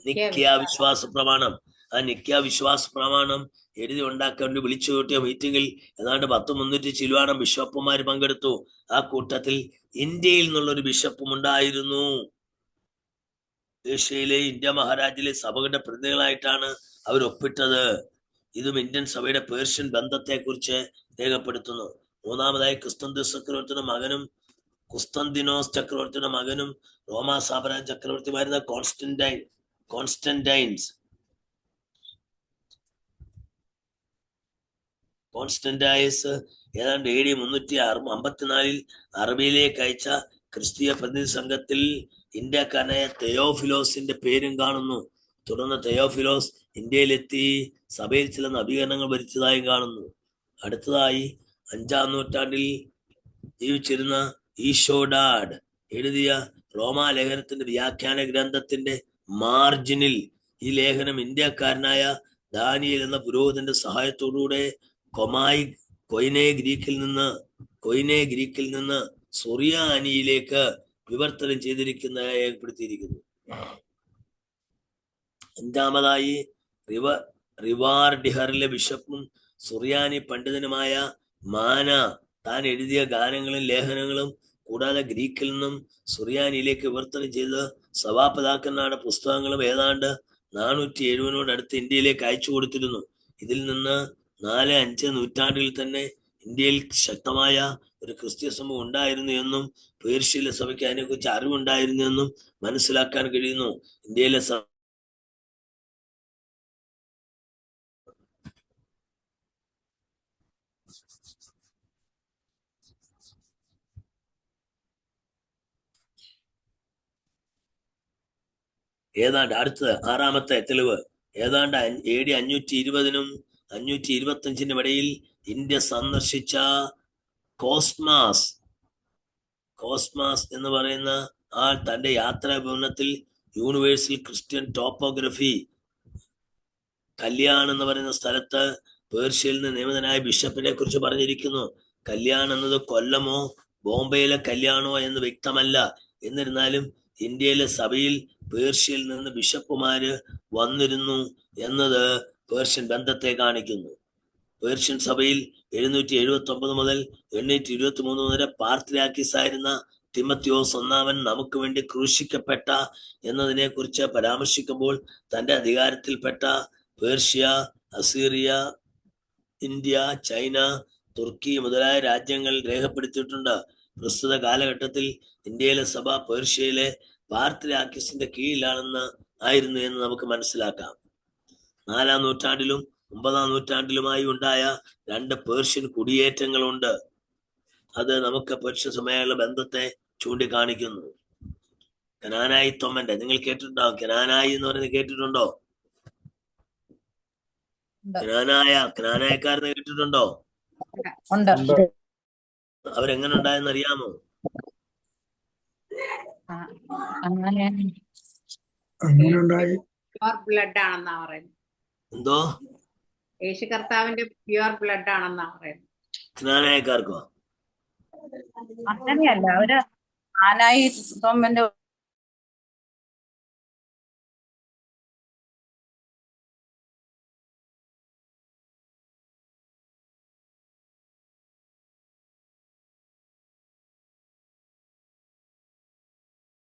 നിക്യ വിശ്വാസ പ്രമാണം. ആ നിക്യ വിശ്വാസ പ്രമാണം എഴുതി ഉണ്ടാക്കാൻ വിളിച്ചു കൂട്ടിയ മീറ്റിംഗിൽ ഏതാണ്ട് 300 ചില്ലുവാനം ബിഷപ്പുമാർ പങ്കെടുത്തു. ആ കൂട്ടത്തിൽ ഇന്ത്യയിൽ നിന്നുള്ളൊരു ബിഷപ്പും ഉണ്ടായിരുന്നു. ഏഷ്യയിലെ ഇന്ത്യ മഹാരാജിലെ സഭകളുടെ പ്രതിനിധികളായിട്ടാണ് അവർ ഒപ്പിട്ടത്. ഇതും ഇന്ത്യൻ സഭയുടെ പേർഷ്യൻ ബന്ധത്തെ കുറിച്ച് രേഖപ്പെടുത്തുന്നു. മൂന്നാമതായി കുസ്തന്തിനോസ് ചക്രവർത്തിയുടെ മകനും റോമാ സാമ്രാജ്യ ചക്രവർത്തിമാരുന്ന കോൺസ്റ്റന്റൈസ് ഏതാണ്ട് AD 354 അറബിയിലേക്ക് അയച്ച ക്രിസ്തീയ പ്രതിനിധി സംഘത്തിൽ ഇന്ത്യക്കാരനായ തെയോഫിലോസിന്റെ പേരും കാണുന്നു. തുടർന്ന് തെയോഫിലോസ് ഇന്ത്യയിലെത്തി സഭയിൽ ചില നവീകരണങ്ങൾ വരുത്തിയതായും കാണുന്നു. അടുത്തതായി 5-ാം നൂറ്റാണ്ടിൽ ജീവിച്ചിരുന്ന ഈശോഡാഡ് എഴുതിയ റോമാ ലേഖനത്തിന്റെ വ്യാഖ്യാന ഗ്രന്ഥത്തിന്റെ മാർജിനിൽ ഈ ലേഖനം ഇന്ത്യക്കാരനായ ദാനിയേൽ എന്ന പുരോഹിതന്റെ സഹായത്തോടുകൂടെ കൊയ്നെ ഗ്രീക്കിൽ നിന്ന് സുറിയാനിയിലേക്ക് വിവർത്തനം ചെയ്തിരിക്കുന്നതായി രേഖപ്പെടുത്തിയിരിക്കുന്നു. 5-ാമതായി റിവാർഡിഹറിലെ ബിഷപ്പും സുറിയാനി പണ്ഡിതനുമായ മാന താൻ എഴുതിയ ഗാനങ്ങളും ലേഖനങ്ങളും കൂടാതെ ഗ്രീക്കിൽ നിന്നും സുറിയാനിയിലേക്ക് വിവർത്തനം ചെയ്ത് സഭാപിതാക്കന്മാരുടെ പുസ്തകങ്ങളും ഏതാണ്ട് 470 അടുത്ത് ഇന്ത്യയിലേക്ക് അയച്ചു കൊടുത്തിരുന്നു. ഇതിൽ നിന്ന് 4-5 നൂറ്റാണ്ടിൽ തന്നെ ഇന്ത്യയിൽ ശക്തമായ ഒരു ക്രിസ്തീയ സമൂഹം ഉണ്ടായിരുന്നു എന്നും പേർഷ്യയിലെ സഭയ്ക്ക് അതിനെക്കുറിച്ച് അറിവുണ്ടായിരുന്നു എന്നും മനസ്സിലാക്കാൻ കഴിയുന്നു. ഇന്ത്യയിലെ ഏതാണ്ട് അടുത്തത് 6-ാമത്തെ തെളിവ് ഏതാണ്ട് AD 520-നും 525-നും ഇടയിൽ ഇന്ത്യ സന്ദർശിച്ച കോസ്മാസ് എന്ന് പറയുന്ന ആൾ തന്റെ യാത്രാ വിവരണത്തിൽ യൂണിവേഴ്സൽ ക്രിസ്ത്യൻ ടോപ്പോഗ്രഫി കല്യാൺ എന്ന് പറയുന്ന സ്ഥലത്ത് പേർഷ്യയിൽ നിന്ന് നിയമിതനായ ബിഷപ്പിനെ കുറിച്ച് പറഞ്ഞിരിക്കുന്നു. കല്യാൺ എന്നത് കൊല്ലമോ ബോംബെയിലെ കല്യാണോ എന്ന് വ്യക്തമല്ല. എന്നിരുന്നാലും ഇന്ത്യയിലെ സഭയിൽ പേർഷ്യയിൽ നിന്ന് ബിഷപ്പുമാര് വന്നിരുന്നു എന്നത് പേർഷ്യൻ ബന്ധത്തെ കാണിക്കുന്നു. പേർഷ്യൻ സഭയിൽ 779 മുതൽ 823 വരെ പാർത്രിയാർക്കീസ് ആയിരുന്ന തിമത്തിയോസ് ഒന്നാമൻ നമുക്ക് വേണ്ടി ക്രൂശിക്കപ്പെട്ട എന്നതിനെ കുറിച്ച് പരാമർശിക്കുമ്പോൾ തന്റെ അധികാരത്തിൽപ്പെട്ട പേർഷ്യ, അസീറിയ, ഇന്ത്യ, ചൈന, തുർക്കി മുതലായ രാജ്യങ്ങൾ രേഖപ്പെടുത്തിയിട്ടുണ്ട്. പ്രസ്തുത കാലഘട്ടത്തിൽ ഇന്ത്യയിലെ സഭ പേർഷ്യയിലെ പാർത്രിയാർക്കീസിന്റെ കീഴിലായിരുന്നു എന്ന് നമുക്ക് മനസ്സിലാക്കാം. 4-ാം നൂറ്റാണ്ടിലും 9-ാം നൂറ്റാണ്ടിലുമായി ഉണ്ടായ 2 പേർഷ്യൻ കുടിയേറ്റങ്ങളുണ്ട്. അത് നമുക്ക് പേർഷ്യ സമയമുള്ള ബന്ധത്തെ ചൂണ്ടിക്കാണിക്കുന്നു. കനാനായിത്വമന്റെ നിങ്ങൾ കേട്ടിട്ടുണ്ടാവും. കനാനായി എന്ന് പറയുന്നത് കേട്ടിട്ടുണ്ടോ? കനാനായക്കാരെന്ന് കേട്ടിട്ടുണ്ടോ? അവരെങ്ങനെ ഉണ്ടായെന്ന് അറിയാമോ? പ്യുവർ ബ്ലഡ് ആണെന്നാ പറയുന്നത്. എന്തോ? യേശു കർത്താവിന്റെ പ്യുവർ ബ്ലഡ് ആണെന്നാ പറയുന്നത്. കനാനായക്കാർക്കോ? അങ്ങനെയല്ല, അവര് ആനായി തോമന്റെ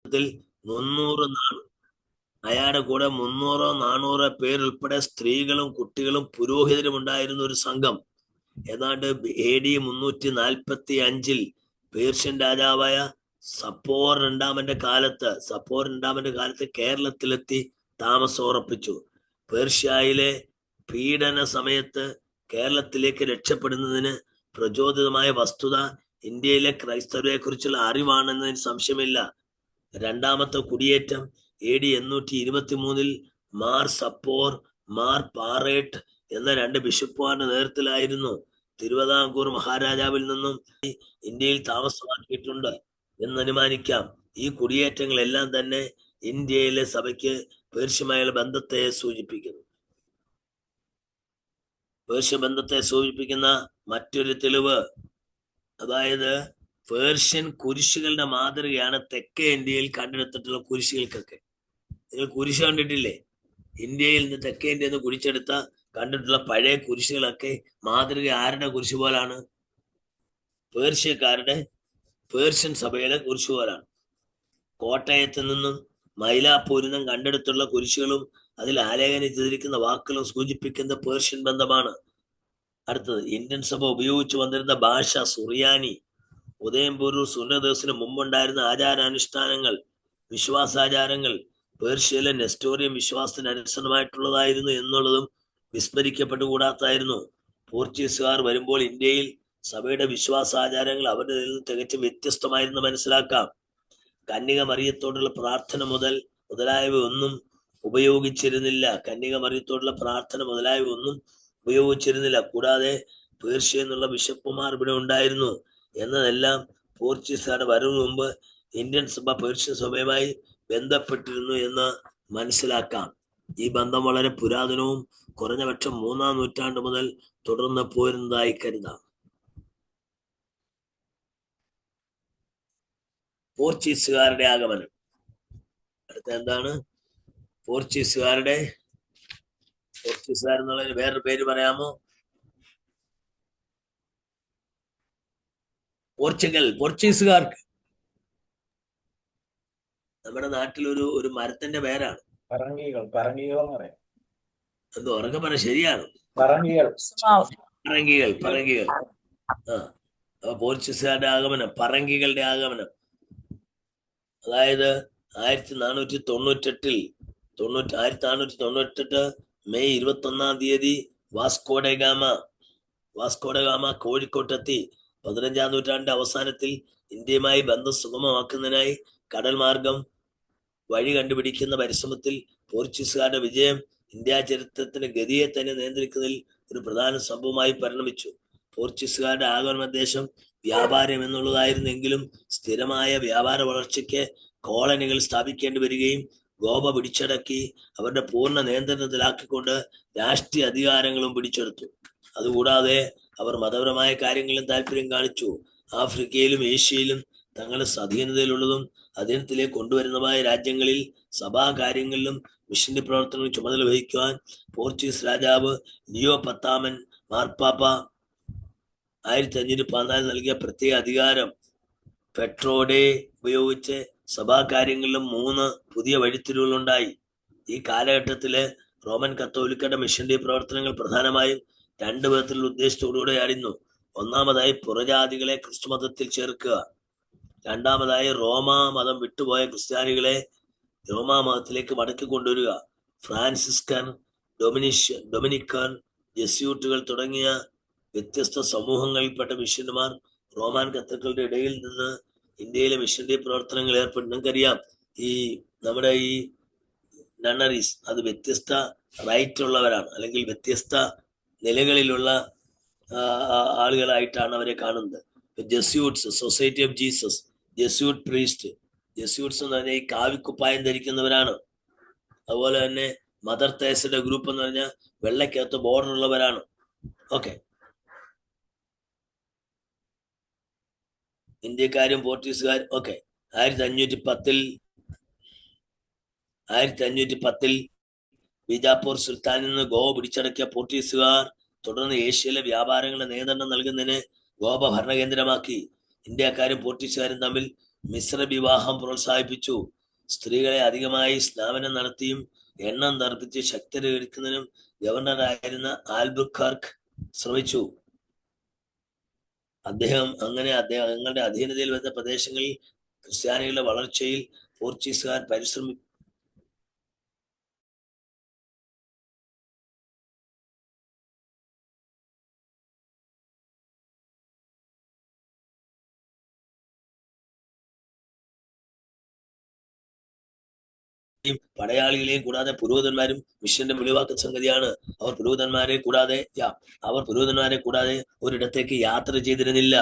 ത്തിൽ 300 അയാളുടെ കൂടെ 300-400 പേരുൾപ്പെടെ സ്ത്രീകളും കുട്ടികളും പുരോഹിതരും ഉണ്ടായിരുന്ന ഒരു സംഘം ഏതാണ്ട് AD 345 പേർഷ്യൻ രാജാവായ സപ്പോർ രണ്ടാമന്റെ കാലത്ത് കേരളത്തിലെത്തി താമസമുറപ്പിച്ചു. പേർഷ്യയിലെ പീഡന സമയത്ത് കേരളത്തിലേക്ക് രക്ഷപ്പെടുന്നതിന് പ്രചോദിതമായ വസ്തുത ഇന്ത്യയിലെ ക്രൈസ്തവരെ കുറിച്ചുള്ള അറിവാണെന്നതിന് സംശയമില്ല. 2-ാമത്തെ കുടിയേറ്റം AD 823 മാർ സപ്പോർ, മാർ പാറേട്ട് എന്ന 2 ബിഷപ്പുമാരുടെ നേതൃത്വത്തിലായിരുന്നു. തിരുവിതാംകൂർ മഹാരാജാവിൽ നിന്നും ഇന്ത്യയിൽ താമസമാക്കിയിട്ടുണ്ട് എന്ന് അനുമാനിക്കാം. ഈ കുടിയേറ്റങ്ങളെല്ലാം തന്നെ ഇന്ത്യയിലെ സഭയ്ക്ക് പേർഷ്യയുമായുള്ള ബന്ധത്തെ സൂചിപ്പിക്കുന്നു. പേർഷ്യ ബന്ധത്തെ സൂചിപ്പിക്കുന്ന മറ്റൊരു തെളിവ്, അതായത് പേർഷ്യൻ കുരിശുകളുടെ മാതൃകയാണ് തെക്കേ ഇന്ത്യയിൽ കണ്ടെടുത്തിട്ടുള്ള കുരിശുകൾക്കൊക്കെ. നിങ്ങൾ കുരിശ് കണ്ടിട്ടില്ലേ? ഇന്ത്യയിൽ നിന്ന് തെക്കേ ഇന്ത്യയിൽ നിന്ന് കുരിച്ചെടുത്ത കണ്ടിട്ടുള്ള പഴയ കുരിശുകളൊക്കെ മാതൃക ആരുടെ കുരിശ് പോലാണ്? പേർഷ്യക്കാരുടെ, പേർഷ്യൻ സഭയിലെ കുരിശ് പോലാണ്. കോട്ടയത്ത് നിന്നും മൈലാപ്പൂരിൽ നിന്നും കണ്ടെടുത്തുള്ള കുരിശുകളും അതിൽ ആലേഖനം ചെയ്തിരിക്കുന്ന വാക്കുകളും സൂചിപ്പിക്കുന്ന പേർഷ്യൻ ബന്ധമാണ്. അടുത്തത്, ഇന്ത്യൻ സഭ ഉപയോഗിച്ചു വന്നിരുന്ന ഭാഷ സുറിയാനി. ഉദയംപൂരൂർ സുന്നതേഴ്സിന് മുമ്പുണ്ടായിരുന്ന ആചാരാനുഷ്ഠാനങ്ങൾ, വിശ്വാസാചാരങ്ങൾ പേർഷ്യയിലെ നെസ്റ്റോറിയം വിശ്വാസത്തിന് അനുസൃതമായിട്ടുള്ളതായിരുന്നു എന്നുള്ളതും വിസ്മരിക്കപ്പെട്ടുകൂടാത്തായിരുന്നു. പോർച്ചുഗീസുകാർ വരുമ്പോൾ ഇന്ത്യയിൽ സഭയുടെ വിശ്വാസാചാരങ്ങൾ അവരുടെ നിന്ന് തികച്ചും വ്യത്യസ്തമായിരുന്നു മനസ്സിലാക്കാം. കന്യക മറിയത്തോടുള്ള പ്രാർത്ഥന മുതലായവ ഒന്നും ഉപയോഗിച്ചിരുന്നില്ല. കൂടാതെ പേർഷ്യ എന്നുള്ള ബിഷപ്പുമാർ ഇവിടെ ഉണ്ടായിരുന്നു എന്നതെല്ലാം പോർച്ചുഗീസുകാരുടെ വരവിന് മുമ്പ് ഇന്ത്യൻ സഭ പേർഷ്യൻ സഭയുമായി ബന്ധപ്പെട്ടിരുന്നു എന്ന് മനസ്സിലാക്കാം. ഈ ബന്ധം വളരെ പുരാതനവും കുറഞ്ഞപക്ഷം 3-ാം നൂറ്റാണ്ട് മുതൽ തുടർന്ന് പോരുന്നതായി കരുതാം. പോർച്ചുഗീസുകാരുടെ ആഗമനം. അടുത്ത എന്താണ്? പോർച്ചുഗീസുകാരെന്നുള്ളതിന് വേറൊരു പേര് പറയാമോ? പോർച്ചുഗീസുകാർക്ക് നമ്മുടെ നാട്ടിൽ ഒരു മരത്തിന്റെ പേരാണ്. പറങ്കികൾ എന്ന് പറയാം. എന്തോ ഉറക്കെ പറ, ശരിയാണ്. പറങ്കികൾ. അപ്പൊ പോർച്ചുഗീസുകാരുടെ ആഗമനം, പറങ്കികളുടെ ആഗമനം, അതായത് 1498 മെയ് 21-ാം തീയതി വാസ്കോഡഗാമ കോഴിക്കോട്ടെത്തി. 15-ാം നൂറ്റാണ്ടിന്റെ അവസാനത്തിൽ ഇന്ത്യയുമായി ബന്ധം സുഗമമാക്കുന്നതിനായി കടൽ മാർഗം വഴി കണ്ടുപിടിക്കുന്ന പരിശ്രമത്തിൽ പോർച്ചുഗീസുകാരുടെ വിജയം ഇന്ത്യ ചരിത്രത്തിന്റെ ഗതിയെ തന്നെ നിയന്ത്രിക്കുന്നതിൽ ഒരു പ്രധാന സംഭവമായി പരിണമിച്ചു. പോർച്ചുഗീസുകാരുടെ ആഗമനോദ്ദേശം വ്യാപാരം എന്നുള്ളതായിരുന്നെങ്കിലും സ്ഥിരമായ വ്യാപാര വളർച്ചയ്ക്ക് കോളനികൾ സ്ഥാപിക്കേണ്ടി വരികയും ഗോവ പിടിച്ചടക്കി അവരുടെ പൂർണ്ണ നിയന്ത്രണത്തിലാക്കിക്കൊണ്ട് രാഷ്ട്രീയ അധികാരങ്ങളും പിടിച്ചെടുത്തു. അതുകൂടാതെ അവർ മതപരമായ കാര്യങ്ങളിലും താല്പര്യം കാണിച്ചു. ആഫ്രിക്കയിലും ഏഷ്യയിലും തങ്ങളുടെ സ്വാധീനതയിലുള്ളതും അധീനത്തിലേക്ക് കൊണ്ടുവരുന്നതായ രാജ്യങ്ങളിൽ സഭാകാര്യങ്ങളിലും മിഷന്റെ പ്രവർത്തനങ്ങൾ ചുമതല വഹിക്കുവാൻ പോർച്ചുഗീസ് രാജാവ് ലിയോ 10-ാമൻ മാർപ്പാപ്പ 1514 നൽകിയ പ്രത്യേക അധികാരം പെട്രോഡേ ഉപയോഗിച്ച് സഭാകാര്യങ്ങളിലും 3 പുതിയ വഴിത്തിരിവുകളുണ്ടായി. ഈ കാലഘട്ടത്തില് റോമൻ കത്തോലിക്കരുടെ മിഷന്റെ പ്രവർത്തനങ്ങൾ പ്രധാനമായും 2 വിധത്തിലുള്ള ഉദ്ദേശത്തോടുകൂടെയായിരുന്നു. ഒന്നാമതായി പുറജാതികളെ ക്രിസ്തുമതത്തിൽ ചേർക്കുക. രണ്ടാമതായി റോമാ മതം വിട്ടുപോയ ക്രിസ്ത്യാനികളെ റോമാ മതത്തിലേക്ക് മടക്കി കൊണ്ടുവരിക. ഫ്രാൻസിസ്കൻ, ഡൊമിനിക്കൻ, ജെസ്യൂട്ടുകൾ തുടങ്ങിയ വ്യത്യസ്ത സമൂഹങ്ങളിൽപ്പെട്ട മിഷന്മാർ റോമാൻ കത്തക്കളുടെ ഇടയിൽ നിന്ന് ഇന്ത്യയിലെ മിഷന്റെ പ്രവർത്തനങ്ങൾ ഏർപ്പെട്ടു. നിങ്ങൾക്കറിയാം, നമ്മുടെ ഈ നണ്ണറീസ് അത് വ്യത്യസ്ത റൈറ്റ് ഉള്ളവരാണ്, അല്ലെങ്കിൽ വ്യത്യസ്ത നിലകളിലുള്ള ആളുകളായിട്ടാണ് അവരെ കാണുന്നത്. Jesuits, society of Jesus, Jesuit priest. Jesuits എന്ന് പറഞ്ഞാൽ ഈ കാവിക്കുപ്പായം ധരിക്കുന്നവരാണ്. അതുപോലെ തന്നെ മദർ തെരേസയുടെ ഗ്രൂപ്പ് എന്ന് പറഞ്ഞാൽ വെള്ളക്കകത്ത് ബോർഡർ ഉള്ളവരാണ്. ഓക്കെ, ഇന്ത്യക്കാരും പോർച്ചുഗീസുകാരും. ഓക്കെ, 1510 ബീജാപ്പൂർ സുൽത്താനിൽ നിന്ന് ഗോവ പിടിച്ചടക്കിയ പോർച്ചുഗീസുകാർ തുടർന്ന് ഏഷ്യയിലെ വ്യാപാരങ്ങളുടെ നിയന്ത്രണം നൽകുന്നതിന് ഗോവ ഭരണകേന്ദ്രമാക്കി. ഇന്ത്യക്കാരും പോർച്ചുഗീസുകാരും തമ്മിൽ മിശ്ര വിവാഹം പ്രോത്സാഹിപ്പിച്ചു. സ്ത്രീകളെ അധികമായി സ്നാപനം നടത്തിയും എണ്ണം തർപ്പിച്ച് ശക്തീകരിക്കുന്നതിനും ഗവർണറായിരുന്ന ആൽബുക്കർക്ക് ശ്രമിച്ചു. തങ്ങളുടെ അധീനതയിൽ വന്ന പ്രദേശങ്ങളിൽ ക്രിസ്ത്യാനികളുടെ വളർച്ചയിൽ പോർച്ചുഗീസുകാർ പടയാളികളെയും കൂടാതെ പുരോഹിതന്മാരും മിഷന്റെ വെളിവാക്കുന്ന സംഗതിയാണ്. അവർ പുരോഹിതന്മാരെ കൂടാതെ ഒരിടത്തേക്ക് യാത്ര ചെയ്തിരുന്നില്ല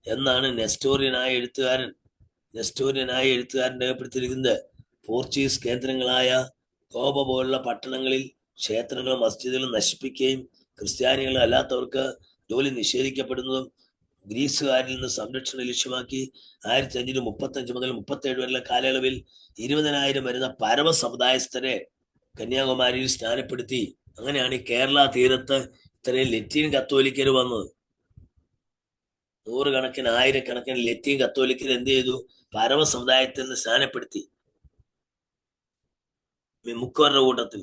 എന്നാണ് നെസ്റ്റോറിയനായ എഴുത്തുകാരൻ രേഖപ്പെടുത്തിയിരിക്കുന്നത്. പോർച്ചുഗീസ് കേന്ദ്രങ്ങളായ കോബ പോലുള്ള പട്ടണങ്ങളിൽ ക്ഷേത്രങ്ങളും മസ്ജിദുകളും നശിപ്പിക്കുകയും ക്രിസ്ത്യാനികൾ അല്ലാത്തവർക്ക് ജോലി നിഷേധിക്കപ്പെടുന്നതും ഗ്രീസുകാരിൽ നിന്ന് സംരക്ഷണം ലക്ഷ്യമാക്കി 1535 മുതൽ 37 വരെയുള്ള കാലയളവിൽ 20,000 വരുന്ന പരമ സമുദായസ്ഥരെ കന്യാകുമാരിയിൽ സ്നാനപ്പെടുത്തി. അങ്ങനെയാണ് ഈ കേരള തീരത്ത് ഇത്രയും ലത്തീൻ കത്തോലിക്കർ വന്നത്. 100 ആയിരക്കണക്കിന് ലത്തീൻ കത്തോലിക്കർ എന്ത് ചെയ്തു? പരമ സമുദായത്തിൽ നിന്ന് സ്നാനപ്പെടുത്തി. മുക്കവരുടെ കൂട്ടത്തിൽ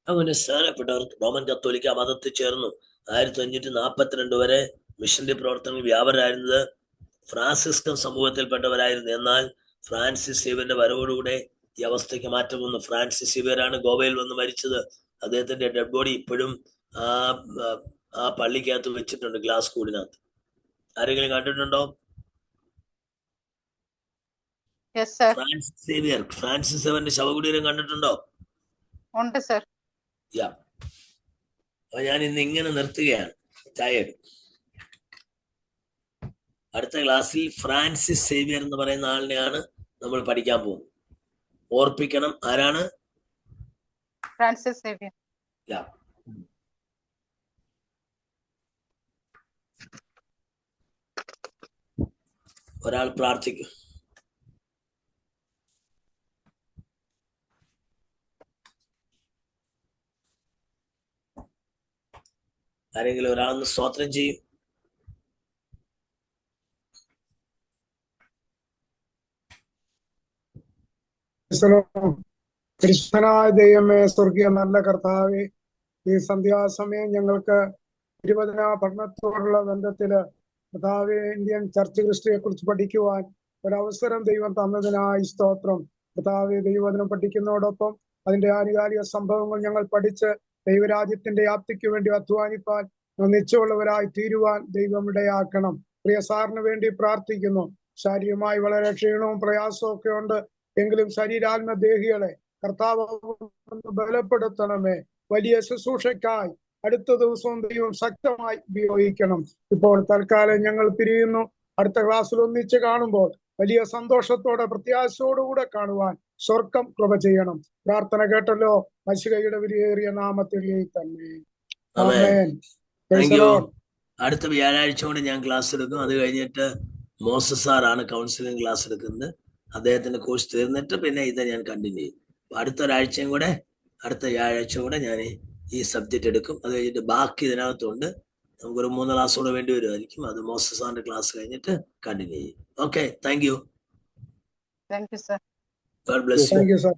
അങ്ങനെ സ്നാനപ്പെട്ടവർ റോമൻ കത്തോലിക്ക മതത്തിൽ ചേർന്നു. 1542 വരെ മിഷന്റെ പ്രവർത്തനങ്ങൾ വ്യാപകരായിരുന്നത് ഫ്രാൻസിസ്കൻ സമൂഹത്തിൽപ്പെട്ടവരായിരുന്നു. എന്നാൽ ഫ്രാൻസിസ് സേവ്യറിന്റെ വരവോടുകൂടെ ഈ അവസ്ഥയ്ക്ക് മാറ്റം വന്നു. ഫ്രാൻസിസ് സേവ്യറാണ് ഗോവയിൽ വന്ന് മരിച്ചത്. അദ്ദേഹത്തിന്റെ ഡെഡ് ബോഡി ഇപ്പോഴും ആ പള്ളിക്കകത്ത് വെച്ചിട്ടുണ്ട്, ഗ്ലാസ് കൂടിനകത്ത്. ആരെങ്കിലും കണ്ടിട്ടുണ്ടോ? ഫ്രാൻസിസ് സേവ്യറിന്റെ ശവകുടീരം കണ്ടിട്ടുണ്ടോ? ഉണ്ട് സർ. അപ്പൊ ഞാൻ ഇന്ന് ഇങ്ങനെ നിർത്തുകയാണ്. ടയേർഡ്. അടുത്ത ക്ലാസ്സിൽ ഫ്രാൻസിസ് സേവ്യർ എന്ന് പറയുന്ന ആളിനെയാണ് നമ്മൾ പഠിക്കാൻ പോകുന്നത്. ഓർപ്പിക്കണം, ആരാണ്? Francis Xavier. ഒരാൾ പ്രാർത്ഥിക്കും. ആരെങ്കിലും ഒരാളൊന്ന് സ്തോത്രം ചെയ്യും. കൃഷ്ണനായ ദൈവമേ, സ്വർഗീയ നല്ല കർത്താവേ, ഈ സന്ധ്യാസമയം ഞങ്ങൾക്ക് തിരുവചന പഠനത്തോടുള്ള ബന്ധത്തില് കർത്താവേ, ഇന്ത്യൻ ചർച്ച് ക്രിസ്റ്റിയെ കുറിച്ച് പഠിക്കുവാൻ ഒരവസരം ദൈവം തന്നതിനായി സ്തോത്രം. കർത്താവേ, ദൈവവചനം പഠിക്കുന്നതോടൊപ്പം അതിന്റെ ആനുകാലിക സംഭവങ്ങൾ ഞങ്ങൾ പഠിച്ച് ദൈവരാജ്യത്തിന്റെ വ്യാപ്തിക്ക് വേണ്ടി അധ്വാനിപ്പാൻ നിശ്ചയമുള്ളവരായി തീരുവാൻ ദൈവം ഇടയാക്കണം. പ്രിയ സാറിന് വേണ്ടി പ്രാർത്ഥിക്കുന്നു. ശാരീരികമായി വളരെ ക്ഷീണവും പ്രയാസവും ഒക്കെ ഉണ്ട്. എങ്കിലും ശരീരാത്മദേഹികളെ കർത്താവ് ബലപ്പെടുത്തണമേ. വലിയ ശുശ്രൂഷയ്ക്കായി അടുത്ത ദിവസവും ദൈവം ശക്തമായി ഉപയോഗിക്കണം. ഇപ്പോൾ തൽക്കാലം ഞങ്ങൾ പിരിയുന്നു. അടുത്ത ക്ലാസ്സിൽ ഒന്നിച്ച് കാണുമ്പോൾ വലിയ സന്തോഷത്തോടെ പ്രത്യാശയോടുകൂടെ കാണുവാൻ സ്വർഗം കൃപ ചെയ്യണം. പ്രാർത്ഥന കേട്ടല്ലോ. മശിഹയുടെ വിലയേറിയ നാമത്തിൽ തന്നെ ആമേൻ. അടുത്ത വ്യാഴാഴ്ച കൊണ്ട് ഞാൻ ക്ലാസ് എടുക്കും. അത് കഴിഞ്ഞിട്ട് മോസസ് സാറാണ് കൗൺസിലിംഗ് ക്ലാസ് എടുക്കുന്നത്. അദ്ദേഹത്തിന്റെ കോഴ്സ് തീർന്നിട്ട് പിന്നെ ഇത് ഞാൻ കണ്ടിന്യൂ ചെയ്യും. അടുത്ത വ്യാഴാഴ്ച കൂടെ ഞാൻ ഈ സബ്ജക്റ്റ് എടുക്കും. അത് കഴിഞ്ഞിട്ട് ബാക്കി ഇതിനകത്തുണ്ട്. നമുക്കൊരു 3 ക്ലാസ് കൂടെ വേണ്ടി വരുമായിരിക്കും. അത് മോസസ് സാറിന്റെ ക്ലാസ് കഴിഞ്ഞിട്ട് കണ്ടിന്യൂ ചെയ്യും. Okay, thank you. Thank you sir. God bless you. Thank you sir.